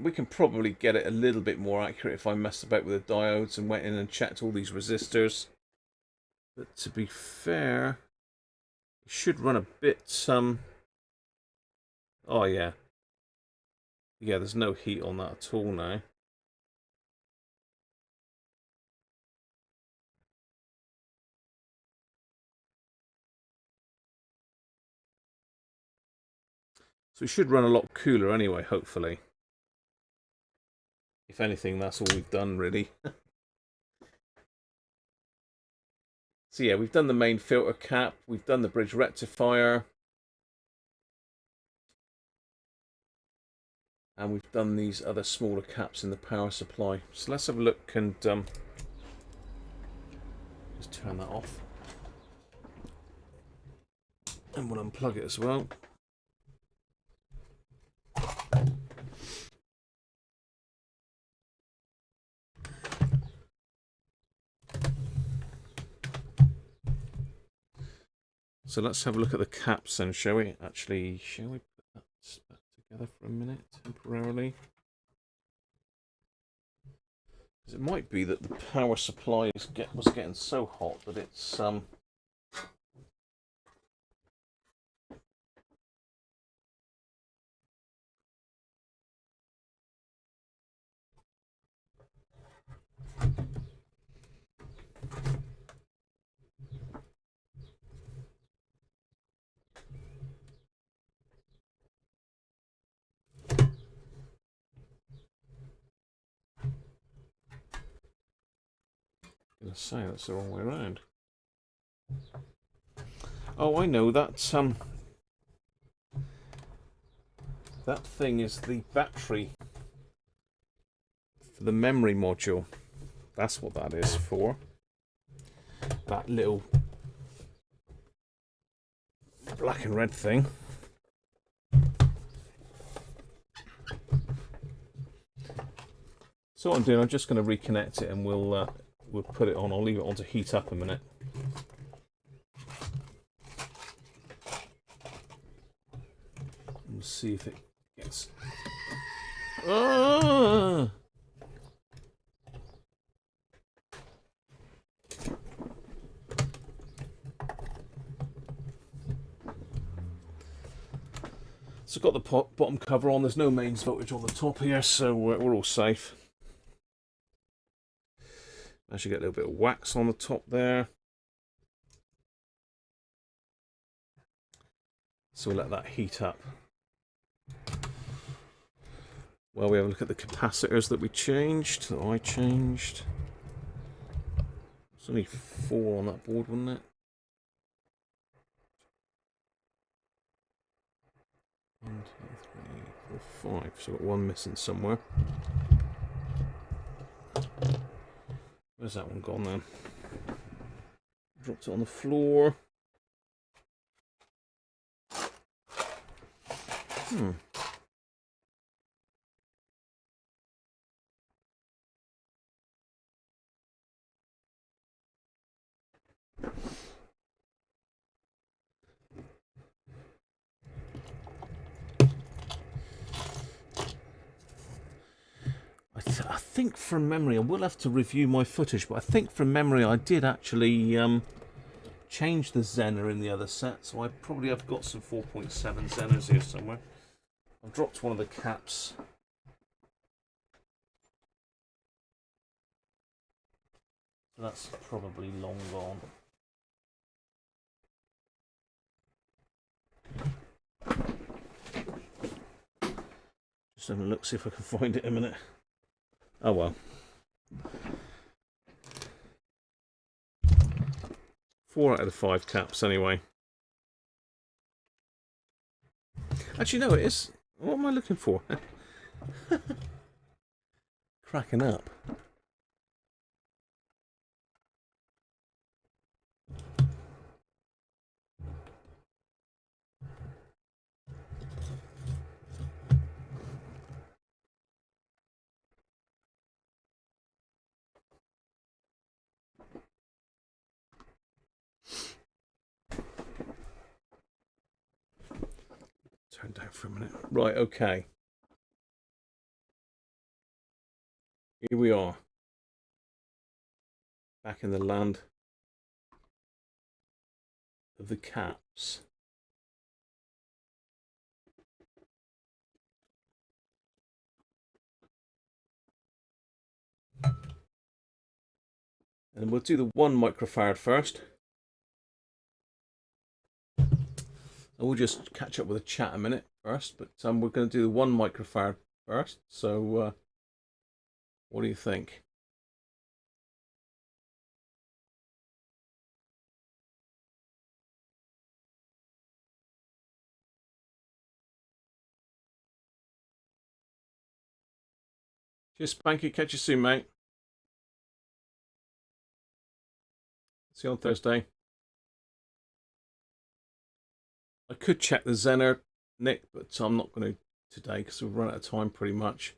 we can probably get it a little bit more accurate if I messed about with the diodes and went in and checked all these resistors. But to be fair, it should run a bit. Oh yeah, yeah. There's no heat on that at all now. So it should run a lot cooler anyway, hopefully. If anything, that's all we've done, really. So yeah, we've done the main filter cap, we've done the bridge rectifier, and we've done these other smaller caps in the power supply. So let's have a look and just turn that off. And we'll unplug it as well. So let's have a look at the caps then, shall we? Actually, shall we put that back together for a minute, temporarily? Because it might be that the power supply was getting so hot that it's gonna say that's the wrong way around. Oh, I know that that thing is the battery for the memory module. That's what that is for. That little black and red thing. So what I'm doing, I'm just going to reconnect it, and we'll put it on. I'll leave it on to heat up a minute. We'll see if it gets. Ah! So I've got the bottom cover on. There's no mains voltage on the top here, so we're all safe. Actually get a little bit of wax on the top there. So we'll let that heat up. Well, we have a look at the capacitors that we changed, that I changed. There's only 4 on that board, wasn't it? 1, 2, 3, 4, 5. So I've got one missing somewhere. Where's that one gone then? Dropped it on the floor. I think from memory, I will have to review my footage, but I think from memory I did actually change the Zener in the other set, so I probably have got some 4.7 Zeners here somewhere. I've dropped one of the caps. That's probably long gone. Just having a look, see if I can find it in a minute. Oh well. 4 out of the 5 caps anyway. Actually, no, it is. What am I looking for? Cracking up. Turn down for a minute. Right, okay. Here we are. Back in the land of the caps. And we'll do the 1 microfarad first. And we'll just catch up with a chat a minute first, but we're going to do the 1 microfarad first. So, what do you think? Cheers, Spanky. Catch you soon, mate. See you on Thursday. I could check the Zener, Nick, but I'm not going to today because we've run out of time pretty much.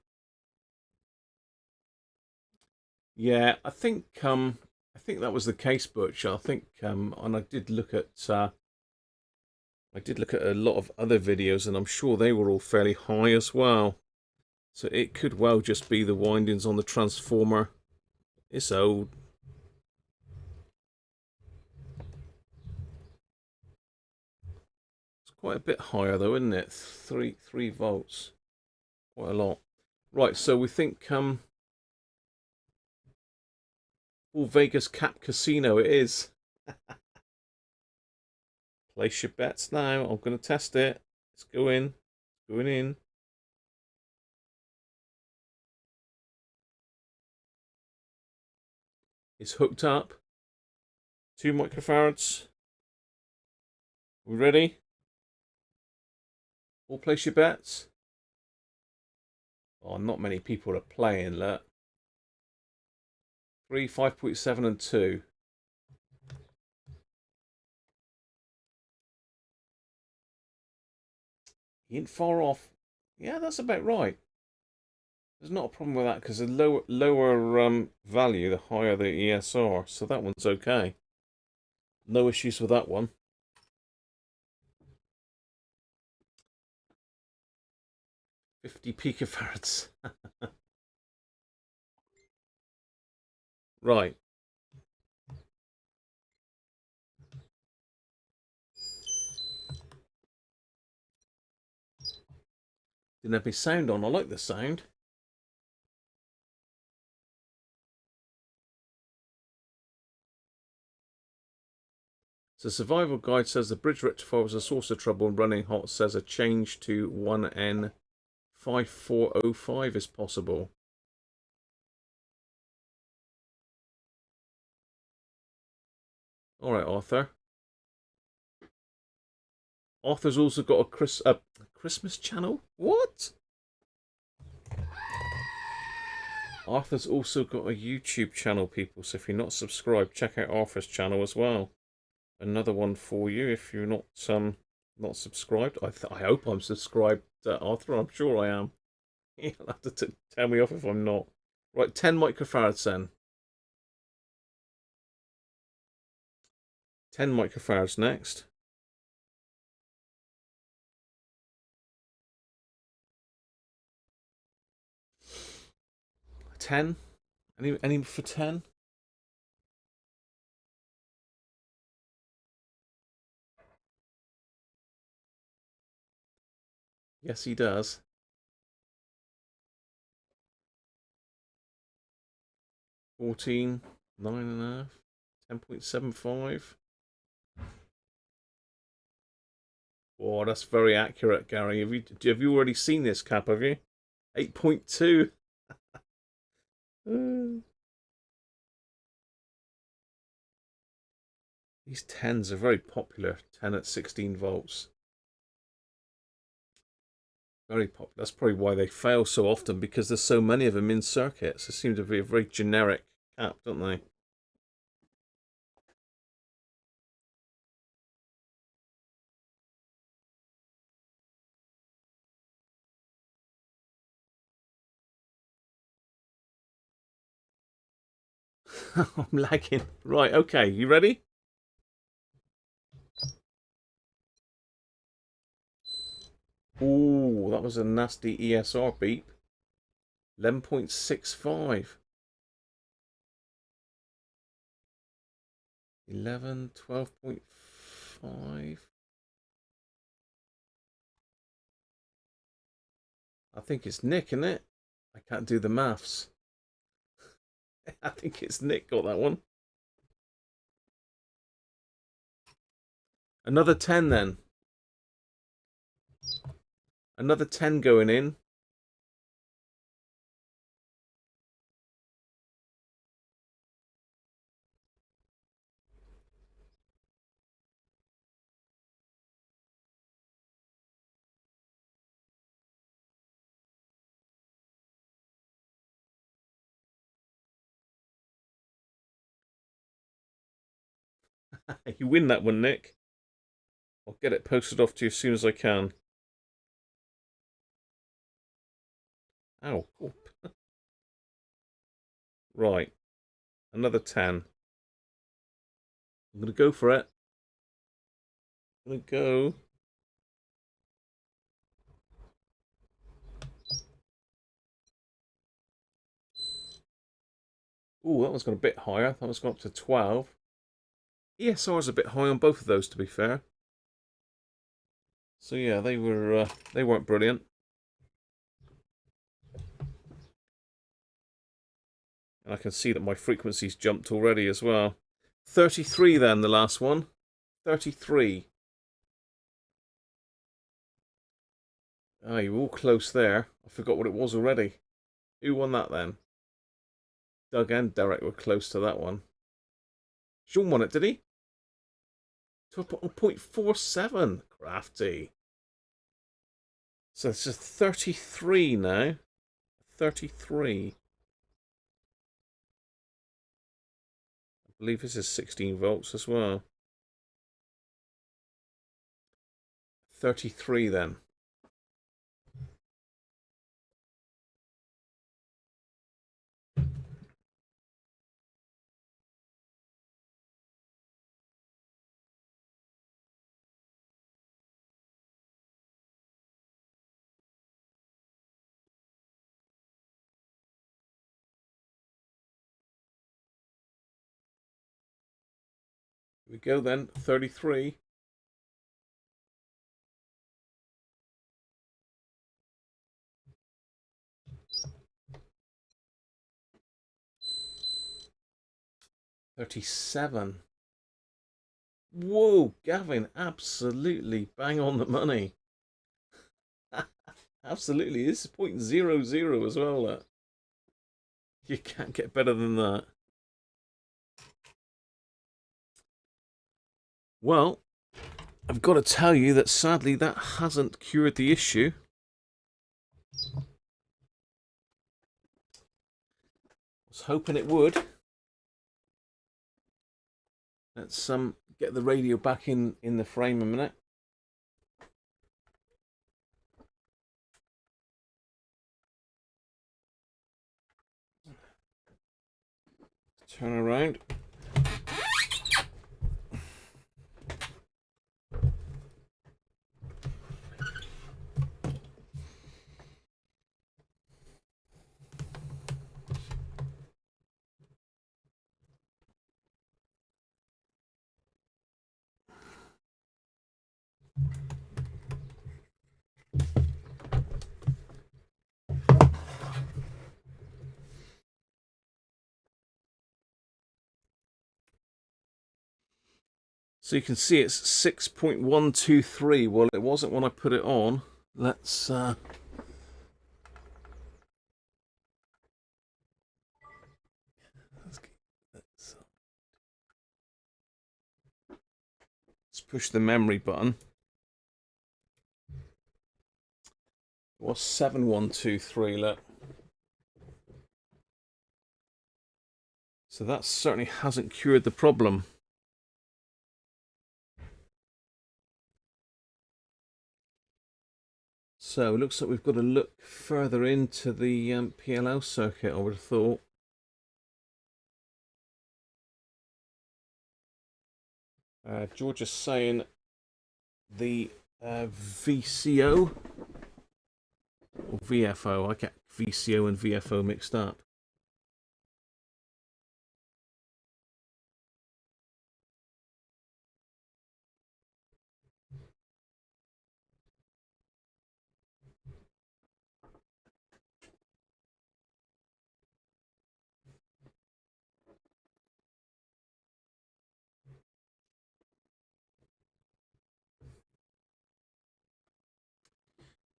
Yeah, I think that was the case, Butch. I think and I did look at a lot of other videos, and I'm sure they were all fairly high as well. So it could well just be the windings on the transformer. It's old. It's quite a bit higher though, isn't it? Three volts. Quite a lot. Right, so we think All Vegas Cap Casino it is. Place your bets now. I'm gonna test it. Let's go in. Going in. It's hooked up. 2 microfarads. We ready? All place your bets. Oh, not many people are playing. Look. 3, 5.7 and 2. He ain't far off. Yeah, that's about right. There's not a problem with that because the lower value, the higher the ESR. So that one's okay. No issues with that one. 50 picofarads. Right. Didn't have any sound on. I like the sound. So survival guide says the bridge rectifier was a source of trouble and running hot says a change to 1N5405 is possible. All right, Arthur. Arthur's also got a Christmas channel. What? Arthur's also got a YouTube channel, people. So if you're not subscribed, check out Arthur's channel as well. Another one for you if you're not subscribed. I hope I'm subscribed, Arthur. I'm sure I am. You'll have to tell me off if I'm not. Right, 10 microfarads then. 10 microfarads next. 10. Any for 10? Yes, he does. 14, 9.5, 10.75. Oh, that's very accurate, Gary. Have you already seen this cap? Have you? 8.2. These 10s are very popular. 10 at 16 volts. Very popular. That's probably why they fail so often, because there's so many of them in circuits. They seem to be a very generic cap, don't they? I'm lagging. Right, okay, you ready? Ooh, that was a nasty ESR beep. 11.65. 11, 12.5. I think it's Nick, isn't it? I can't do the maths. I think it's Nick got that one. Another 10 then. Another 10 going in. You win that one, Nick. I'll get it posted off to you as soon as I can. Ow. Oh. Right. Another 10. I'm going to go for it. I'm going to go. Ooh, that one's gone a bit higher. That one's gone up to 12. ESR's a bit high on both of those, to be fair. So yeah, they weren't brilliant. And I can see that my frequency's jumped already as well. 33 then, the last one. 33. Ah, you're all close there. I forgot what it was already. Who won that then? Doug and Derek were close to that one. Sean won it, did he? 12.47. Crafty. So it's just 33 now. 33. I believe this is 16 volts as well. 33 then. Here we go then. 33. $37. Whoa, Gavin, absolutely bang on the money. Absolutely, this is .00 as well. That. You can't get better than that. Well, I've got to tell you that sadly that hasn't cured the issue. I was hoping it would. Let's get the radio back in the frame a minute. Turn around. So you can see it's 6.123. Well, it wasn't when I put it on. Let's let's push the memory button. It was 7123, look. So that certainly hasn't cured the problem. So it looks like we've got to look further into the PLL circuit, I would have thought. George is saying the VCO or VFO. I get VCO and VFO mixed up.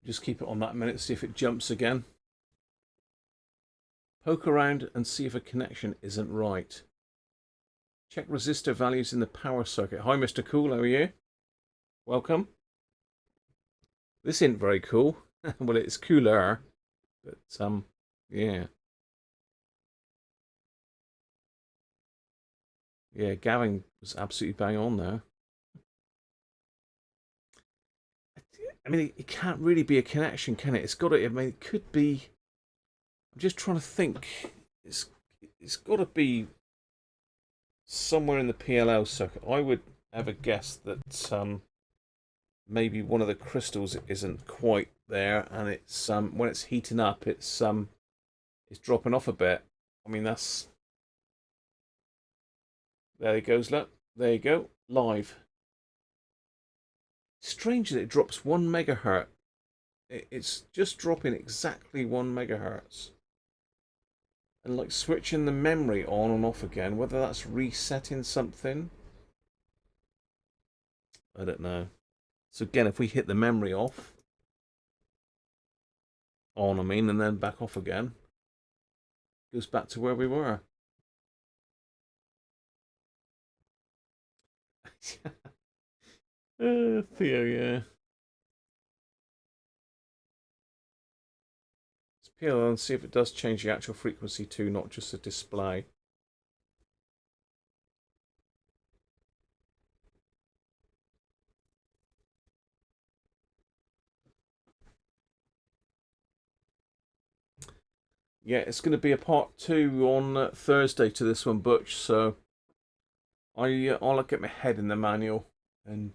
Just keep it on that minute, see if it jumps again. Poke around and see if a connection isn't right. Check resistor values in the power circuit. Hi, Mr. Cool, how are you? Welcome. This isn't very cool. Well, it's cooler, but yeah. Yeah, Gavin was absolutely bang on there. I mean, it can't really be a connection, can it? It's got to. I mean, it could be. I'm just trying to think. It's it's got to be somewhere in the PLL circuit. I would have a guess that maybe one of the crystals isn't quite there, and it's when it's heating up, it's dropping off a bit. I mean, that's there it goes. Look, there you go, live. Strange that it drops 1 megahertz. It's just dropping exactly 1 megahertz. And like switching the memory on and off again, whether that's resetting something, I don't know. So again, if we hit the memory off, on I mean, and then back off again, it goes back to where we were. Theo, yeah. Let's peel and see if it does change the actual frequency too, not just the display. Yeah, it's going to be a part 2 on Thursday to this one, Butch. So I'll get my head in the manual, and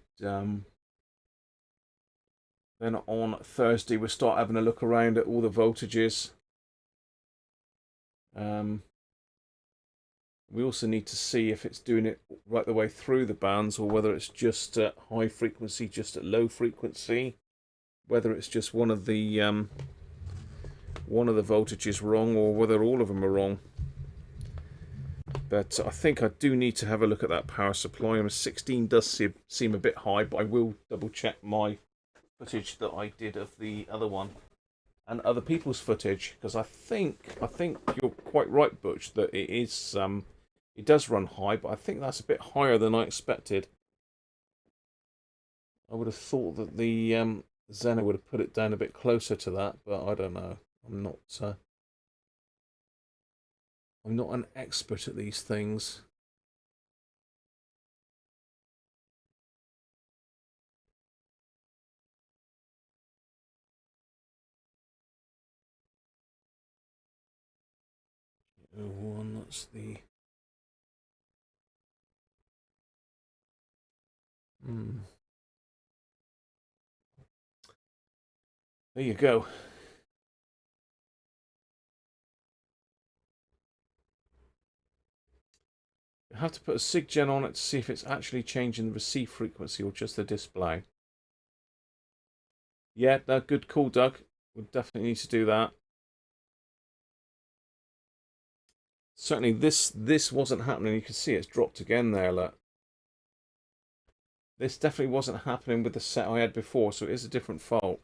then on Thursday we'll start having a look around at all the voltages. We also need to see if it's doing it right the way through the bands, or whether it's just at high frequency, just at low frequency, whether it's just one of the voltages wrong, or whether all of them are wrong. But I think I do need to have a look at that power supply. 16 does seem a bit high, but I will double check my footage that I did of the other one and other people's footage, because I think you're quite right, Butch, that it is it does run high, but I think that's a bit higher than I expected. I would have thought that the Zeno would have put it down a bit closer to that, but I don't know. I'm not an expert at these things. One, that's the. There you go. You have to put a SIGGEN on it to see if it's actually changing the receive frequency or just the display. Yeah, no, good call, Doug. We'll definitely need to do that. Certainly, this wasn't happening. You can see it's dropped again there. Look, this definitely wasn't happening with the set I had before, so it is a different fault.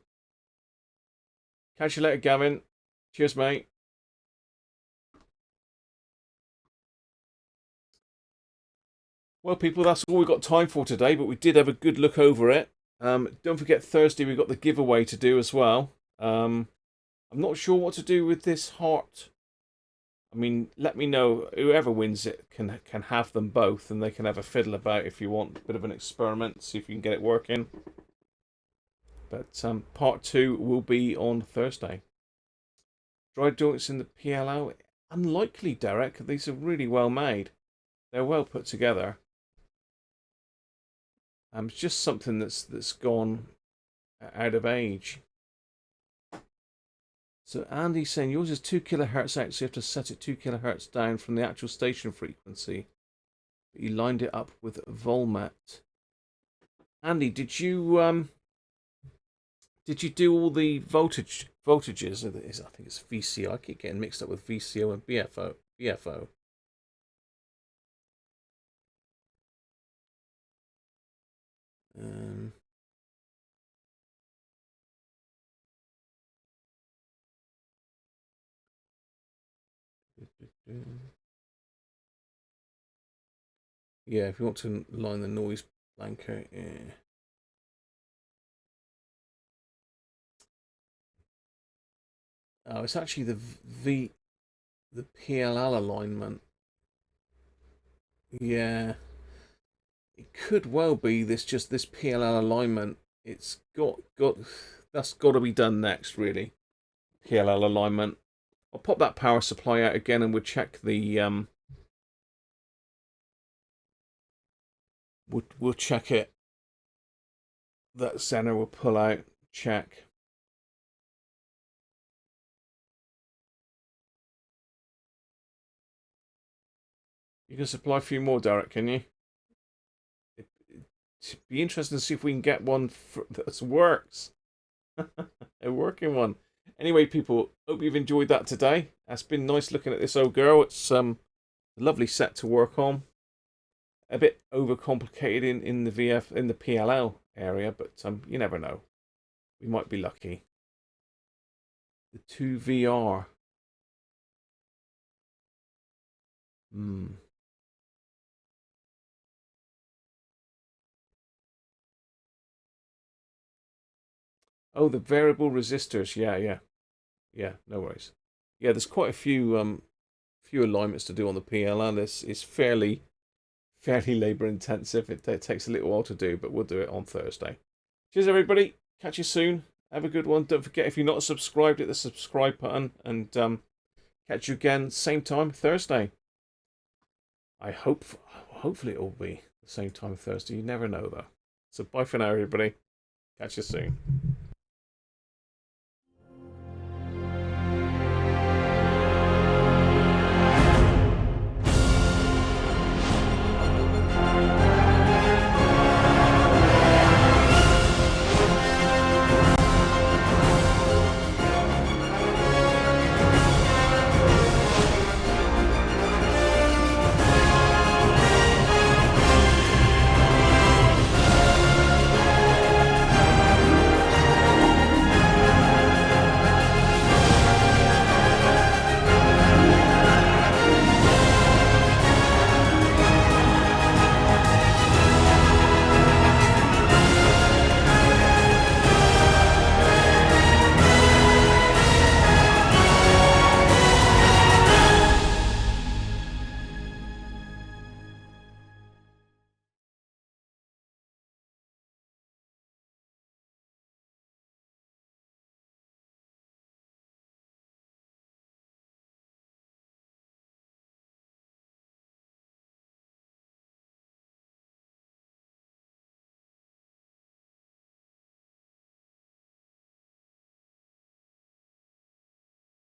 Catch you later, Gavin. Cheers, mate. Well, people, that's all we've got time for today, but we did have a good look over it. Don't forget, Thursday we've got the giveaway to do as well. I'm not sure what to do with this heart. I mean, let me know. Whoever wins it can have them both, and they can have a fiddle about if you want a bit of an experiment, see if you can get it working. But part 2 will be on Thursday. Dry joints in the PLO? Unlikely, Derek. These are really well made. They're well put together. It's just something that's gone out of age. So Andy's saying yours is 2 kilohertz out, so you have to set it 2 kilohertz down from the actual station frequency. But you lined it up with Volmat. Andy, did you do all the voltages? I think it's VCO. I keep getting mixed up with VCO and BFO. Yeah, if you want to line the noise blanket, yeah. Oh, it's actually the PLL alignment. Yeah, it could well be this PLL alignment it's got that's got to be done next, really. PLL alignment. I'll pop that power supply out again, and we'll check the we'll check it. That center will pull out. Check. You can supply a few more, Derek, can you? It'd be interesting to see if we can get one that works. A working one. Anyway, people, hope you've enjoyed that today. It's been nice looking at this old girl. It's a lovely set to work on. A bit overcomplicated in the PLL area, but you never know. We might be lucky. The 2VR. Oh, the variable resistors. Yeah. No worries. Yeah, there's quite a few alignments to do on the PLL. It's fairly labor intensive. It takes a little while to do, but we'll do it on Thursday. Cheers, everybody. Catch you soon. Have a good one. Don't forget, if you're not subscribed, hit the subscribe button, and catch you again same time Thursday. Hopefully it will be the same time Thursday. You never know, though. So bye for now, everybody. Catch you soon.